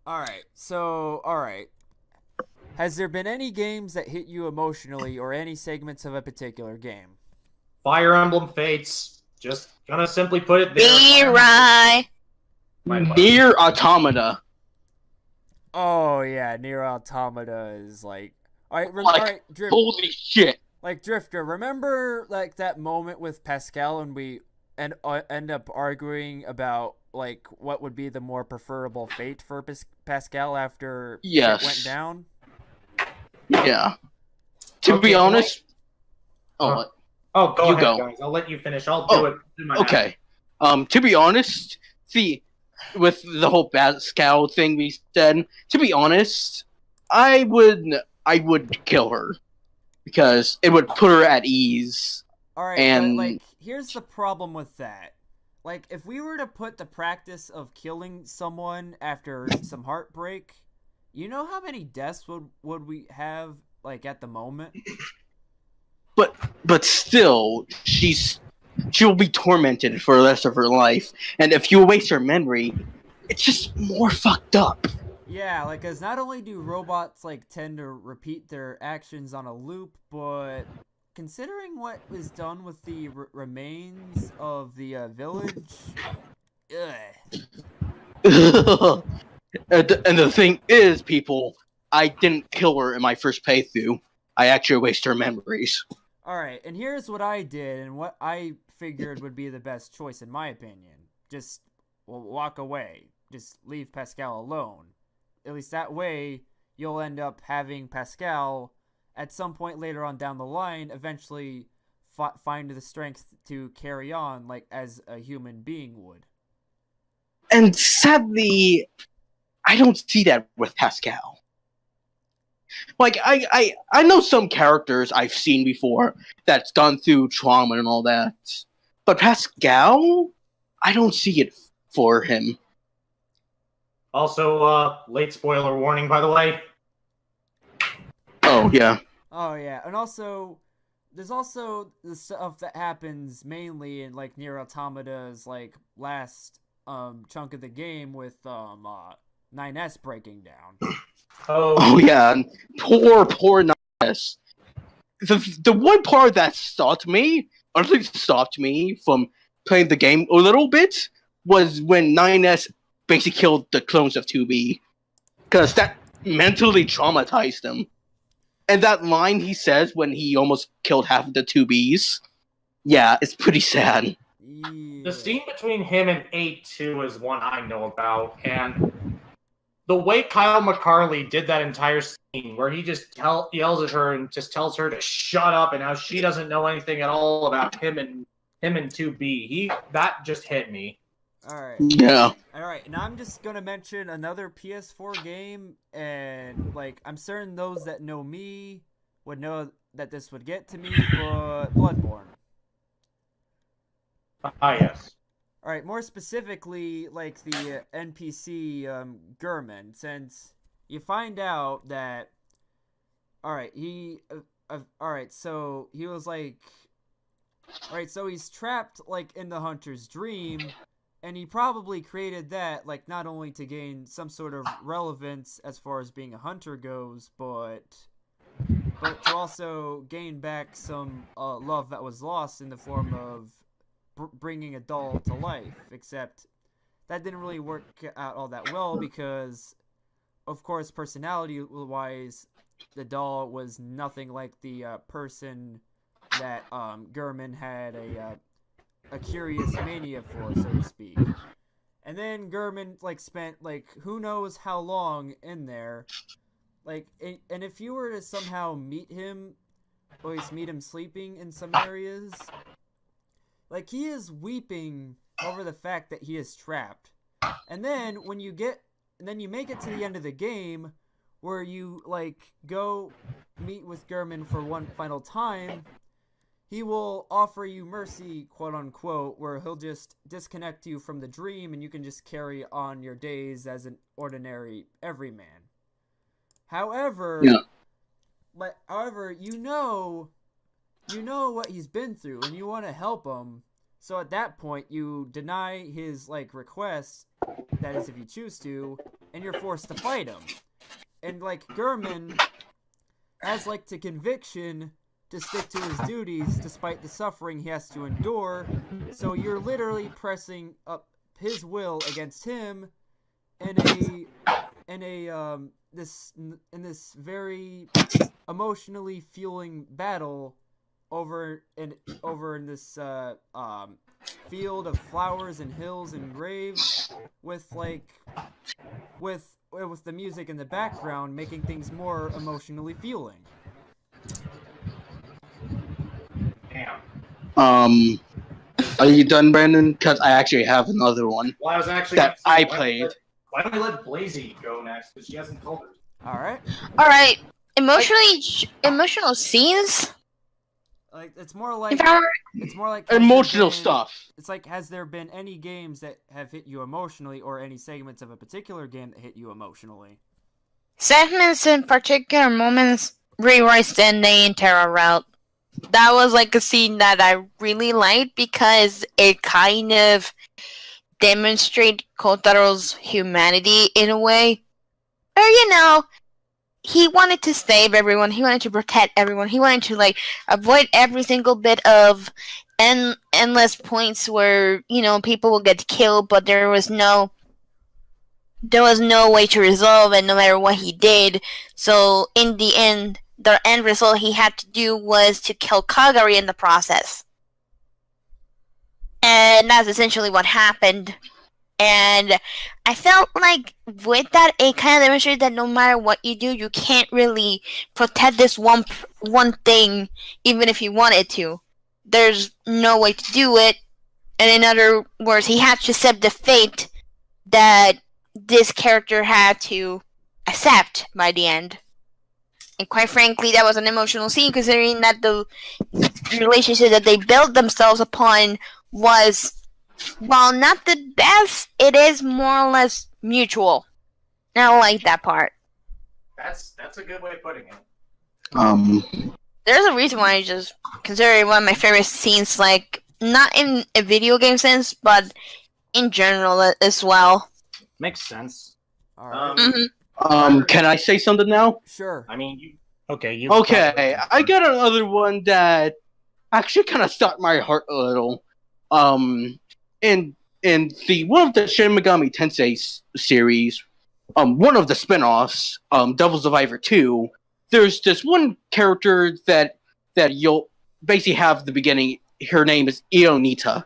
Alright. Has there been any games that hit you emotionally, or any segments of a particular game? Fire Emblem Fates. Just gonna simply put it there. Be right. Near Automata. Oh yeah, Nier Automata is like. Alright, Like, alright, holy shit. like Drifter. Remember like that moment with Pascal and we end up arguing about like what would be the more preferable fate for Pascal after Yes. it went down. Yeah. To Okay, be well- honest. Oh, what? Oh, go You ahead, go. guys. I'll let you finish. I'll Oh, do it. Do my Okay. To be honest, see, with the whole Pascal thing we said, to be honest, I would kill her because it would put her at ease. Alright, And- but like here's the problem with that. Like if we were to put the practice of killing someone after some heartbreak, you know how many deaths would we have like at the moment? But still, she'll be tormented for the rest of her life. And if you waste her memory, it's just more fucked up. Yeah, like, cause not only do robots like tend to repeat their actions on a loop, but considering what was done with the remains of the village, ugh. And the thing is, people, I didn't kill her in my first playthrough. I actually wasted her memories. Alright, and here's what I did and what I figured would be the best choice in my opinion. Just walk away. Just leave Pascal alone. At least that way, you'll end up having Pascal, at some point later on down the line, eventually find the strength to carry on like as a human being would. And sadly, I don't see that with Pascal. Like, I know some characters I've seen before that's gone through trauma and all that. But Pascal, I don't see it for him. Also, late spoiler warning, by the way. Oh, yeah. Oh yeah, and also, there's also the stuff that happens mainly in like Nier Automata's like last chunk of the game with 9S breaking down. Oh, yeah. Poor Nines. The one part that honestly stopped me from playing the game a little bit was when 9S basically killed the clones of 2B. Because that mentally traumatized him. And that line he says when he almost killed half of the 2Bs, yeah, it's pretty sad. Yeah. The scene between him and 8-2 is one I know about, and the way Kyle McCarley did that entire scene, where he just yells at her and just tells her to shut up, and how she doesn't know anything at all about him and 2B, that just hit me. Alright. Yeah. Alright, and I'm just gonna mention another PS4 game, and, like, I'm certain those that know me would know that this would get to me, but Bloodborne. Yes. Alright, more specifically, like, the NPC, Gurman, since you find out that... Alright, alright, so he was, like... Alright, so he's trapped, like, in the hunter's dream... And he probably created that, like, not only to gain some sort of relevance as far as being a hunter goes, but to also gain back some love that was lost in the form of bringing a doll to life. Except that didn't really work out all that well because, of course, personality-wise, the doll was nothing like the person that Gurman had a curious mania for, so to speak. And then Gurman, like, spent, like, who knows how long in there. Like, and if you were to somehow meet him, or at least meet him sleeping in some areas, like, he is weeping over the fact that he is trapped. And then, when you make it to the end of the game, where you, like, go meet with Gurman for one final time, he will offer you mercy, quote-unquote, where he'll just disconnect you from the dream and you can just carry on your days as an ordinary everyman. However, you know what he's been through and you want to help him, so at that point you deny his, like, request, that is if you choose to, and you're forced to fight him. And, like, Gurman has, like, the conviction to stick to his duties despite the suffering he has to endure, so you're literally pressing up his will against him in in a in this very emotionally fueling battle over in this field of flowers and hills and graves with with the music in the background making things more emotionally fueling. Damn. Are you done, Brandon? Because I actually have another one. Well, I was actually that I why played. Why don't we let Blazy go next? Because she hasn't told her. All right. All right. Emotional scenes. Like it's more like Emotional stuff. It's like, has there been any games that have hit you emotionally, or any segments of a particular game that hit you emotionally? Segments in particular moments rewrites the ending Terra route. That was like a scene that I really liked because it kind of demonstrated Kotaro's humanity in a way. Or, he wanted to save everyone, he wanted to protect everyone, he wanted to, avoid every single bit of endless points where, people will get killed, but there was no way to resolve it no matter what he did. So, in the end result he had to do was to kill Kagari in the process. And that's essentially what happened. And I felt like with that, it kind of demonstrated that no matter what you do, you can't really protect this one thing, even if you wanted to. There's no way to do it. And in other words, he had to accept the fate that this character had to accept by the end. And quite frankly, that was an emotional scene, considering that the relationship that they built themselves upon was, while not the best, it is more or less mutual. And I like that part. That's a good way of putting it. There's a reason why I just consider it one of my favorite scenes, not in a video game sense, but in general as well. Makes sense. All right. Can I say something now? Sure. I mean, Okay, I got another one that actually kind of stopped my heart a little. In the one of the Shin Megami Tensei series, one of the spin-offs, Devil Survivor 2, there's this one character that you'll basically have at the beginning. Her name is Ionita.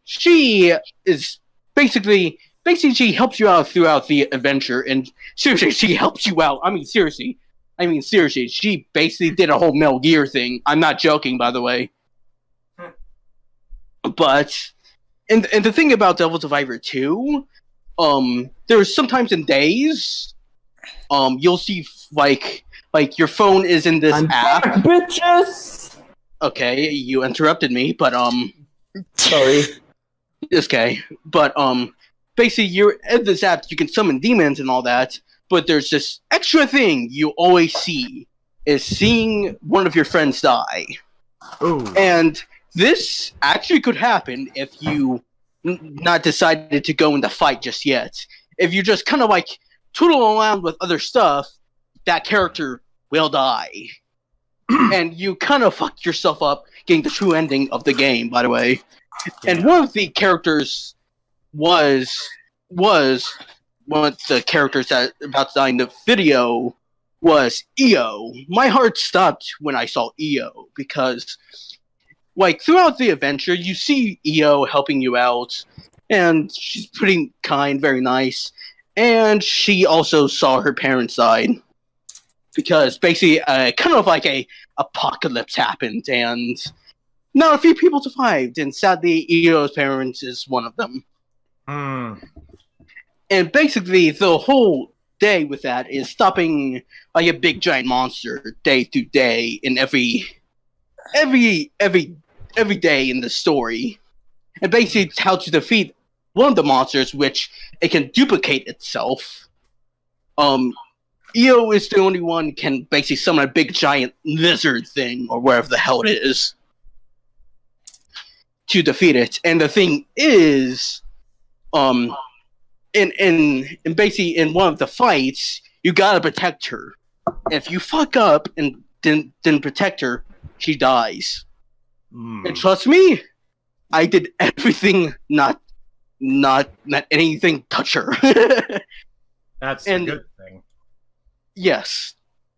She is basically she helps you out throughout the adventure, and seriously, she helps you out. I mean, seriously, she basically did a whole Metal Gear thing. I'm not joking, by the way. But, and the thing about Devil Survivor 2, there's sometimes in days, you'll see, like your phone is in this app. Back, bitches! Okay, you interrupted me, but, Sorry. It's okay. But, basically, you're in this app, you can summon demons and all that, but there's this extra thing you always see, is seeing one of your friends die. Ooh. And this actually could happen if you not decided to go in the fight just yet. If you just kind of tootle around with other stuff, that character will die. And you kind of fucked yourself up getting the true ending of the game, by the way. And one of the characters was one of the characters that about to die in the video was Io. My heart stopped when I saw Io because, throughout the adventure, you see Io helping you out, and she's pretty kind, very nice, and she also saw her parents die because basically, kind of like a apocalypse happened, and not a few people survived, and sadly, Io's parents is one of them. And basically, the whole day with that is stopping a big giant monster day to day in every day in the story. And basically, it's how to defeat one of the monsters, which it can duplicate itself. Io is the only one can basically summon a big giant lizard thing, or wherever the hell it is, to defeat it. And the thing is, in basically in one of the fights, you gotta protect her. If you fuck up and didn't protect her, she dies. And trust me, I did everything not anything touch her. That's And- a good thing. Yes.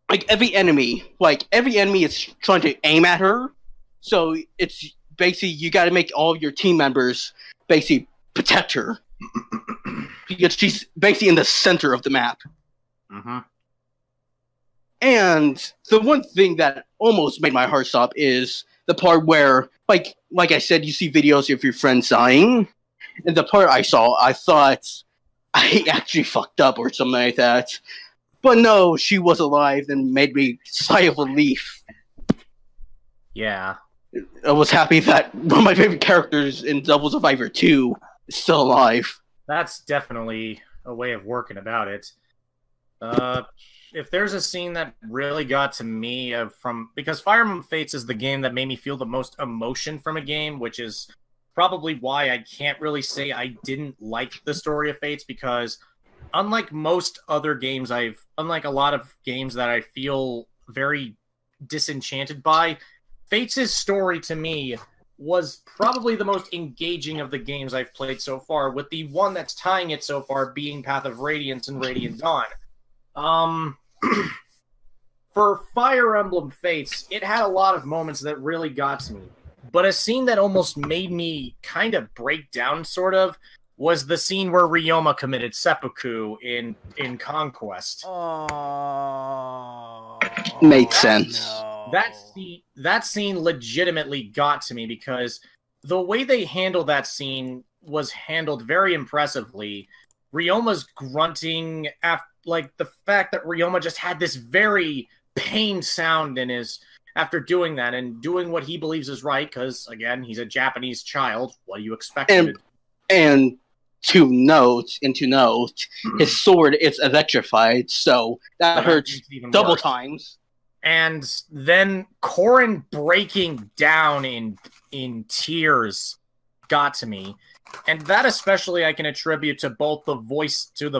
Like every enemy is trying to aim at her. So it's basically you got to make all of your team members basically protect her because she's basically in the center of the map. Mm-hmm. And the one thing that almost made my heart stop is the part where, like I said, you see videos of your friends dying, and the part I saw, I thought I actually fucked up or something like that. But no, she was alive and made me sigh of relief. Yeah. I was happy that one of my favorite characters in Double Survivor 2 is still alive. That's definitely a way of working about it. If there's a scene that really got to me because Fire Emblem Fates is the game that made me feel the most emotion from a game, which is probably why I can't really say I didn't like the story of Fates, because unlike most other games unlike a lot of games that I feel very disenchanted by, Fates' story to me was probably the most engaging of the games I've played so far, with the one that's tying it so far being Path of Radiance and Radiant Dawn. For Fire Emblem Fates, it had a lot of moments that really got to me. But a scene that almost made me kind of break down, sort of, was the scene where Rio-sama committed seppuku in Conquest. Oh, Makes sense. no. That scene legitimately got to me, because the way they handled that scene was handled very impressively. Ryoma's grunting, like the fact that Rio-sama just had this very pained sound in his after doing that and doing what he believes is right, because again, he's a Japanese child. What do you expect him to do? And to note, his sword is electrified, so that hurts even double worse. times. And then Corrin breaking down in tears got to me. And that especially I can attribute to the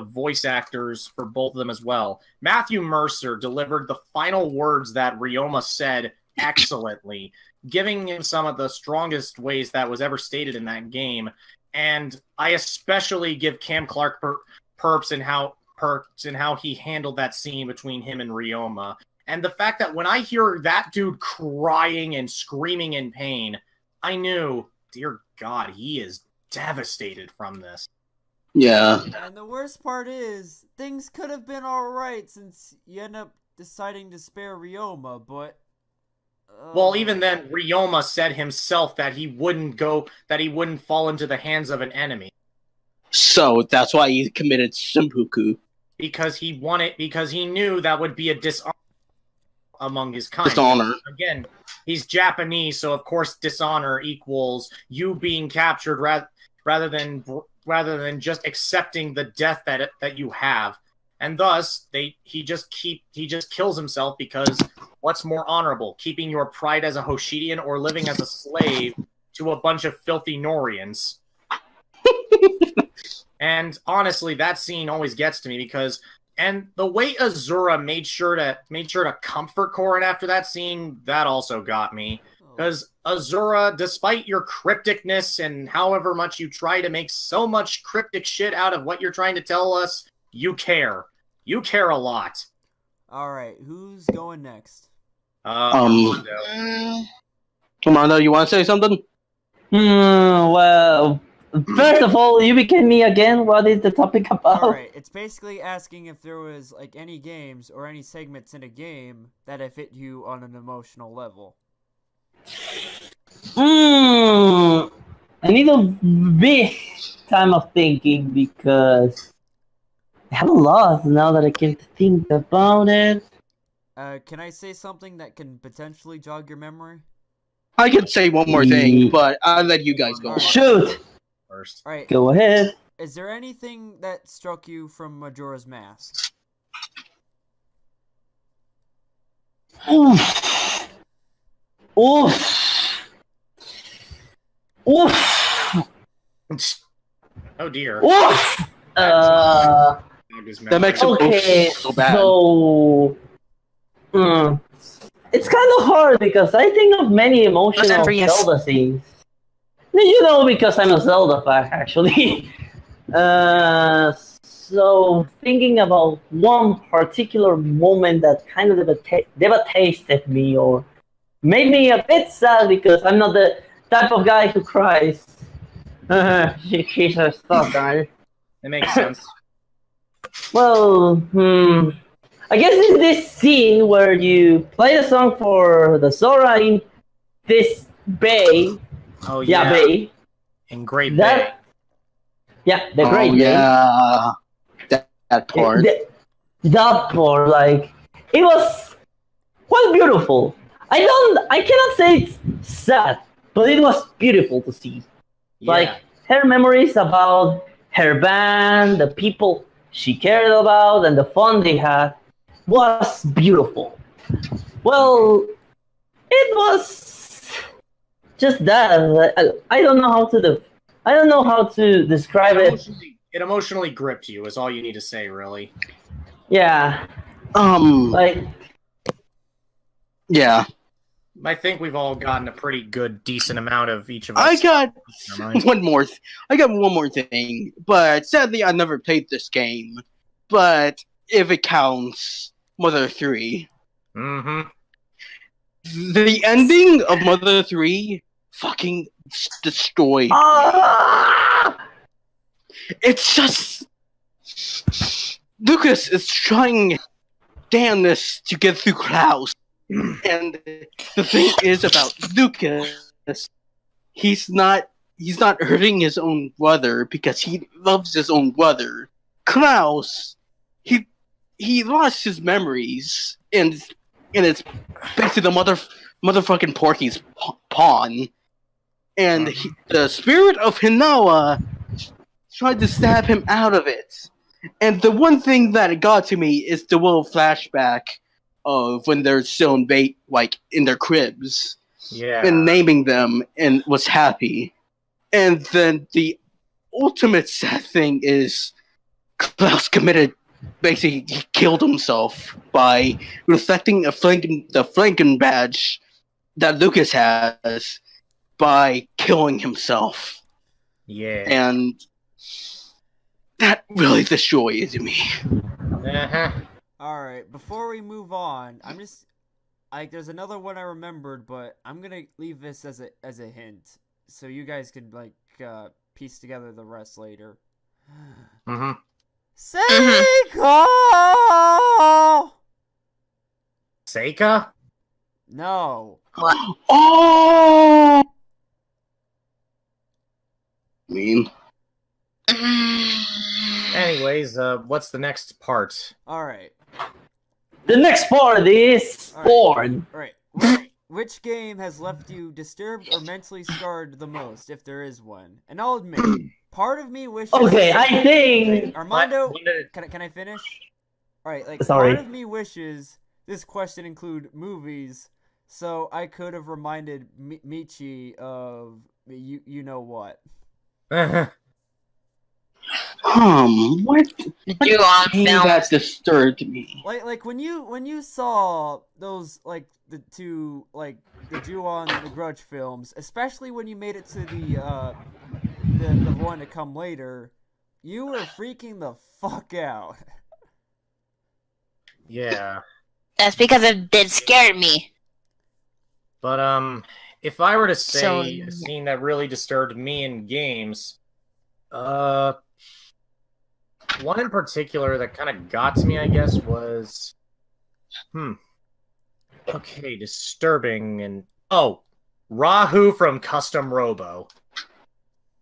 voice actors for both of them as well. Matthew Mercer delivered the final words that Rio-sama said excellently, giving him some of the strongest ways that was ever stated in that game. And I especially give Cam Clark perks in how he handled that scene between him and Rio-sama. And the fact that when I hear that dude crying and screaming in pain, I knew, dear God, he is devastated from this. Yeah. And the worst part is, things could have been alright since you end up deciding to spare Rio-sama, but... Well, even then, Rio-sama said himself that he wouldn't fall into the hands of an enemy. So that's why he committed seppuku. Because he knew that would be a dishonor among his kind. Dishonor. Again, he's Japanese, so of course dishonor equals you being captured rather than just accepting the death that you have. And thus, he just kills himself, because what's more honorable, keeping your pride as a Hoshidian or living as a slave to a bunch of filthy Norians? And honestly, that scene always gets to me, and the way Azura made sure to comfort Corrin after that scene, that also got me. Because Azura, despite your crypticness and however much you try to make so much cryptic shit out of what you're trying to tell us, you care. You care a lot. Alright, who's going next? Armando. Armando, you want to say something? Well, first of all, you became me again. What is the topic about? Alright, it's basically asking if there was like any games or any segments in a game that have hit you on an emotional level. I need a bit time of thinking, because I have a lot now that I can think about it. Can I say something that can potentially jog your memory? I could say one more thing, but I'll let you guys go. Shoot! First. Alright, Go ahead. is there anything that struck you from Majora's Mask? Oof. Oof. Oof. Oh dear. Oof. That makes it Okay, so bad. so it's kind of hard, because I think of many emotional Zelda scenes. You know, because I'm a Zelda fan, actually. so thinking about one particular moment that kind of devastated me or made me a bit sad because I'm not the type of guy who cries. She's a stuff guy. It makes sense. Well, I guess it's this scene where you play the song for the Zora in this bay. Oh Yeah, yeah, bay. in Great Bay. That, yeah, the Great Bay. Yeah, that part. That part, like, it was quite beautiful. I cannot say it's sad, but it was beautiful to see. Yeah. Like, her memories about her band, the people she cared about, and the fun they had was beautiful. Well, it was just that. I don't know how to describe it. It emotionally gripped you, is all you need to say, really. Yeah, like, yeah. I think we've all gotten a pretty good, decent amount of each of us. I got Never mind. one more thing, but sadly I never played this game. But if it counts, Mother 3. Mm-hmm. The ending of Mother 3 fucking destroyed. It's just Lucas is trying damnness to get through Klaus. And the thing is about Lucas, he's not hurting his own brother because he loves his own brother. Klaus, he lost his memories, and it's basically the motherfucking Porky's pawn. And the spirit of Hinawa tried to stab him out of it. And the one thing that got to me is the little flashback of when they're still in their cribs, and naming them, and was happy. And then the ultimate sad thing is Klaus basically he killed himself by reflecting the flanken badge that Lucas has by killing himself. Yeah. And that really destroyed me. Uh-huh. Alright, before we move on, there's another one I remembered, but I'm gonna leave this as a hint, so you guys can piece together the rest later. Mm-hmm. Seiko! Seika? No. Oh! Mean. Anyways, what's the next part? Alright. the next part is porn. Alright. Which game has left you disturbed or mentally scarred the most, if there is one? And I'll admit, part of me wishes... Okay, I think... Armando, can I finish? Alright, Sorry. part of me wishes this question include movies, so I could have reminded Michi of you know what. What? You on film? That disturbed me. Like when you saw those the two the Ju-on the Grudge films, especially when you made it to the one to come later, you were freaking the fuck out. Yeah. That's because it did scare me. But if I were to say So- a scene that really disturbed me in games, one in particular that kind of got to me, I guess, was okay, disturbing and Rahu from Custom Robo.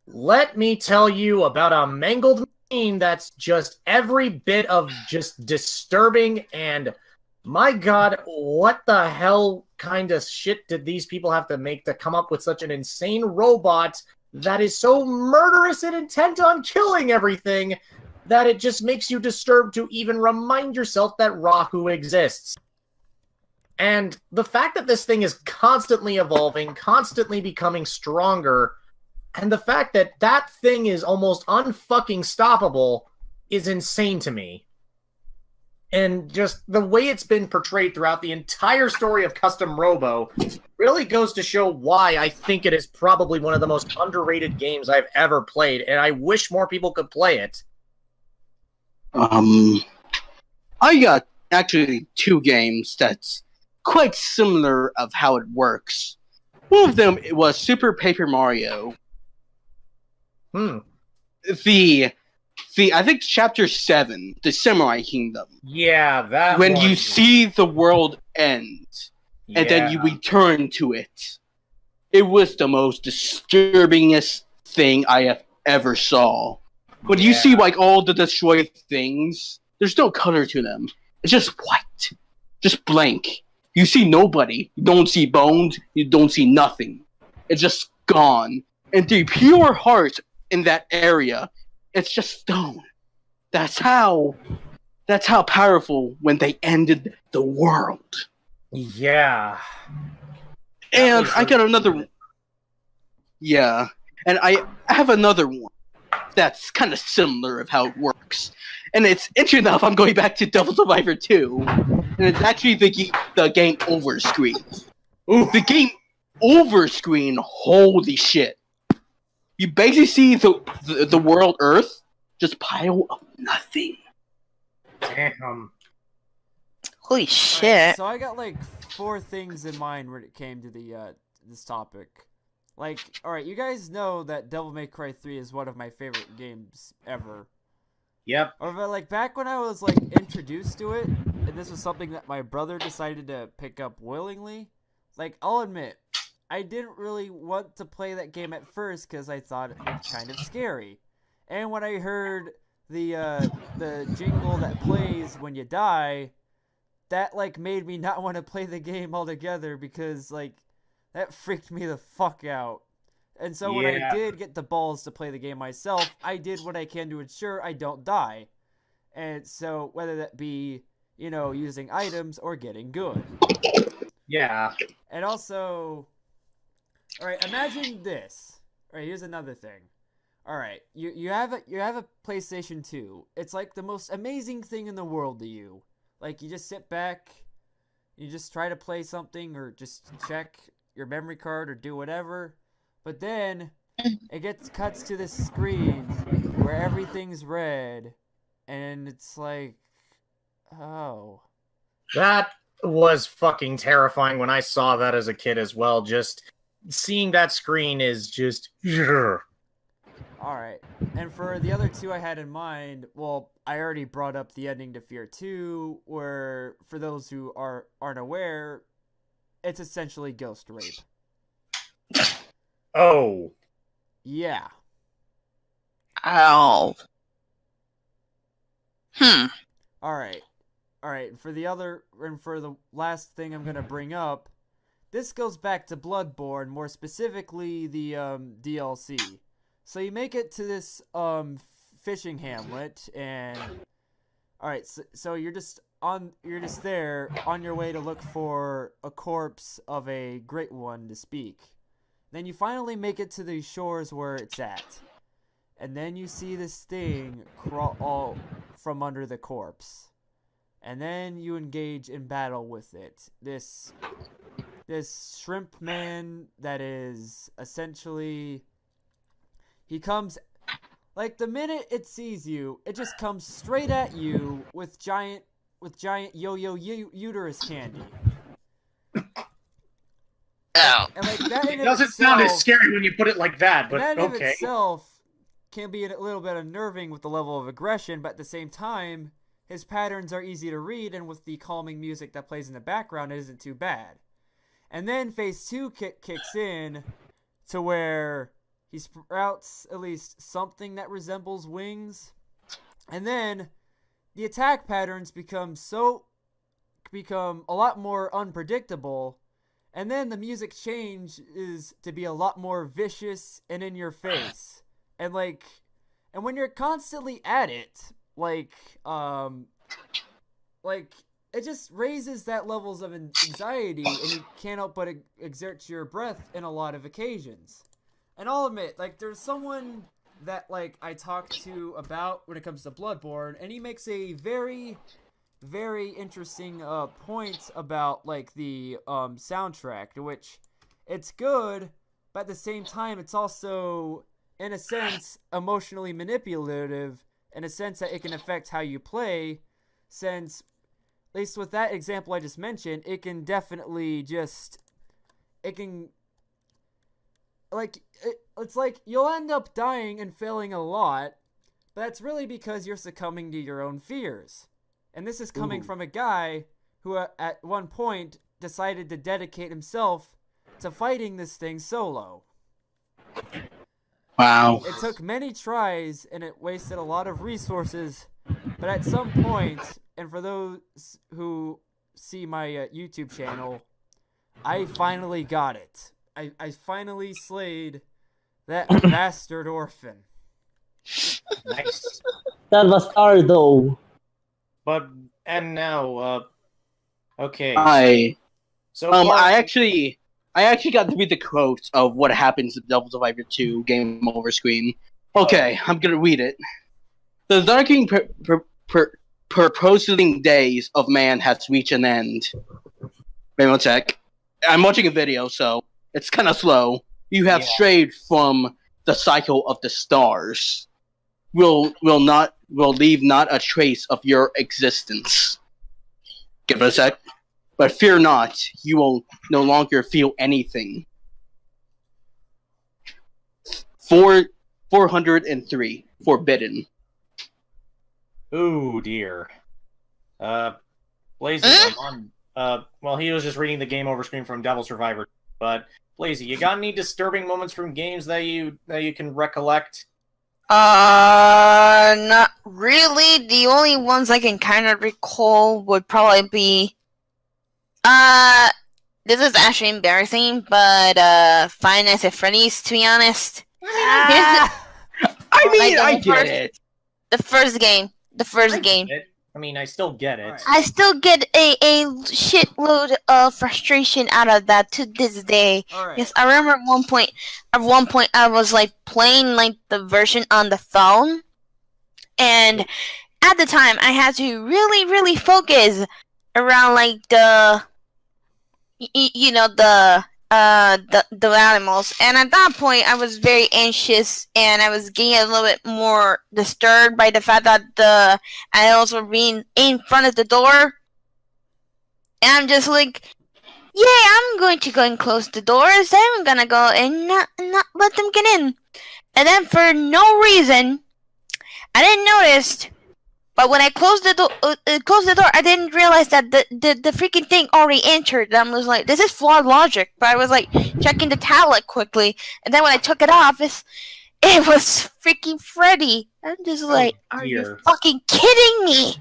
Let me tell you about a mangled machine that's just every bit of just disturbing, and my god, what the hell kind of shit did these people have to make to come up with such an insane robot that is so murderous and intent on killing everything that it just makes you disturbed to even remind yourself that Rahu exists. And the fact that this thing is constantly evolving, constantly becoming stronger, and the fact that that thing is almost unfucking stoppable is insane to me. And just the way it's been portrayed throughout the entire story of Custom Robo really goes to show why I think it is probably one of the most underrated games I've ever played, and I wish more people could play it. I got actually two games that's quite similar of how it works. One of them was Super Paper Mario. Hmm. The I think Chapter 7, the Samurai Kingdom. Yeah, that When one. you see the world end, and then you return to it, it was the most disturbingest thing I have ever saw. When you see like all the destroyed things, there's no color to them. It's just white, just blank. You see nobody. You don't see bones. You don't see nothing. It's just gone. And the pure heart in that area, it's just stone. That's how powerful when they ended the world. Yeah. And I got another one. Yeah. And I have another one that's kind of similar of how it works. And it's interesting enough, I'm going back to Devil Survivor 2. And it's actually the game over screen. Ooh. The game over screen, holy shit. You basically see the world Earth just pile of nothing. Damn. Holy shit. Alright, so I got like 4 things in mind when it came to the this topic. Like, alright, you guys know that Devil May Cry 3 is one of my favorite games ever. Yep. Or but like back when I was like introduced to it, and this was something that my brother decided to pick up willingly, like I'll admit, I didn't really want to play that game at first because I thought it was kind of scary. And when I heard the jingle that plays when you die, that like made me not want to play the game altogether because like that freaked me the fuck out. And so when I did get the balls to play the game myself, I did what I can to ensure I don't die. And so whether that be, you know, using items or getting good. Yeah. And also, alright, imagine this. Alright, here's another thing. Alright, you have a PlayStation 2. It's like the most amazing thing in the world to you. Like you just sit back, you just try to play something or just check your memory card or do whatever. But then it cuts to this screen where everything's red, and it's like, oh. That was fucking terrifying when I saw that as a kid as well. Just seeing that screen is just... Alright, and for the other 2 I had in mind, well, I already brought up the ending to Fear 2, where, for those who aren't aware, it's essentially ghost rape. Oh. Yeah. Ow. Alright, for the last thing I'm gonna bring up, this goes back to Bloodborne, more specifically the DLC. So you make it to this fishing hamlet, and alright, so you're just there on your way to look for a corpse of a great one to speak. Then you finally make it to the shores where it's at. And then you see this thing crawl from under the corpse. And then you engage in battle with it. This shrimp man that is essentially... He comes... Like, the minute it sees you, it just comes straight at you with giant yo-yo uterus candy. Ow. And like that in It doesn't itself, sound as scary when you put it like that, but that in okay. itself can be a little bit unnerving with the level of aggression, but at the same time, his patterns are easy to read, and with the calming music that plays in the background, it isn't too bad. And then phase 2 kicks in to where he sprouts at least something that resembles wings, and then the attack patterns become a lot more unpredictable. And then the music changes to be a lot more vicious and in your face. And when you're constantly at it, it just raises that levels of anxiety, and you can't help but exert your breath in a lot of occasions. And I'll admit, there's someone that, I talked to about when it comes to Bloodborne, and he makes a very... very interesting points about the soundtrack, to which it's good, but at the same time it's also in a sense emotionally manipulative, in a sense that it can affect how you play, since, at least with that example I just mentioned, it can definitely just, it can, like, it's like you'll end up dying and failing a lot, but that's really because you're succumbing to your own fears. And this is coming from a guy who at one point decided to dedicate himself to fighting this thing solo. Wow. It took many tries and it wasted a lot of resources, but at some point, and for those who see my YouTube channel, I finally got it. I finally slayed that bastard orphan. Nice. That was hard though. But and now, okay. I So far, I actually got to read the quote of what happens in Devil Survivor 2 game over screen. Okay, I'm gonna read it. The darkening purposing days of man has reached an end. Wait one sec. I'm watching a video, so it's kind of slow. You have strayed from the cycle of the stars. Will leave not a trace of your existence. Give it a sec. But fear not, you will no longer feel anything. 403. Forbidden. ooh dear. Blazy, well, he was just reading the game over screen from Devil Survivor. But Blazy, you got any disturbing moments from games that you can recollect? Not really. The only ones I can kind of recall would probably be, this is actually embarrassing, but, Five Nights at Freddy's, to be honest. I get it. The first game. I mean, I still get it. Alright. I still get a shitload of frustration out of that to this day. Alright. Yes, I remember at one point I was like playing like the version on the phone, and at the time I had to really focus around like the the animals, and at that point I was very anxious and I was getting a little bit more disturbed by the fact that the animals were being in front of the door, and I'm just like, yeah, I'm going to go and close the doors. I'm gonna go and not let them get in. And then for no reason, I didn't notice, but when I closed the door, I didn't realize that the freaking thing already entered. And I was like, this is flawed logic. But I was like checking the tablet quickly, and then when I took it off, it was freaking Freddy. I'm just like, are you fucking kidding me?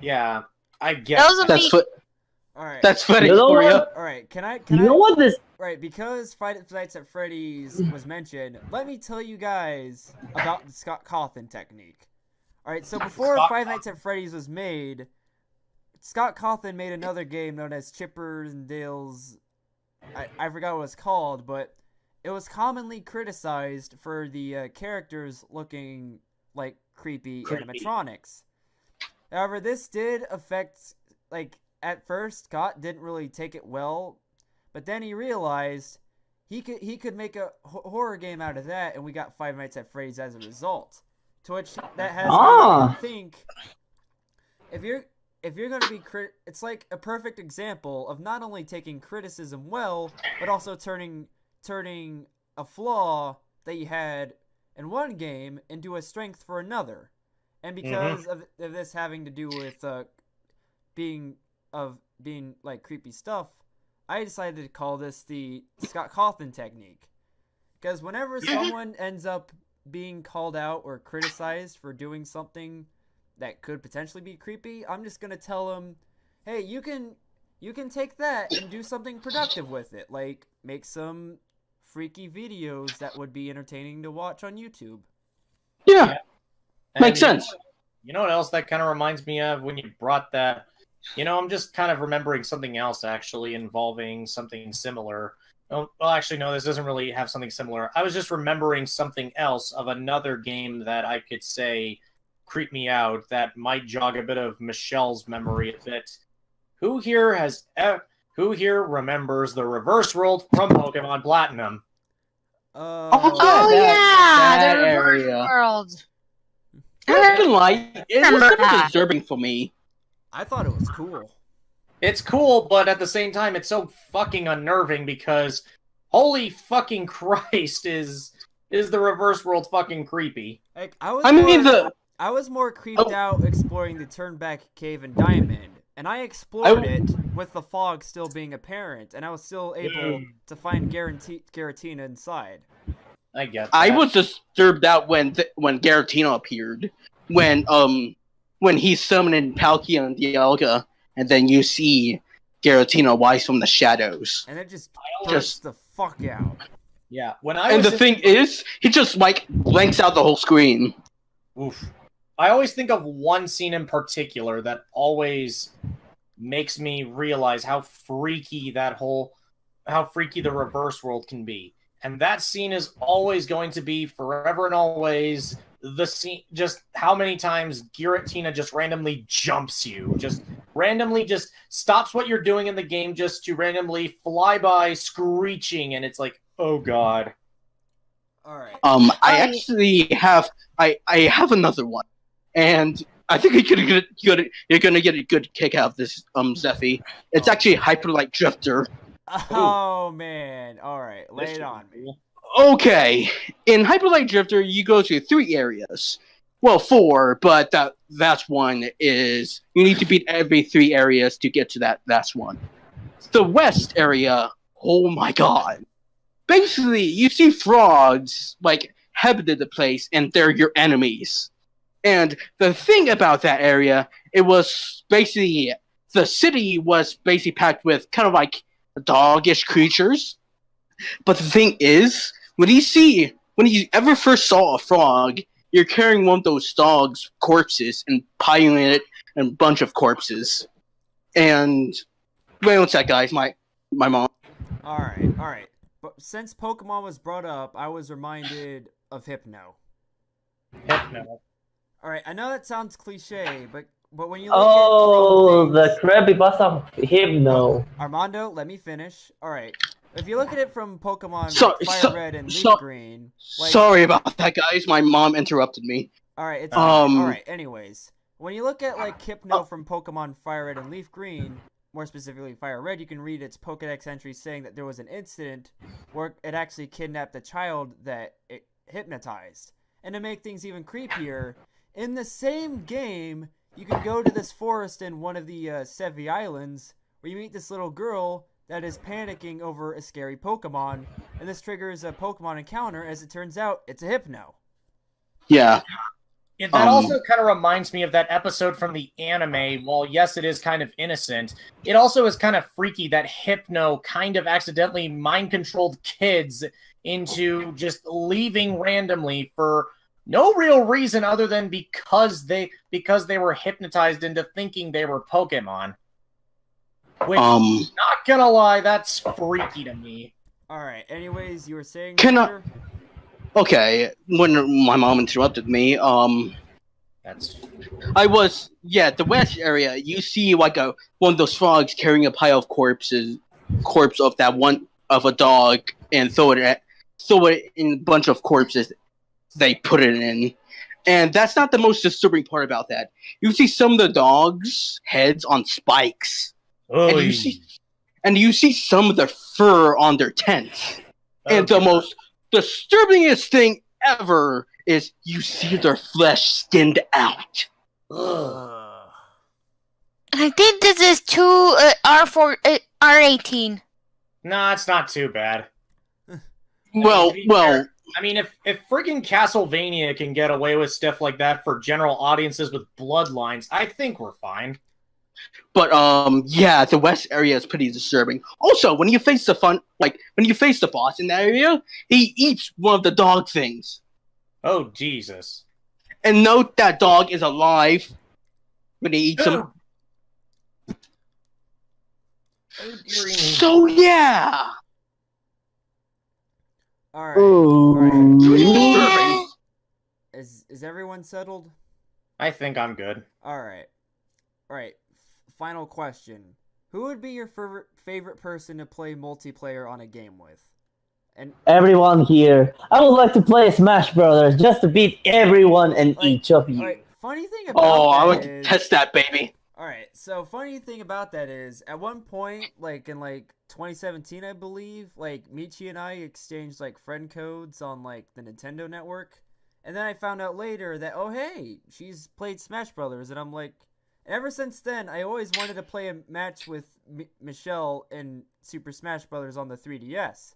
Yeah, I get That's what. Alright. That's funny You know for you. what? Alright, can I... You know what this? Right, because Five Nights at Freddy's was mentioned, let me tell you guys about the Scott Cawthon technique. Alright, so before Five Nights at Freddy's was made, Scott Cawthon made another game known as Chippers and Dale's... I forgot what it was called, but it was commonly criticized for the characters looking like creepy animatronics. However, this did affect, like, at first, Scott didn't really take it well, but then he realized he could make a horror game out of that, and we got Five Nights at Freddy's as a result. To which that has made me think, if you're going to be it's like a perfect example of not only taking criticism well, but also turning a flaw that you had in one game into a strength for another. And because of this having to do with being like creepy stuff, I decided to call this the Scott Cawthon technique. Because whenever someone ends up being called out or criticized for doing something that could potentially be creepy, I'm just gonna tell them, hey, you can take that and do something productive with it, like make some freaky videos that would be entertaining to watch on YouTube. Yeah. Makes sense. You know what else that kind of reminds me of when you brought that? You know, I'm just kind of remembering something else actually involving something similar. Well, actually, no, this doesn't really have something similar. I was just remembering something else of another game that I could say creeped me out that might jog a bit of Michelle's memory a bit. Who here remembers the reverse world from Pokemon Platinum? Oh yeah, that the reverse area. world. Not gonna lie, it was Remember never that. disturbing for me. I thought it was cool. It's cool, but at the same time, it's so fucking unnerving because holy fucking Christ is the reverse world fucking creepy. Like I was I was more creeped out exploring the Turnback Cave in Diamond, and I explored it with the fog still being apparent, and I was still able to find Garatina inside. I get that. I was disturbed out when Garatina appeared, when he summoned Palkia and Dialga, and then you see Garatina rise from the shadows. And it just bursts the fuck out. Yeah, And the thing is, he just like blanks out the whole screen. Oof. I always think of one scene in particular that always makes me realize how freaky the reverse world can be. And that scene is always going to be forever and always the scene, just how many times Giratina just randomly jumps you, just randomly just stops what you're doing in the game just to randomly fly by screeching, and it's like, oh god. Alright. I actually have I have another one, and I think you're gonna get a good kick out of this, Zephy. It's actually Hyperlight Drifter. Oh man! All right, lay it on me. Okay, in Hyperlight Drifter, you go to 3 areas. Well, 4, but that's one is you need to beat every 3 areas to get to that last one. The west area, oh my god! Basically, you see frogs like inhabited the place, and they're your enemies. And the thing about that area, it was basically the city was basically packed with kind of like doggish creatures. But the thing is, when you ever first saw a frog, you're carrying one of those dogs' corpses and piling it in a bunch of corpses. And wait one sec, guys, my mom. All right. But since Pokemon was brought up, I was reminded of Hypno. Hypno. All right, I know that sounds cliche, but when you look Oh, at the creepypasta of Hypno. Armando, let me finish. All right, if you look at it from Pokemon Fire Red and Leaf Green, like, sorry about that, guys. My mom interrupted me. All right, it's all right. Anyways, when you look at like Hypno from Pokemon Fire Red and Leaf Green, more specifically Fire Red, you can read its Pokedex entry saying that there was an incident where it actually kidnapped a child that it hypnotized. And to make things even creepier, in the same game, you can go to this forest in one of the Sevi Islands where you meet this little girl that is panicking over a scary Pokemon, and this triggers a Pokemon encounter. As it turns out, it's a Hypno. Yeah. That also kind of reminds me of that episode from the anime. While yes, it is kind of innocent, it also is kind of freaky that Hypno kind of accidentally mind-controlled kids into just leaving randomly for no real reason other than because they were hypnotized into thinking they were Pokemon. Which, not gonna lie, that's freaky to me. Alright, anyways, you were saying... Okay, when my mom interrupted me, the west area, you see like one of those frogs carrying a pile of corpse of a dog, and throw it in a bunch of corpses they put it in. And that's not the most disturbing part about that. You see some of the dogs' heads on spikes. And you see some of the fur on their tents. And the most disturbingest thing ever is you see their flesh skinned out. I think this is too R18. Nah, it's not too bad. Well. I mean, if friggin' Castlevania can get away with stuff like that for general audiences with bloodlines, I think we're fine. But the west area is pretty disturbing. Also, when you face the boss in that area, he eats one of the dog things. Oh Jesus! And note that dog is alive when he eats him. So yeah. Alright. Is everyone settled? I think I'm good. Alright. Final question. Who would be your favorite person to play multiplayer on a game with? And Everyone here, I would like to play Smash Brothers just to beat everyone and like, each of you. alright, funny thing about Oh, I that want to is, test that, baby. alright, so funny thing about that is, at one point, like in like 2017, I believe, like Michi and I exchanged like friend codes on like the Nintendo Network, and then I found out later that, oh hey, she's played Smash Brothers, and I'm like, ever since then, I always wanted to play a match with Michelle in Super Smash Brothers on the 3DS.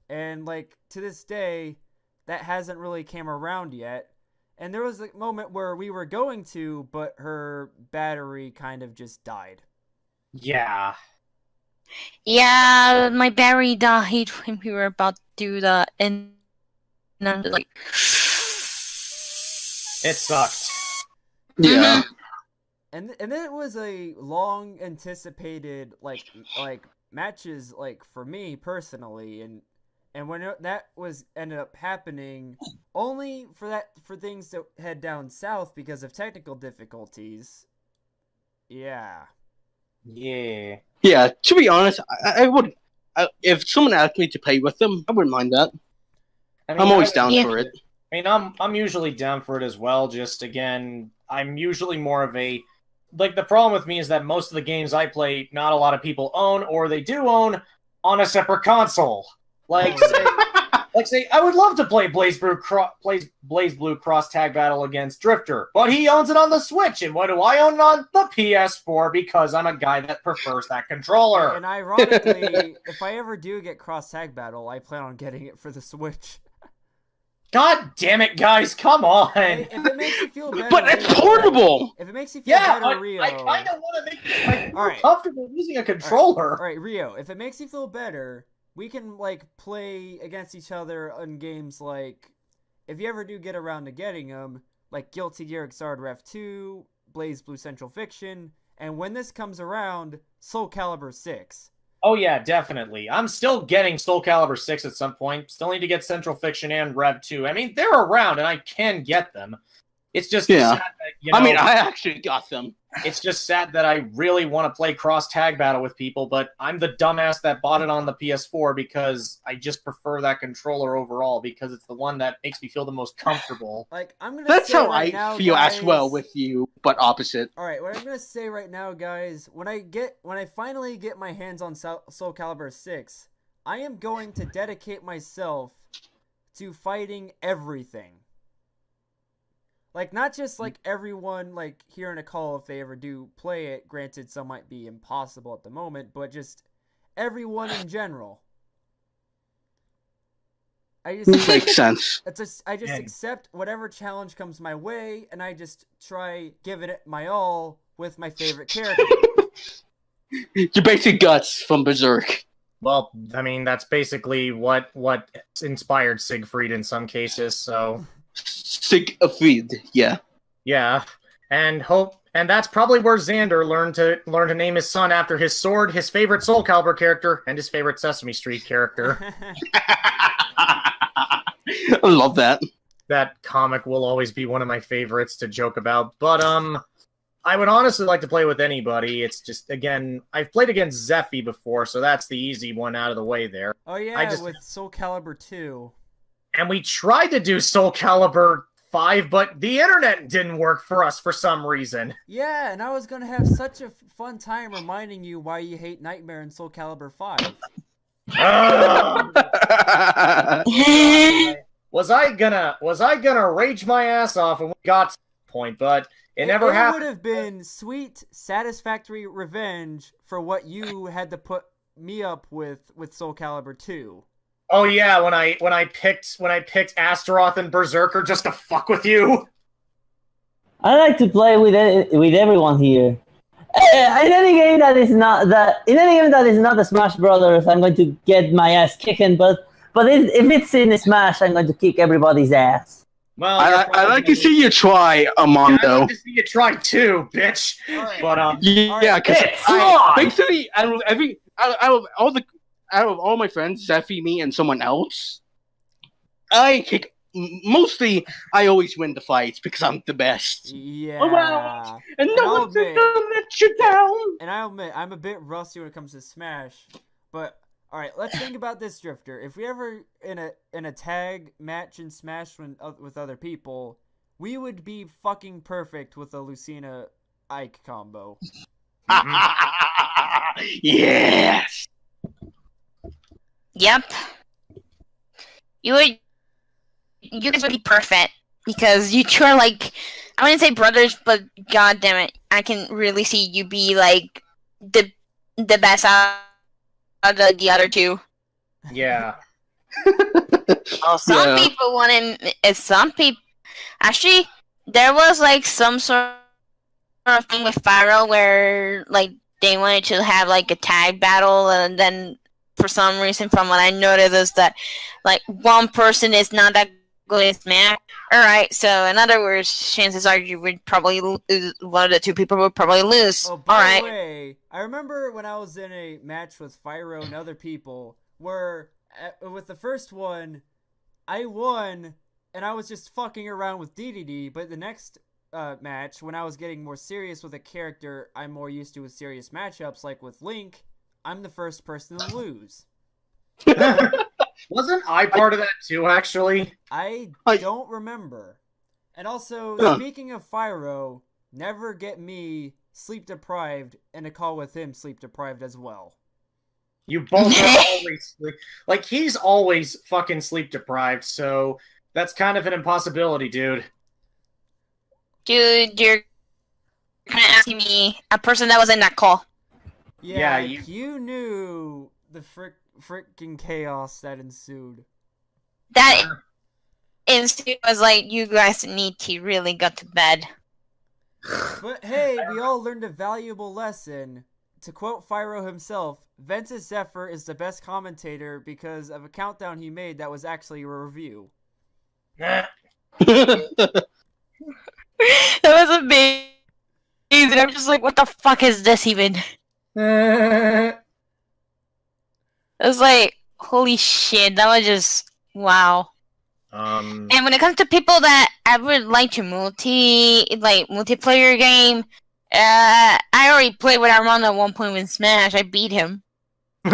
And, like, to this day, that hasn't really came around yet. And there was a moment where we were going to, but her battery kind of just died. Yeah. Yeah, my battery died when we were about to do that, and I'm just like, It sucked. Yeah. And then it was a long anticipated like matches like for me personally, and when that was ended up happening, only for things to head down south because of technical difficulties. Yeah. Yeah. Yeah, to be honest, I would. If someone asked me to play with them, I wouldn't mind that. I mean, I'm always I- down Yeah. for it. I mean, I'm usually down for it as well. Just again, I'm usually more of a like the problem with me is that most of the games I play, not a lot of people own, or they do own on a separate console. Like, say, I would love to play Blaze Blue Cross Tag Battle against Drifter, but he owns it on the Switch, and why do I own it on the PS4? Because I'm a guy that prefers that controller. And ironically, if I ever do get Cross Tag Battle, I plan on getting it for the Switch. God damn it, guys! Come on. Hey, if it makes you feel better, But it's Rio, portable. If it makes you feel Yeah, better, Rio. I kind of want to make it more Alright. comfortable using a controller. All right, Rio. If it makes you feel better, we can like play against each other on games like, if you ever do get around to getting them, like Guilty Gear Xrd Rev 2, Blaze Blue Central Fiction, and when this comes around, Soul Calibur 6. Oh yeah, definitely. I'm still getting Soul Calibur 6 at some point. Still need to get Central Fiction and Rev 2. I mean, they're around and I can get them. It's just Yeah. sad that, you know, I mean, I actually got them. it's just sad that I really want to play cross tag battle with people, but I'm the dumbass that bought it on the PS4 because I just prefer that controller overall because it's the one that makes me feel the most comfortable. Like, I'm gonna That's say how right I now, feel guys, as well with you, but opposite. All right, what I'm gonna say right now, guys, when I finally get my hands on Soul Calibur 6, I am going to dedicate myself to fighting everything. Like, not just like everyone like here in a call if they ever do play it. Granted, some might be impossible at the moment, but just everyone in general. I just Makes sense. I just Yeah. accept whatever challenge comes my way, and I just try giving it my all with my favorite character. Your basic guts from Berserk. Well, I mean, that's basically what inspired Siegfried in some cases, so Siegfried, yeah. yeah. And that's probably where Xander learned to name his son after his sword, his favorite Soul Calibur character, and his favorite Sesame Street character. I love that. That comic will always be one of my favorites to joke about. But I would honestly like to play with anybody. It's just, again, I've played against Zephy before, so that's the easy one out of the way there. Oh yeah, just- with Soul Calibur 2. And we tried to do Soul Calibur 5, but the internet didn't work for us for some reason. Yeah, and I was gonna have such a fun time reminding you why you hate Nightmare in Soul Calibur 5. Ugh. Was I gonna rage my ass off when we got to the point, but it never It happened. would have been sweet, satisfactory revenge for what you had to put me up with Soul Calibur 2. Oh yeah, when I picked Astaroth and Berserker just to fuck with you. I like to play with everyone here. In any game that is not the Smash Brothers, I'm going to get my ass kicking. But if it's in Smash, I'm going to kick everybody's ass. Well, I like to see you try, Armando. I'd like to see you try too, bitch. Alright. But Yeah, because It's on! basically out of all my friends, Zephy, me, and someone else, I kick. Mostly, I always win the fights because I'm the best, Yeah. and And no I'll one's admit- gonna let you down. And I'll admit, I'm a bit rusty when it comes to Smash, but All right, let's think about this, Drifter. If we ever in a tag match in Smash with other people, we would be fucking perfect with a Lucina Ike combo. Yes. Yep. You guys would be perfect because you're like, I wouldn't say brothers, but god damn it, I can really see you be like the best out of the other two. Yeah. Some people wanted. Some people actually, there was like some sort of thing with Pyro where like they wanted to have like a tag battle, and then for some reason, from what I noticed, is that like one person is not that good at Smash. Alright, so in other words, chances are you would probably lose, one of the two people would probably lose. Oh, by Alright. the way, I remember when I was in a match with Fyro and other people where with the first one, I won and I was just fucking around with DDD, but the next match, when I was getting more serious with a character I'm more used to with serious matchups, like with Link, I'm the first person to lose. Wasn't I part of that too, actually? I don't remember. And also, speaking of Fyro, never get me sleep deprived and a call with him sleep deprived as well. You both are always like he's always fucking sleep deprived, so that's kind of an impossibility, dude. Dude, you're kind of asking me, a person that was in that call. Yeah, you knew the freaking chaos that ensued. That instant was like, you guys need to really go to bed. But hey, we all learned a valuable lesson. To quote Fyro himself, Ventus Zephyr is the best commentator because of a countdown he made that was actually a review. That was amazing. I'm just like, what the fuck is this even? It was like, holy shit, that was just, wow. And when it comes to people that I would like to multiplayer game, I already played with Armando at one point with Smash. I beat him. I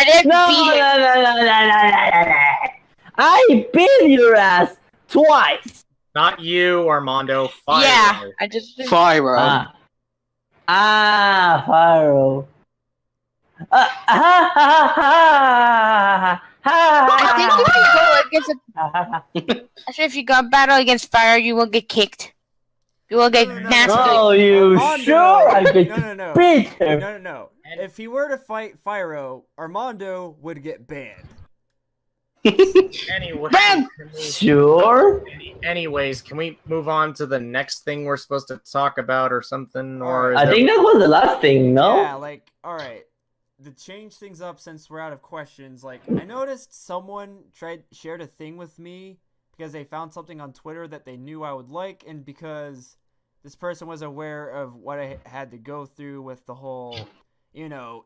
didn't beat him. I didn't beat him. I beat your ass twice. Not you, Armando. Fyro. Yeah, I just Fyro. Fyro. If you go battle against Fire, you will get kicked. You will get nasty. Oh, you Armando. sure? I bet No. beat him. No. If he were to fight Fyro, Armando would get banned. Anyway, Sure. Anyways, can we move on to the next thing we're supposed to talk about or something? Or I think that was the last thing, no? Yeah, like, alright. To change things up since we're out of questions, like, I noticed someone shared a thing with me because they found something on Twitter that they knew I would like, and because this person was aware of what I had to go through with the whole,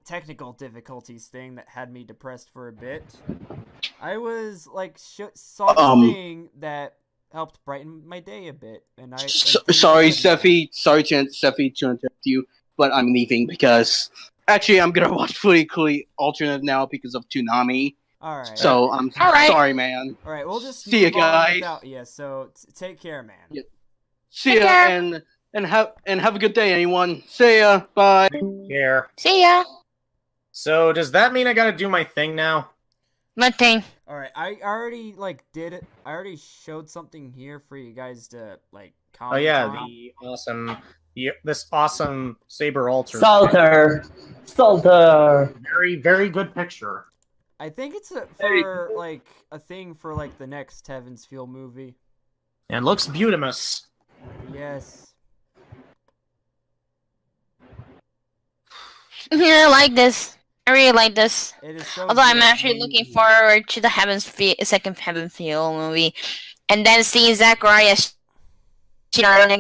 technical difficulties thing that had me depressed for a bit. I was, like, saw this thing that helped brighten my day a bit, and I... Sorry, Sephi to interrupt you, but I'm leaving because... Actually, I'm gonna watch Fully Alternate now because of Toonami. Alright. So, I'm sorry, man. Alright, we'll just see you guys. So, take care, man. Yeah. See ya, and have a good day, anyone. See ya. Bye. Here. See ya. So, does that mean I gotta do my thing now? What thing? Alright, I already, did it. I already showed something here for you guys to, comment Oh yeah, on. this awesome Saber Ultra. Salter. Very, very good picture. I think it's a thing for, the next Heaven's Feel movie. And looks beautimous. Yes. Yeah, I like this. I really like this. It is so Although I'm good. actually looking forward to the second Heaven's Feel movie. And then seeing Zachariah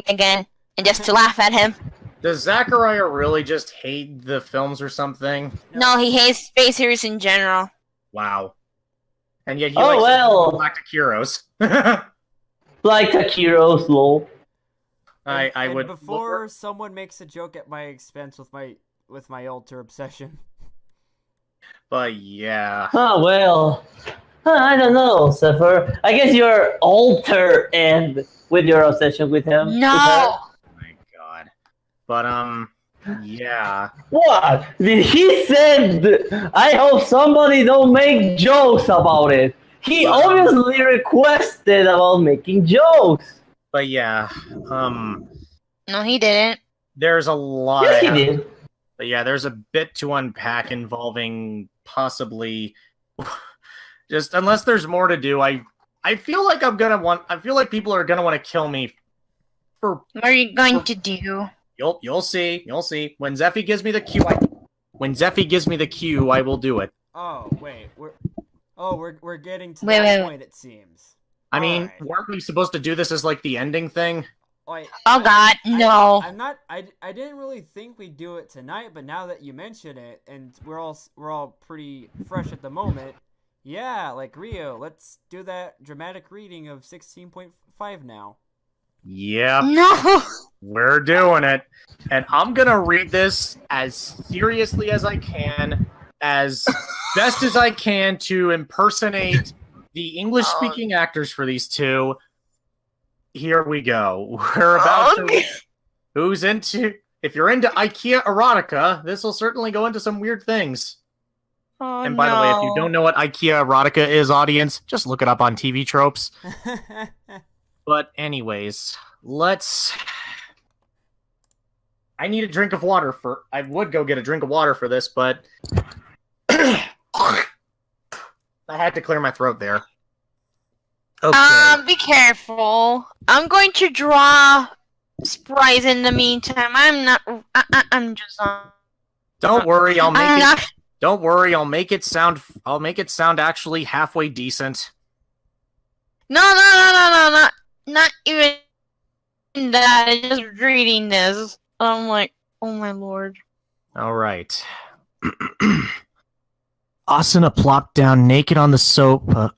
again. And just to laugh at him. Does Zachariah really just hate the films or something? No, he hates space series in general. Wow. And yet he likes Black Takiros. Like Takiro's lol. I would... Before someone makes a joke at my expense with my with my altar obsession. But yeah. Oh, well. I don't know, Zephyr. I guess your alter and with your obsession with him. with No. her. Oh my god. But yeah. What? He said, I hope somebody don't make jokes about it. He obviously requested about making jokes. But yeah. No, he didn't. There's a lot. Yes, he did. But yeah, there's a bit to unpack involving possibly just unless there's more to do. I feel like I feel like people are gonna want to kill me for. What are you going to do? You'll see. When Zeffy gives me the cue, I will do it. Oh wait, we're getting to that point. It seems. I mean, Alright. weren't we supposed to do this as like the ending thing? Like, Oh God, no. I'm not. I didn't really think we'd do it tonight, but now that you mention it, and we're all pretty fresh at the moment. Yeah, like Rio, let's do that dramatic reading of 16.5 now. Yep. No. We're doing it. And I'm going to read this as seriously as I can, as best as I can to impersonate the English-speaking actors for these two. Here we go. We're about to... If you're into IKEA erotica, this will certainly go into some weird things. Oh, And by the way, if you don't know what IKEA erotica is, audience, just look it up on TV tropes. But anyways, I need a drink of water I would go get a drink of water for this, but I had to clear my throat there. Okay. Be careful. I'm going to draw sprites in the meantime. I'm just. Don't worry, I'll make I'm it. not. Don't worry, I'll make it sound actually halfway decent. No, not even that. Just reading this, I'm like, oh my lord. All right. Asuna plopped down naked on the sofa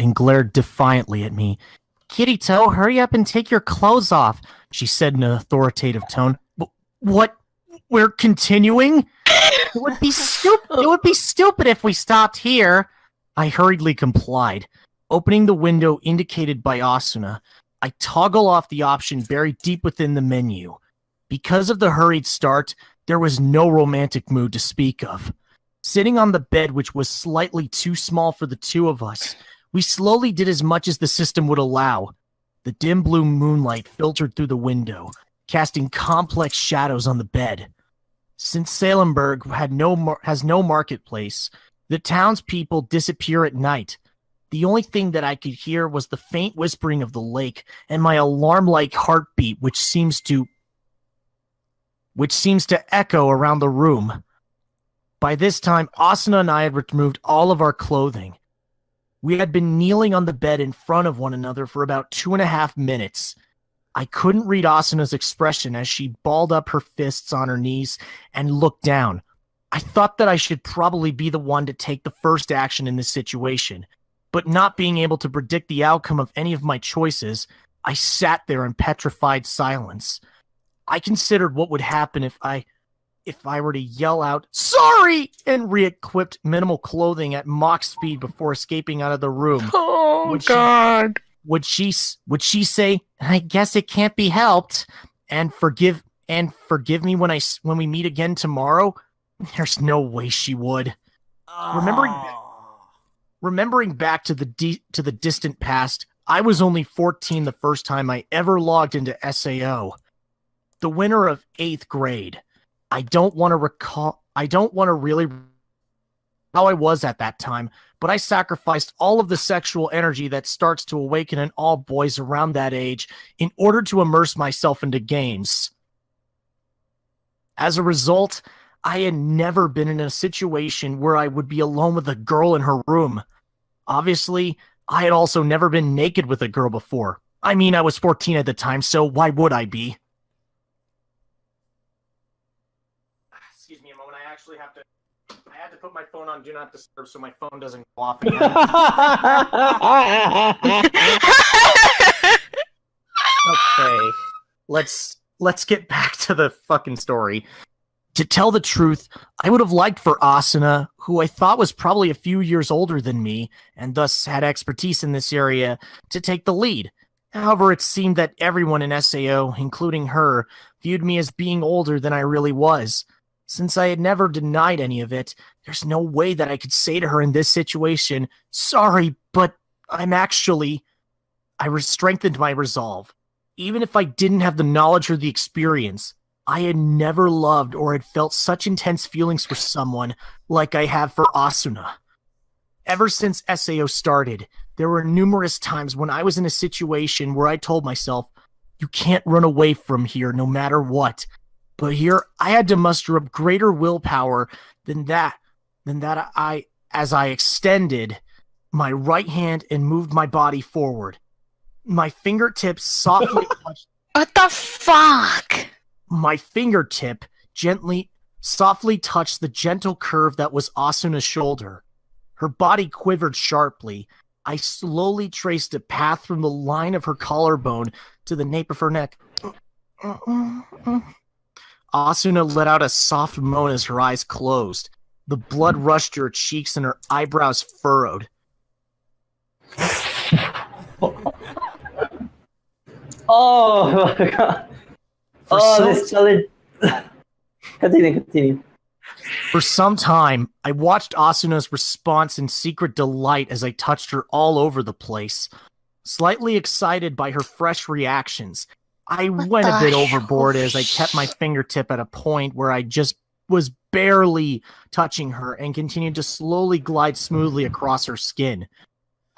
and glared defiantly at me. Kirito, hurry up and take your clothes off, she said in an authoritative tone. What? We're continuing? It would be stupid if we stopped here. I hurriedly complied. Opening the window indicated by Asuna, I toggle off the option buried deep within the menu. Because of the hurried start, there was no romantic mood to speak of. Sitting on the bed, which was slightly too small for the two of us, we slowly did as much as the system would allow. The dim blue moonlight filtered through the window, casting complex shadows on the bed. Since Salemburg has no marketplace, the townspeople disappear at night. The only thing that I could hear was the faint whispering of the lake and my alarm-like heartbeat, which seems to echo around the room. By this time, Asuna and I had removed all of our clothing. We had been kneeling on the bed in front of one another for about 2.5 minutes. I couldn't read Asuna's expression as she balled up her fists on her knees and looked down. I thought that I should probably be the one to take the first action in this situation, but not being able to predict the outcome of any of my choices, I sat there in petrified silence. I considered what would happen if I were to yell out, "Sorry!" and re-equipped minimal clothing at Mach speed before escaping out of the room. Oh, God. Would she say, "I guess it can't be helped," and forgive me when we meet again tomorrow? There's no way she would. Remembering back to the distant past, I was only 14 the first time I ever logged into SAO. The winter of 8th grade. I don't want to really how I was at that time, but I sacrificed all of the sexual energy that starts to awaken in all boys around that age in order to immerse myself into games. As a result, I had never been in a situation where I would be alone with a girl in her room. Obviously, I had also never been naked with a girl before. I mean, I was 14 at the time, so why would I be? Excuse me a moment, I had to put my phone on Do Not Disturb so my phone doesn't go off again. Okay, let's get back to the fucking story. To tell the truth, I would have liked for Asuna, who I thought was probably a few years older than me, and thus had expertise in this area, to take the lead. However, it seemed that everyone in SAO, including her, viewed me as being older than I really was. Since I had never denied any of it, there's no way that I could say to her in this situation, sorry, but I strengthened my resolve. Even if I didn't have the knowledge or the experience, I had never loved or had felt such intense feelings for someone like I have for Asuna. Ever since SAO started, there were numerous times when I was in a situation where I told myself, you can't run away from here no matter what. But here, I had to muster up greater willpower than that as I extended my right hand and moved my body forward. My fingertips softly touched... What the fuck? My fingertip softly touched the gentle curve that was Asuna's shoulder. Her body quivered sharply. I slowly traced a path from the line of her collarbone to the nape of her neck. Asuna let out a soft moan as her eyes closed. The blood rushed to her cheeks and her eyebrows furrowed. Oh my god. This challenge. Continue. For some time, I watched Asuna's response in secret delight as I touched her all over the place. Slightly excited by her fresh reactions, I went a bit overboard as I kept my fingertip at a point where I just was barely touching her and continued to slowly glide smoothly across her skin.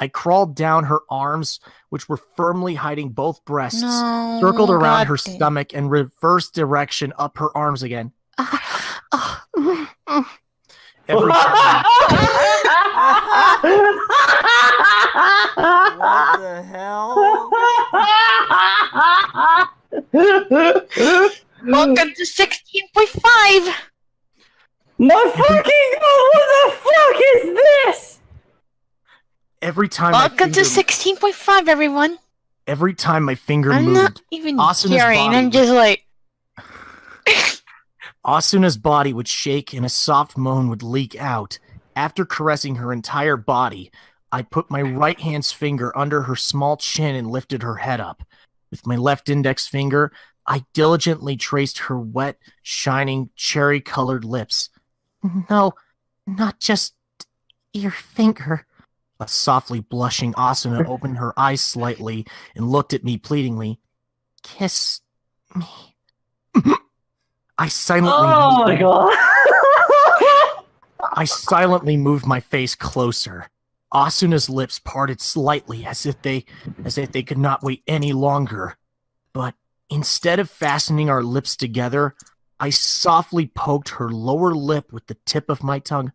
I crawled down her arms, which were firmly hiding both breasts, circled around her stomach, and reversed direction up her arms again. Every time. What the hell? Welcome to 16.5! My fucking god, what the fuck is this? Every time Welcome to 16.5, everyone. Every time my finger I'm moved, not even Asuna's hearing, body I'm just like... Asuna's body would shake and a soft moan would leak out. After caressing her entire body, I put my right hand's finger under her small chin and lifted her head up. With my left index finger, I diligently traced her wet, shining, cherry-colored lips. No, not just your finger. A softly blushing Asuna opened her eyes slightly and looked at me pleadingly. Kiss me. I silently moved my face closer. Asuna's lips parted slightly as if they could not wait any longer. But instead of fastening our lips together, I softly poked her lower lip with the tip of my tongue.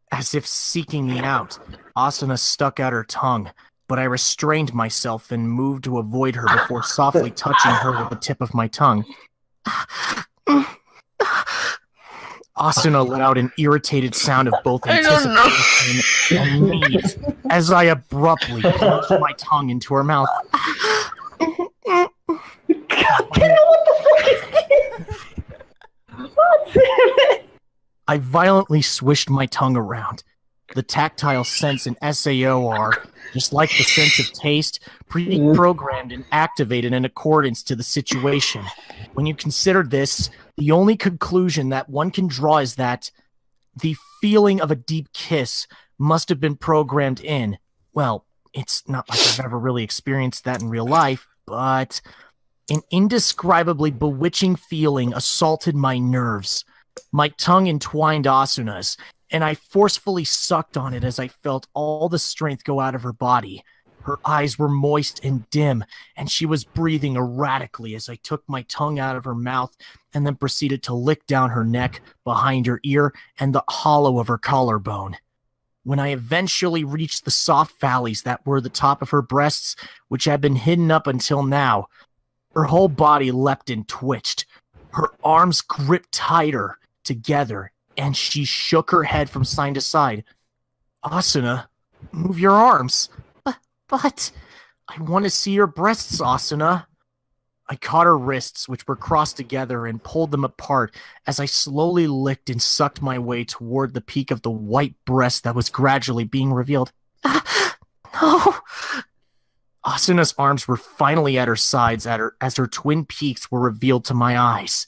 As if seeking me out, Asuna stuck out her tongue, but I restrained myself and moved to avoid her before softly touching her with the tip of my tongue. Asuna let out an irritated sound of both anticipation and need as I abruptly plunged my tongue into her mouth. God damn, what the fuck is this? What the I violently swished my tongue around. The tactile sense in SAO are, just like the sense of taste, pre-programmed and activated in accordance to the situation. When you consider this, the only conclusion that one can draw is that the feeling of a deep kiss must have been programmed in. Well, it's not like I've ever really experienced that in real life, but an indescribably bewitching feeling assaulted my nerves. My tongue entwined Asuna's, and I forcefully sucked on it as I felt all the strength go out of her body. Her eyes were moist and dim, and she was breathing erratically as I took my tongue out of her mouth and then proceeded to lick down her neck, behind her ear, and the hollow of her collarbone. When I eventually reached the soft valleys that were the top of her breasts, which had been hidden up until now, her whole body leapt and twitched. Her arms gripped tighter together, and she shook her head from side to side. Asuna, move your arms. But I want to see your breasts, Asuna. I caught her wrists, which were crossed together, and pulled them apart as I slowly licked and sucked my way toward the peak of the white breast that was gradually being revealed. No! Asuna's arms were finally at her sides as her twin peaks were revealed to my eyes.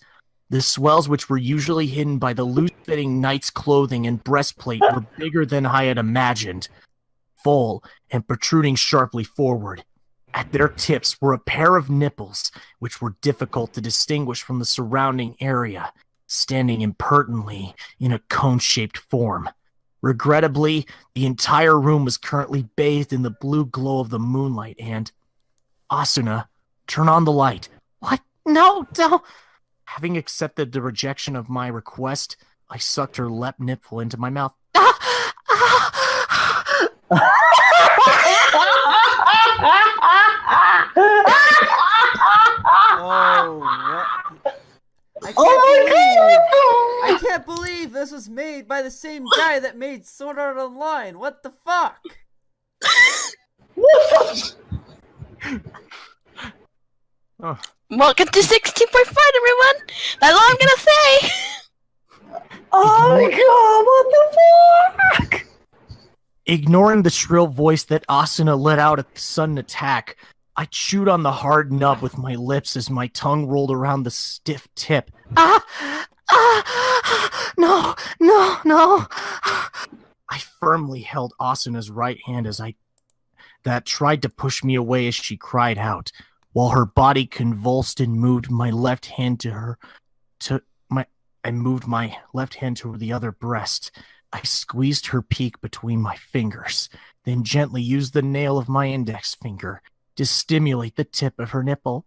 The swells, which were usually hidden by the loose-fitting knight's clothing and breastplate, were bigger than I had imagined, full and protruding sharply forward. At their tips were a pair of nipples, which were difficult to distinguish from the surrounding area, standing impertinently in a cone-shaped form. Regrettably, the entire room was currently bathed in the blue glow of the moonlight, and... Asuna, turn on the light. What? No, don't! Having accepted the rejection of my request, I sucked her left nipple into my mouth. Oh, I can't believe this was made by the same guy that made Sword Art Online. What the fuck? Oh. Welcome to 16.5, everyone. That's all I'm gonna say. Oh my god, what the fuck? Ignoring the shrill voice that Asuna let out at the sudden attack, I chewed on the hard nub with my lips as my tongue rolled around the stiff tip. No. I firmly held Asuna's right hand that tried to push me away as she cried out, while her body convulsed and moved my left hand to the other breast. I squeezed her peak between my fingers, then gently used the nail of my index finger to stimulate the tip of her nipple.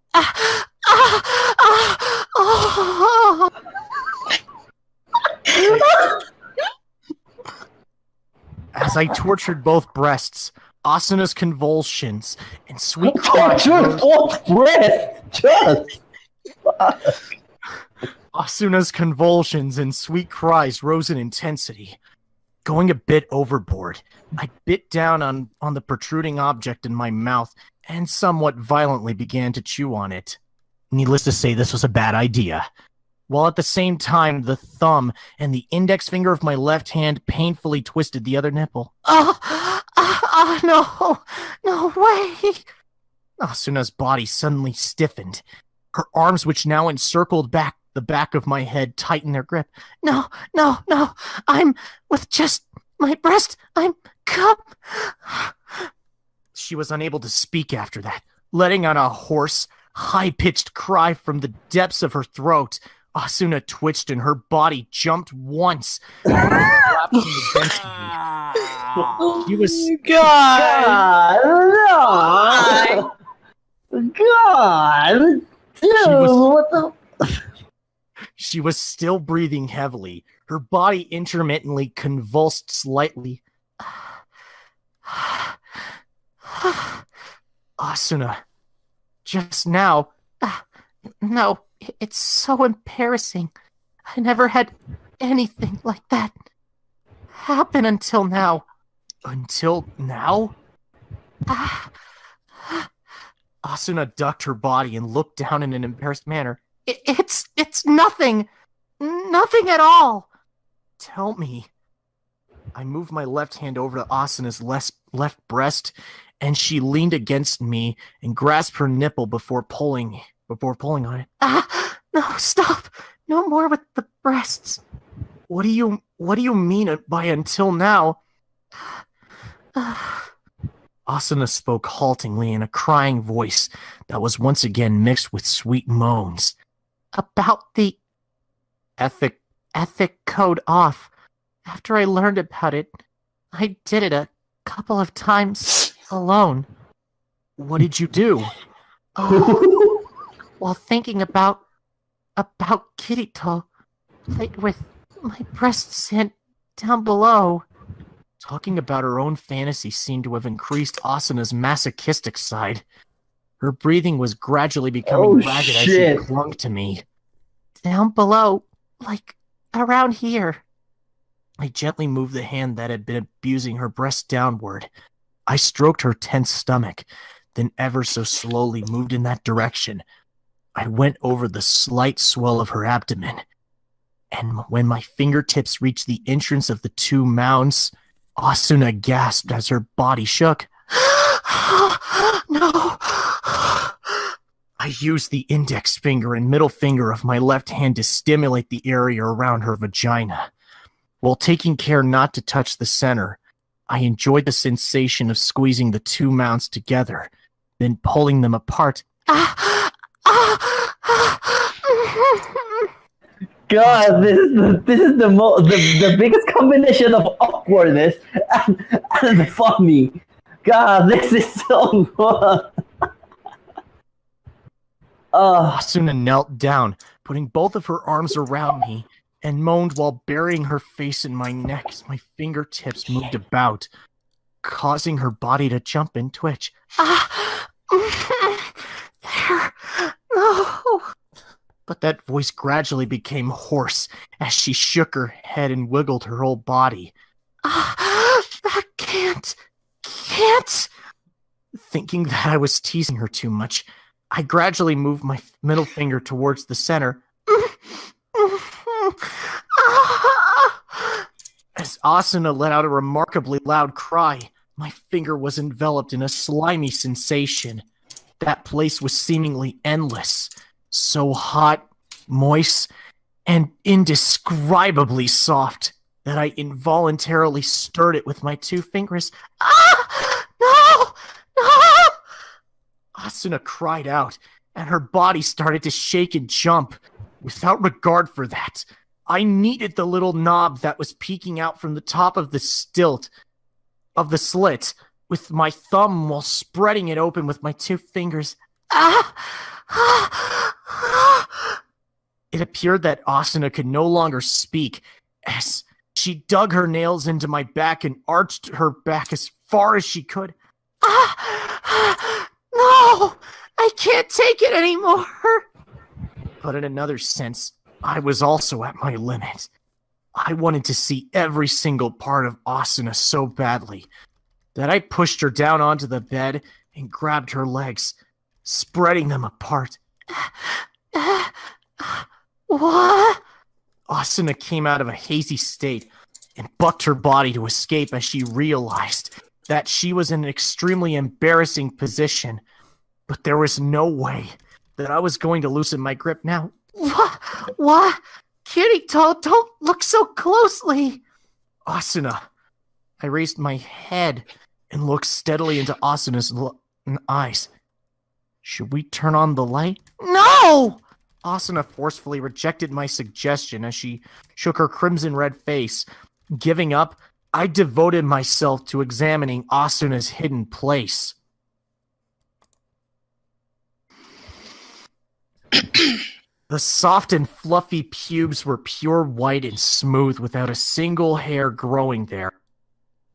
As I tortured both breasts, Asuna's convulsions and sweet cries rose in intensity. Going a bit overboard, I bit down on the protruding object in my mouth and somewhat violently began to chew on it. Needless to say, this was a bad idea. While at the same time, the thumb and the index finger of my left hand painfully twisted the other nipple. No way! Asuna's body suddenly stiffened. Her arms, which now encircled the back of my head, tightened their grip. No, I'm with just my breast. I'm come. She was unable to speak after that, letting out a hoarse, high-pitched cry from the depths of her throat. Asuna twitched and her body jumped once. She was... God! Dude, She was still breathing heavily. Her body intermittently convulsed slightly. Asuna, just now... No, it's so embarrassing. I never had anything like that happen until now. Until now? Asuna ducked her body and looked down in an embarrassed manner. It's nothing. Nothing at all. Tell me. I moved my left hand over to Asuna's left breast, and she leaned against me and grasped her nipple before pulling on it. No, stop. No more with the breasts. What do you mean by until now? Asuna spoke haltingly in a crying voice that was once again mixed with sweet moans. About the ethic code off. After I learned about it, I did it a couple of times alone. What did you do? While thinking about Kirito, played with my breasts sent down below. Talking about her own fantasy seemed to have increased Asuna's masochistic side. Her breathing was gradually becoming ragged as she clung to me. Down below, like around here. I gently moved the hand that had been abusing her breast downward. I stroked her tense stomach, then ever so slowly moved in that direction. I went over the slight swell of her abdomen, and when my fingertips reached the entrance of the 2 mounds, Asuna gasped as her body shook. No! I used the index finger and middle finger of my left hand to stimulate the area around her vagina. While taking care not to touch the center, I enjoyed the sensation of squeezing the 2 mounds together, then pulling them apart. God, this is the biggest combination of awkwardness and funny. God, this is so fun. Asuna knelt down, putting both of her arms around me, and moaned while burying her face in my neck as my fingertips moved about, causing her body to jump and twitch. There, no. But that voice gradually became hoarse as she shook her head and wiggled her whole body. That can't. Thinking that I was teasing her too much, I gradually moved my middle finger towards the center. As Asuna let out a remarkably loud cry, my finger was enveloped in a slimy sensation. That place was seemingly endless, so hot, moist, and indescribably soft that I involuntarily stirred it with my 2 fingers. No! Asuna cried out, and her body started to shake and jump. Without regard for that, I kneaded the little knob that was peeking out from the top of the slit with my thumb while spreading it open with my 2 fingers. It appeared that Asuna could no longer speak as she dug her nails into my back and arched her back as far as she could. No! I can't take it anymore! But in another sense, I was also at my limit. I wanted to see every single part of Asuna so badly that I pushed her down onto the bed and grabbed her legs, spreading them apart. What? Asuna came out of a hazy state and bucked her body to escape as she realized that she was in an extremely embarrassing position, but there was no way that I was going to loosen my grip now. What? Kirito, don't look so closely! Asuna. I raised my head and looked steadily into Asuna's eyes. Should we turn on the light? No! Asuna forcefully rejected my suggestion as she shook her crimson-red face. Giving up, I devoted myself to examining Asuna's hidden place. The soft and fluffy pubes were pure white and smooth without a single hair growing there.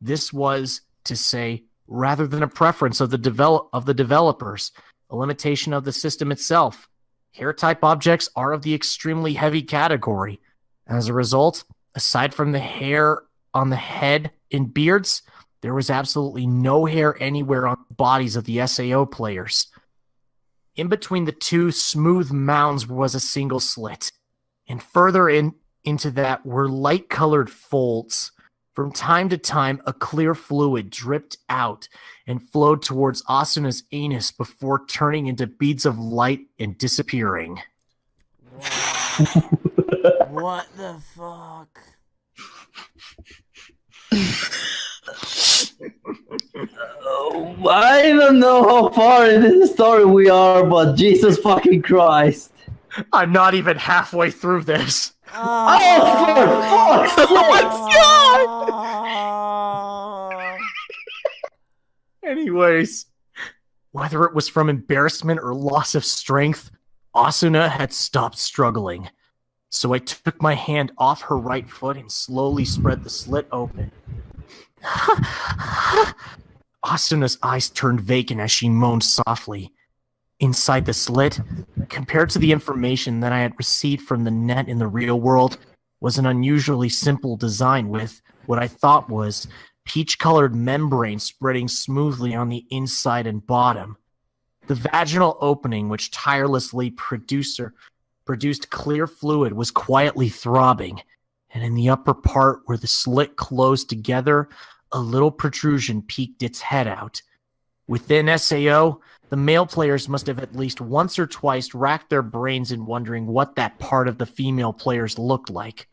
This was, to say, rather than a preference of the developers, a limitation of the system itself. Hair-type objects are of the extremely heavy category. As a result, aside from the hair on the head and beards, there was absolutely no hair anywhere on the bodies of the SAO players. In between the 2 smooth mounds was a single slit, and further into that were light-colored folds. From time to time, a clear fluid dripped out and flowed towards Asuna's anus before turning into beads of light and disappearing. What the fuck? I don't know how far in this story we are, but Jesus fucking Christ. I'm not even halfway through this. Oh, for fuck's sake! Anyways, whether it was from embarrassment or loss of strength, Asuna had stopped struggling. So I took my hand off her right foot and slowly spread the slit open. Asuna's eyes turned vacant as she moaned softly. Inside the slit, compared to the information that I had received from the net in the real world, was an unusually simple design with what I thought was peach-colored membrane spreading smoothly on the inside and bottom. The vaginal opening, which tirelessly produced clear fluid, was quietly throbbing, and in the upper part where the slit closed together, a little protrusion peeked its head out. Within SAO, the male players must have at least once or twice racked their brains in wondering what that part of the female players looked like.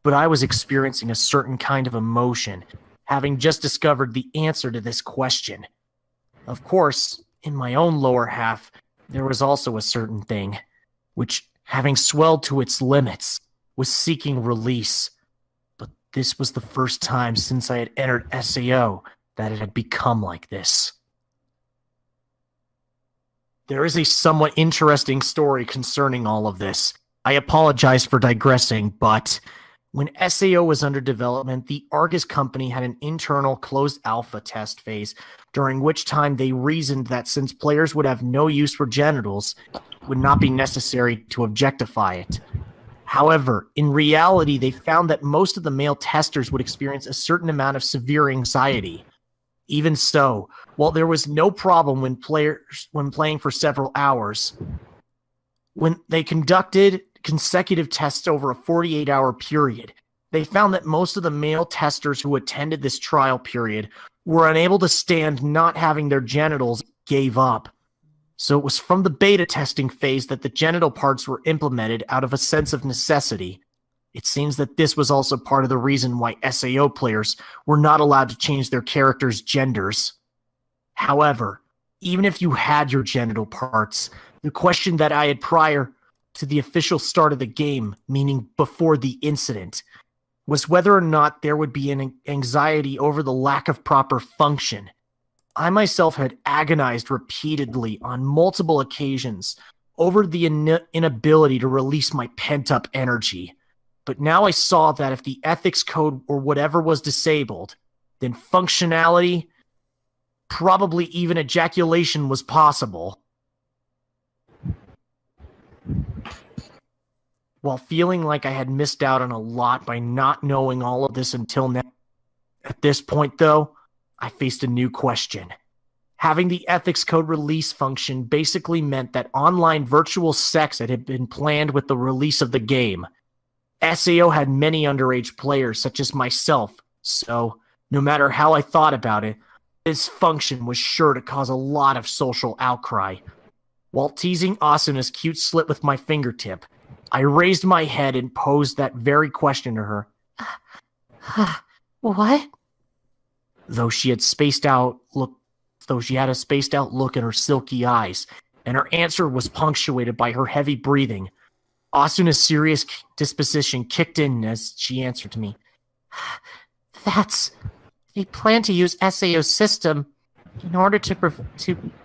But I was experiencing a certain kind of emotion, having just discovered the answer to this question. Of course, in my own lower half, there was also a certain thing, which, having swelled to its limits, was seeking release. But this was the first time since I had entered SAO that it had become like this. There is a somewhat interesting story concerning all of this. I apologize for digressing, but when SAO was under development, the Argus company had an internal closed alpha test phase, during which time they reasoned that since players would have no use for genitals, it would not be necessary to objectify it. However, in reality, they found that most of the male testers would experience a certain amount of severe anxiety. Even so, while there was no problem when playing for several hours, when they conducted consecutive tests over a 48-hour period, they found that most of the male testers who attended this trial period were unable to stand not having their genitals, gave up. So it was from the beta testing phase that the genital parts were implemented out of a sense of necessity. It seems that this was also part of the reason why SAO players were not allowed to change their characters' genders. However, even if you had your genital parts, the question that I had prior to the official start of the game, meaning before the incident, was whether or not there would be an anxiety over the lack of proper function. I myself had agonized repeatedly on multiple occasions over the inability to release my pent-up energy. But now I saw that if the ethics code or whatever was disabled, then functionality, probably even ejaculation, was possible. While feeling like I had missed out on a lot by not knowing all of this until now, at this point, though, I faced a new question. Having the ethics code release function basically meant that online virtual sex had been planned with the release of the game. SAO had many underage players, such as myself, so no matter how I thought about it, this function was sure to cause a lot of social outcry. While teasing Asuna's cute slit with my fingertip, I raised my head and posed that very question to her. What? Though she had a spaced out look in her silky eyes, and her answer was punctuated by her heavy breathing, Asuna's serious disposition kicked in as she answered to me. They plan to use SAO's system in order to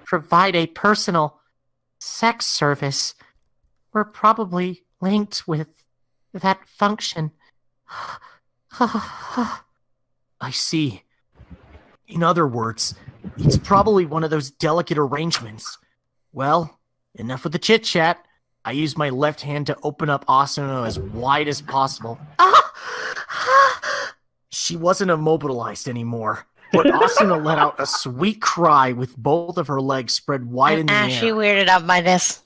provide a personal sex service. We're probably linked with that function. I see. In other words, it's probably one of those delicate arrangements. Well, enough with the chit-chat. I used my left hand to open up Asuna as wide as possible. She wasn't immobilized anymore, but Asuna let out a sweet cry with both of her legs spread wide in the air. I'm actually weirded out by this.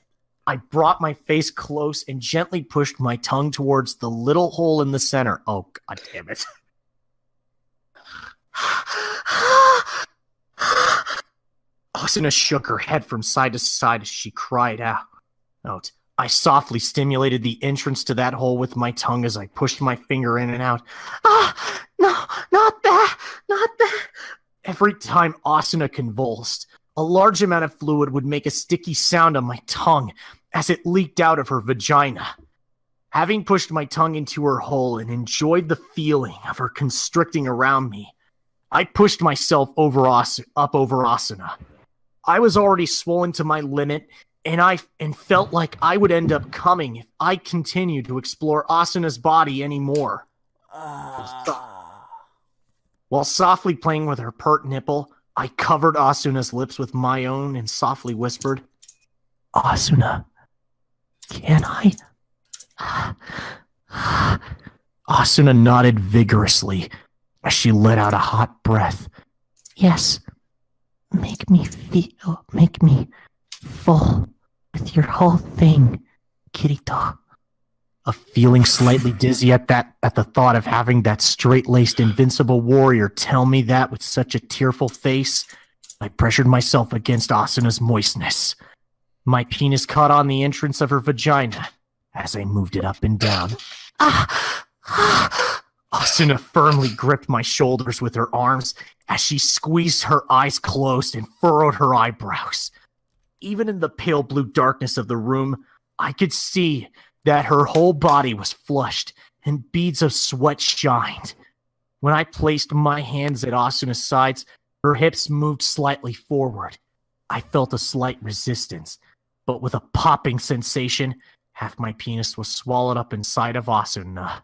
I brought my face close and gently pushed my tongue towards the little hole in the center. Oh, god damn it. Asuna shook her head from side to side as she cried out. I softly stimulated the entrance to that hole with my tongue as I pushed my finger in and out. No, not that, not that. Every time Asuna convulsed, a large amount of fluid would make a sticky sound on my tongue as it leaked out of her vagina. Having pushed my tongue into her hole and enjoyed the feeling of her constricting around me, I pushed myself up over Asuna. I was already swollen to my limit, and felt like I would end up coming if I continued to explore Asuna's body anymore. While softly playing with her pert nipple, I covered Asuna's lips with my own and softly whispered, Asuna, can I? Asuna nodded vigorously as she let out a hot breath. Yes, make me careful with your whole thing, Kirito. A feeling slightly dizzy at the thought of having that straight-laced invincible warrior tell me that with such a tearful face, I pressured myself against Asuna's moistness. My penis caught on the entrance of her vagina as I moved it up and down. Asuna firmly gripped my shoulders with her arms as she squeezed her eyes closed and furrowed her eyebrows. Even in the pale blue darkness of the room, I could see that her whole body was flushed and beads of sweat shined. When I placed my hands at Asuna's sides, her hips moved slightly forward. I felt a slight resistance, but with a popping sensation, half my penis was swallowed up inside of Asuna.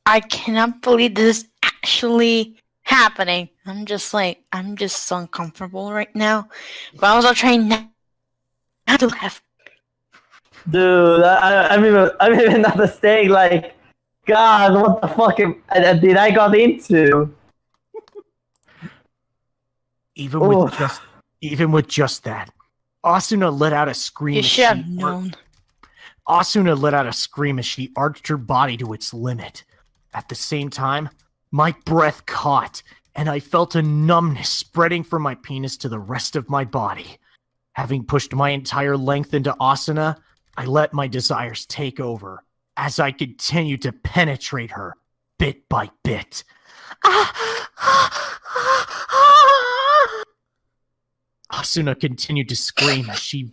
I cannot believe this is actually happening. I'm just so uncomfortable right now. But I was also trying not to laugh. Dude, I'm even understanding, like, God, what the fuck did I got into? Even with just that, Asuna let out a scream. You should have known. Asuna let out a scream as she arched her body to its limit. At the same time, my breath caught, and I felt a numbness spreading from my penis to the rest of my body. Having pushed my entire length into Asuna, I let my desires take over as I continued to penetrate her bit by bit. Asuna continued to scream as she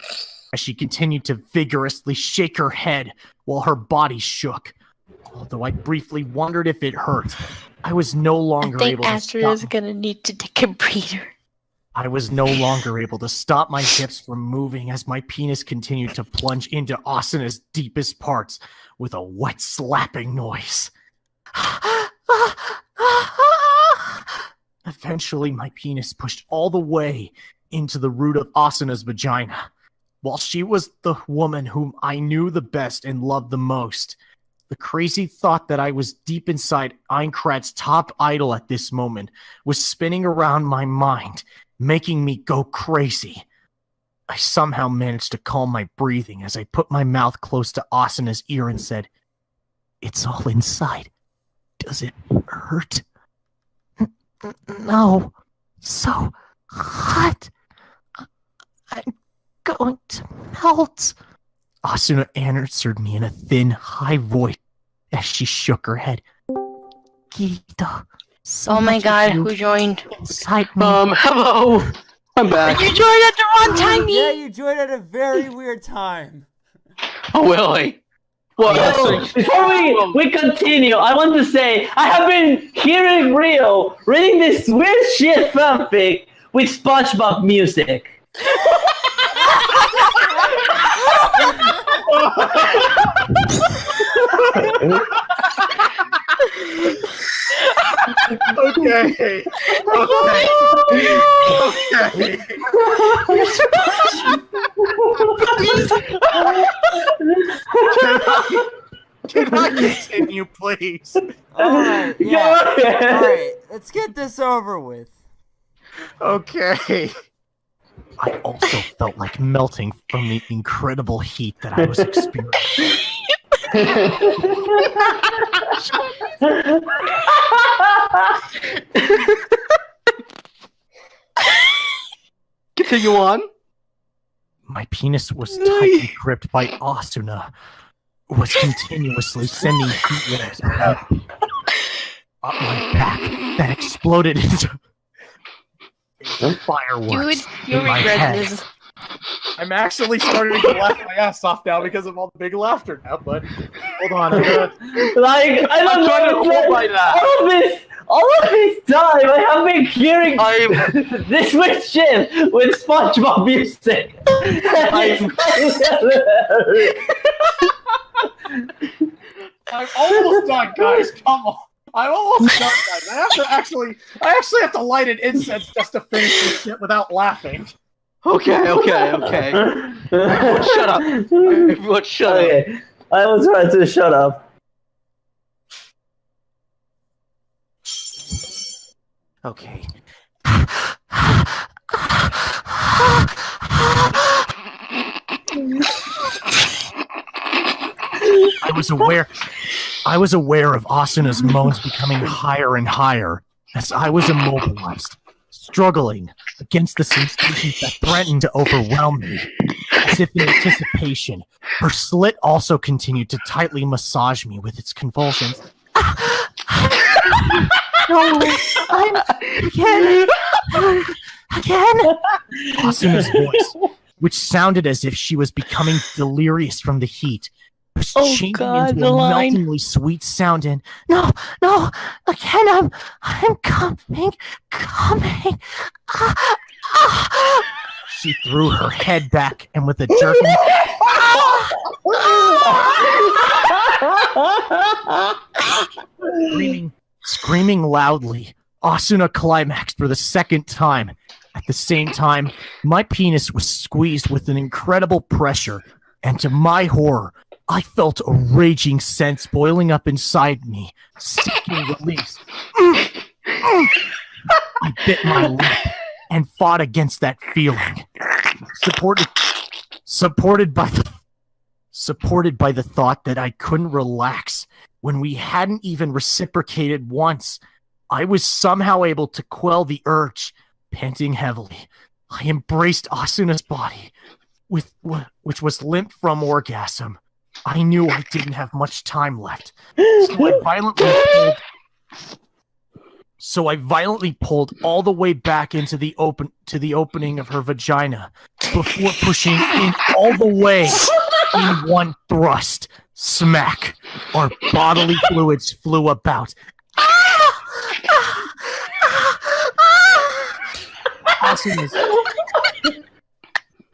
continued to vigorously shake her head while her body shook. Although I briefly wondered if it hurt, I was no longer able to stop. Astra's gonna need to take a breather. I was no longer able to stop my hips from moving as my penis continued to plunge into Asuna's deepest parts with a wet slapping noise. Eventually, my penis pushed all the way into the root of Asuna's vagina. While she was the woman whom I knew the best and loved the most, the crazy thought that I was deep inside Einkrat's top idol at this moment was spinning around my mind, making me go crazy. I somehow managed to calm my breathing as I put my mouth close to Asuna's ear and said, "It's all inside. Does it hurt?" "No. So hot. I'm going to melt." Asuna answered me in a thin, high voice as she shook her head. "Kirito, so Oh my much god, of you who joined? inside me." Hello. I'm back. You joined at the wrong time, Yeah, you joined at a very weird time. Oh, really? Well, Yo, before we continue, I want to say I have been hearing Rio reading this weird shit fanfic with SpongeBob music. Okay. Can I continue, please? Alright, yeah. Alright, let's get this over with. Okay. I also felt like melting from the incredible heat that I was experiencing. Continue on. My penis was tightly gripped by Asuna, who was continuously sending heat waves up my back that exploded into fireworks. Dude, you in my regret head. this. I'm actually starting to laugh my ass off now because of all the big laughter now, but hold on. I'm gonna... Like, I don't I'm trying to know. hold my laugh. All of this time, I have been hearing this weird shit with SpongeBob music. I'm almost done, guys. Come on. I'm almost done, guys. I actually have to light an incense just to finish this shit without laughing. Okay. Everyone shut up. Everyone shut up. I was trying to shut up. Okay. I was aware of Asuna's moans becoming higher and higher as I was immobilized, struggling against the sensations that threatened to overwhelm me. As if in anticipation, her slit also continued to tightly massage me with its convulsions. No, again. Asuna's voice, which sounded as if she was becoming delirious from the heat, was changing into a meltingly sweet sound. And no, again, I'm coming. She threw her head back and with a jerking. Screaming loudly, Asuna climaxed for the second time. At the same time, my penis was squeezed with an incredible pressure, and to my horror, I felt a raging sense boiling up inside me, seeking release. I bit my lip and fought against that feeling, supported by the thought that I couldn't relax when we hadn't even reciprocated once. I was somehow able to quell the urge. Panting heavily, I embraced Asuna's body, which was limp from orgasm. I knew I didn't have much time left, so I violently pulled all the way back into the opening of her vagina before pushing in all the way in one thrust. Smack! Our bodily fluids flew about.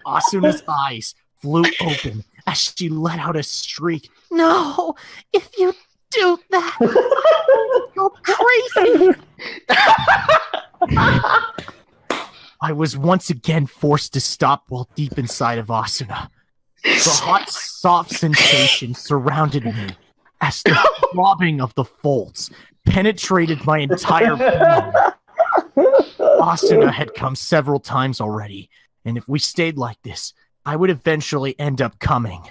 Asuna's eyes flew open as she let out a shriek. No! If you do that, I'll go crazy! I was once again forced to stop while deep inside of Asuna. The hot, soft sensation surrounded me as the throbbing of the folds penetrated my entire being. Asuna had come several times already, and if we stayed like this, I would eventually end up coming.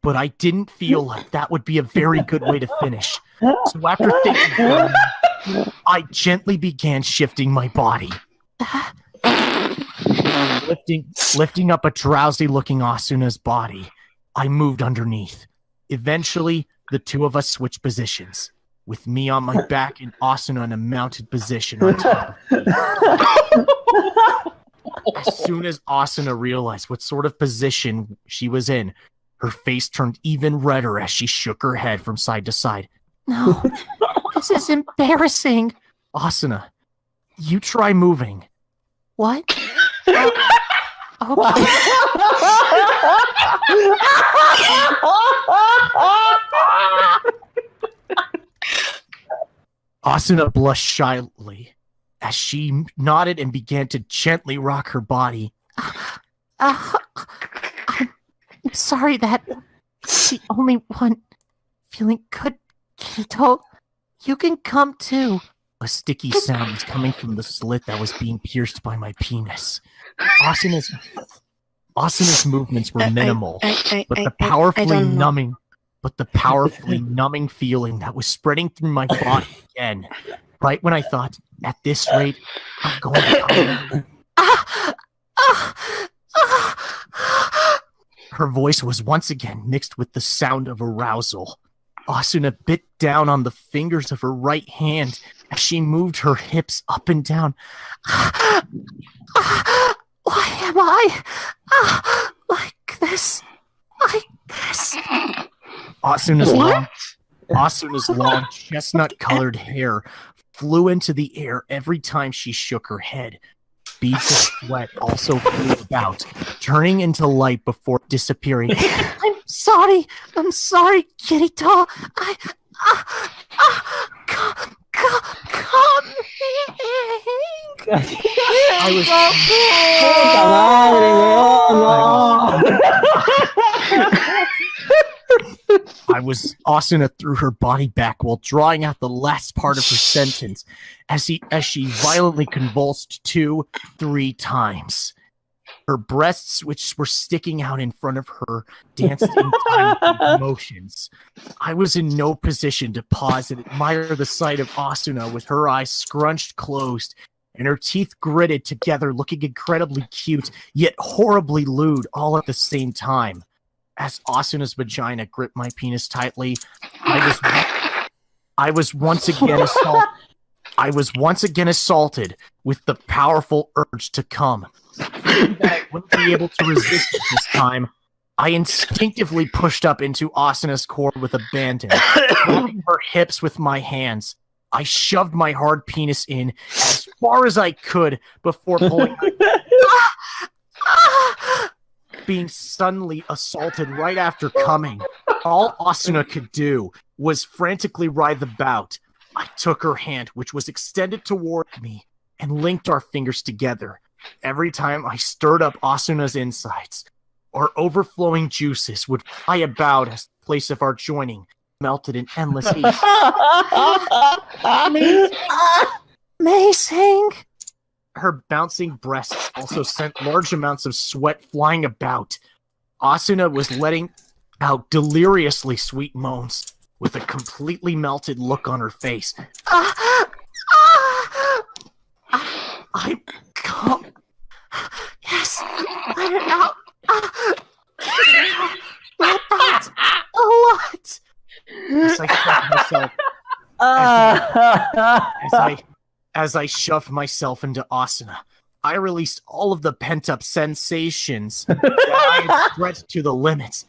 But I didn't feel like that would be a very good way to finish. So after thinking for a minute, I gently began shifting my body. Lifting up a drowsy-looking Asuna's body, I moved underneath. Eventually, the two of us switched positions, with me on my back and Asuna in a mounted position on top of me. As soon as Asuna realized what sort of position she was in, her face turned even redder as she shook her head from side to side. No, this is embarrassing. Asuna, you try moving. What? Okay. Asuna blushed shyly as she nodded and began to gently rock her body. I'm sorry that the only one feeling good, Kirito. You can come too. A sticky sound was coming from the slit that was being pierced by my penis. Asuna's movements were minimal, but the powerfully numbing feeling that was spreading through my body again. Right when I thought, at this rate, I'm going to come. Her voice was once again mixed with the sound of arousal. Asuna bit down on the fingers of her right hand as she moved her hips up and down. Why am I like this? Like this? Asuna's long chestnut-colored hair flew into the air every time she shook her head. Beads of sweat also flew about, turning into light before disappearing. I'm sorry, Kirito. I Asuna threw her body back while drawing out the last part of her sentence as she violently convulsed 2-3 times. Her breasts, which were sticking out in front of her, danced in time with the motions. I was in no position to pause and admire the sight of Asuna with her eyes scrunched closed and her teeth gritted together, looking incredibly cute, yet horribly lewd all at the same time. As Asuna's vagina gripped my penis tightly, I was once again assaulted with the powerful urge to come. Thinking that I wouldn't be able to resist it this time, I instinctively pushed up into Asuna's core with abandon, grabbing her hips with my hands. I shoved my hard penis in as far as I could before pulling being suddenly assaulted right after coming. All Asuna could do was frantically writhe about. I took her hand, which was extended toward me, and linked our fingers together. Every time I stirred up Asuna's insides, our overflowing juices would fly about as the place of our joining melted in endless heat. Amazing! Her bouncing breasts also sent large amounts of sweat flying about. Asuna was letting out deliriously sweet moans with a completely melted look on her face. I'm come. Yes, let it out. Let out a lot. As I shoved myself into Asuna, I released all of the pent-up sensations that I had stretched to the limits.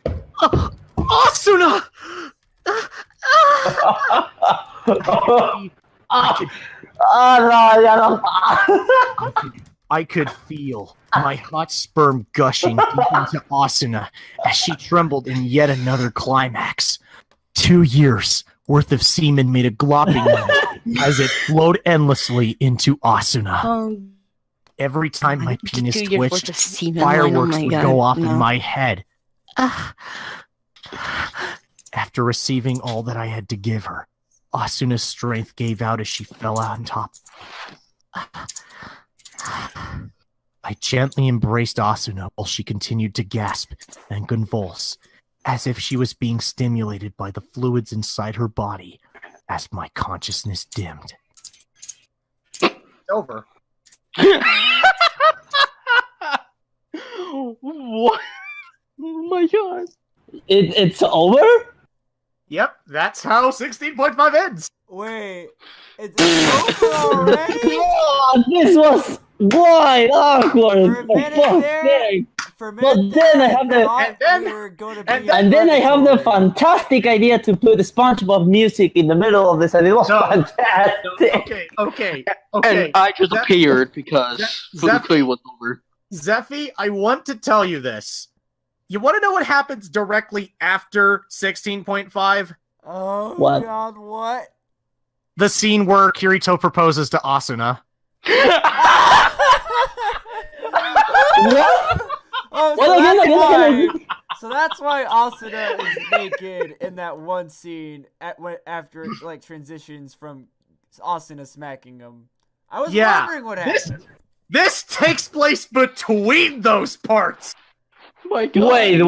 Asuna! I could feel my hot sperm gushing deep into Asuna as she trembled in yet another climax. 2 years worth of semen made a glopping noise as it flowed endlessly into Asuna. Every time my penis twitched, fireworks would go off in my head. After receiving all that I had to give her, Asuna's strength gave out as she fell on top. I gently embraced Asuna while she continued to gasp and convulse, as if she was being stimulated by the fluids inside her body as my consciousness dimmed. Over. What? Oh my god. It's over? Yep, that's how 16.5 ends. Wait, it's over already? God, this was quite awkward. For a minute But then I have the and then I have the fantastic idea to put the SpongeBob music in the middle of this, and it was fantastic. Okay. And I just appeared because Fuckfest was over. Zephy, I want to tell you this. You want to know what happens directly after 16.5? Oh, what? God, what? The scene where Kirito proposes to Asuna. What? Oh, well, so that's why Asuna is naked in that one scene after it like transitions from Asuna smacking him. I was wondering what happened. This takes place between those parts. My God. Wait.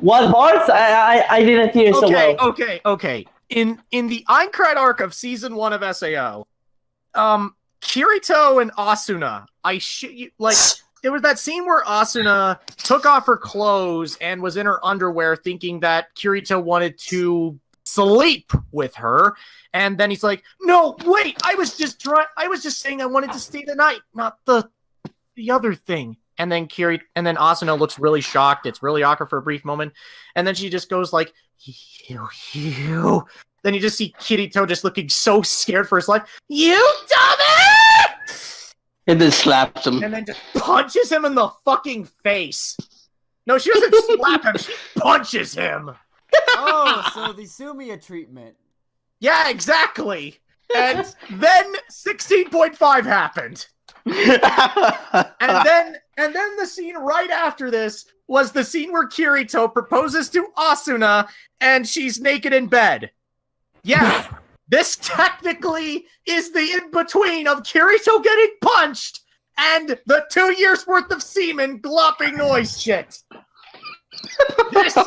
What parts? I didn't hear so well. Okay. In the Aincrad arc of season 1 of SAO, Kirito and Asuna, there was that scene where Asuna took off her clothes and was in her underwear thinking that Kirito wanted to sleep with her. And then he's like, no, wait, I was just saying I wanted to stay the night, not the other thing. And then Asuna looks really shocked. It's really awkward for a brief moment. And then she just goes like, you. Then you just see Kirito just looking so scared for his life. You dummy! And then slaps him. And then just punches him in the fucking face. No, she doesn't slap him. She punches him. Oh, so the Sumia treatment. Yeah, exactly. And then 16.5 happened. And then the scene right after this was the scene where Kirito proposes to Asuna and she's naked in bed. Yeah, this technically is the in-between of Kirito getting punched and the 2 years worth of semen glopping noise shit. This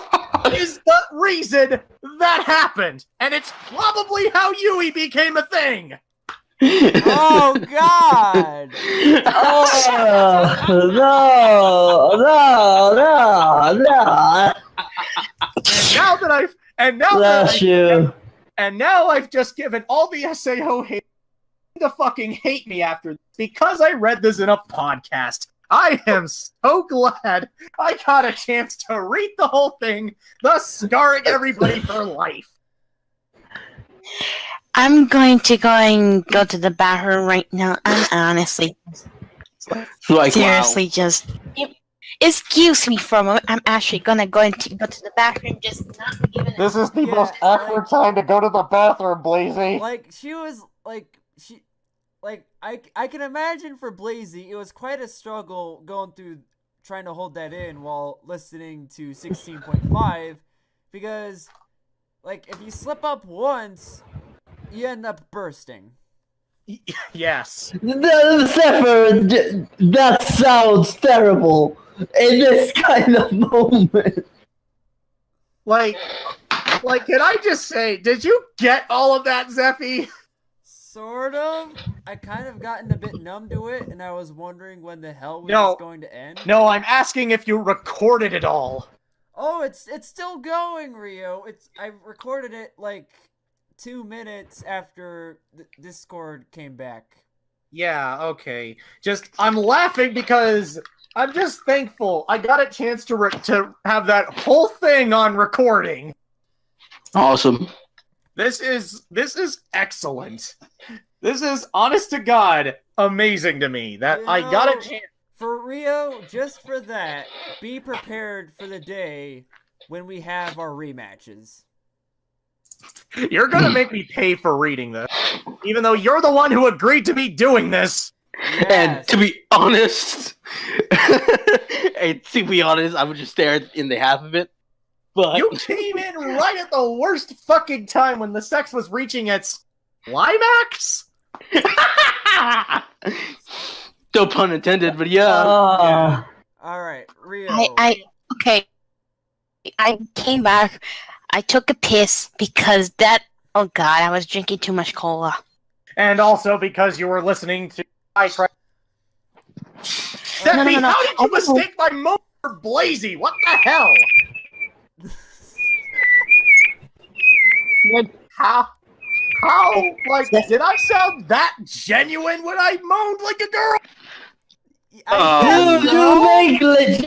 is the reason that happened, and it's probably how Yui became a thing. Oh God! Oh, no. And now I've just given all the SAO hate to fucking hate me after this because I read this in a podcast. I am so glad I got a chance to read the whole thing, thus scarring everybody for life. I'm going to go to the bathroom right now. I'm honestly, Like, seriously, just excuse me for a moment. I'm actually gonna go to the bathroom. Just not giving. This is the Yeah, most awkward time to go to the bathroom, Blazy. Like she was I can imagine for Blazy, it was quite a struggle going through trying to hold that in while listening to 16.5 because like if you slip up once, you end up bursting. Yes. Zephyr, that sounds terrible in this kind of moment. Like, can I just say, did you get all of that, Zeffy? Sort of. I kind of gotten a bit numb to it, and I was wondering when the hell was No. going to end. No, I'm asking if you recorded it all. Oh, it's still going, Rio. I recorded it like 2 minutes after Discord came back. Yeah, okay. I'm laughing because I'm just thankful I got a chance to have that whole thing on recording. awesome. This is excellent. This is, honest to God, amazing to me that I got a chance. For Rio, just for that, be prepared for the day when we have our rematches. You're gonna make me pay for reading this, even though you're the one who agreed to me doing this. Yes. And to be honest, I would just stare in the half of it. But You came in right at the worst fucking time when the sex was reaching its climax. no pun intended, but yeah. All right, Rio. Okay. I came back. I took a piss because oh god, I was drinking too much cola. And also because you were listening to Steffi, No. how did you mistake my moment for Blazy? What the hell? How? Like, did I sound that genuine when I moaned like a girl? Dude, you make legit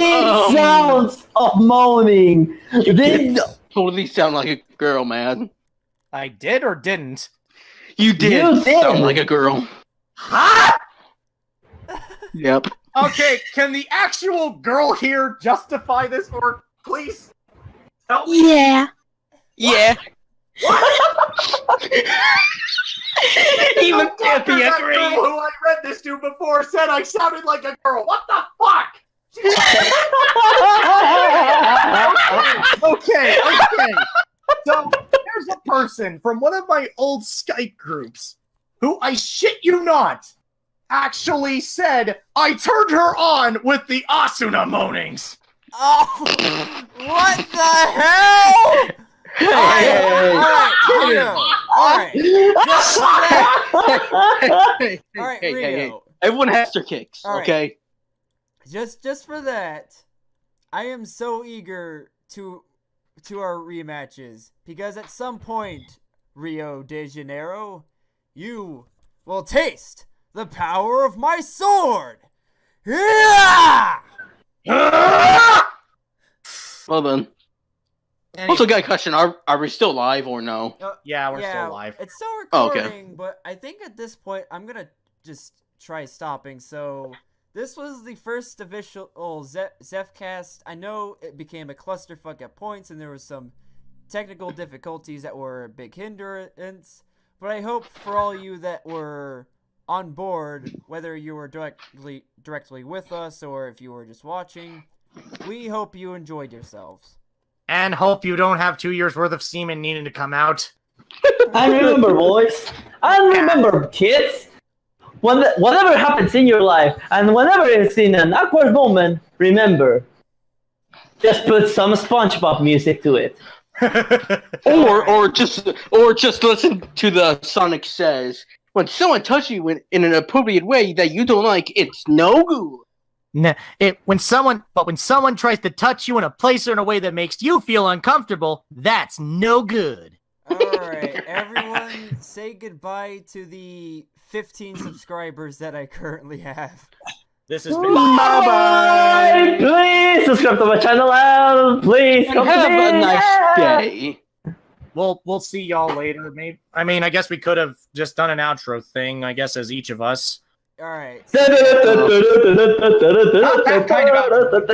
sounds of moaning. Totally sound like a girl, man. I did or didn't? You did sound like a girl. Huh? Yep. Okay, can the actual girl here justify this, or please help me? Yeah. Yeah. Even Tippy that agreed. girl who I read this to before said I sounded like a girl. What the fuck? Okay. So, there's a person from one of my old Skype groups who, I shit you not, actually said I turned her on with the Asuna moanings. Oh, what the hell? All right, Rio. Everyone has their kicks, All right. okay? Just for that, I am so eager to our rematches because at some point, Rio de Janeiro, you will taste the power of my sword. Yeah! Well then. Also, got a question. Are we still live or no? Yeah, we're still live. It's still Oh, recording, okay. but I think at this point I'm gonna just try stopping. So this was the first official Zephcast. I know it became a clusterfuck at points, and there was some technical difficulties that were a big hindrance. But I hope for all you that were on board, whether you were directly with us or if you were just watching, we hope you enjoyed yourselves. And hope you don't have 2 years worth of semen needing to come out. And remember, boys, and remember, kids, whatever happens in your life, and whenever it's in an awkward moment, remember, just put some SpongeBob music to it. Or just listen to the Sonic Says. When someone touches you in an appropriate way that you don't like, it's no good. Nah, when someone tries to touch you in a place or in a way that makes you feel uncomfortable, that's no good. Alright, everyone say goodbye to the 15 subscribers that I currently have. This has been Bye-bye! Please subscribe to my channel and please come Have to a me. nice day. We'll see y'all later. Maybe I guess we could have just done an outro thing, I guess, as each of us. Alright. Not that kind of outro.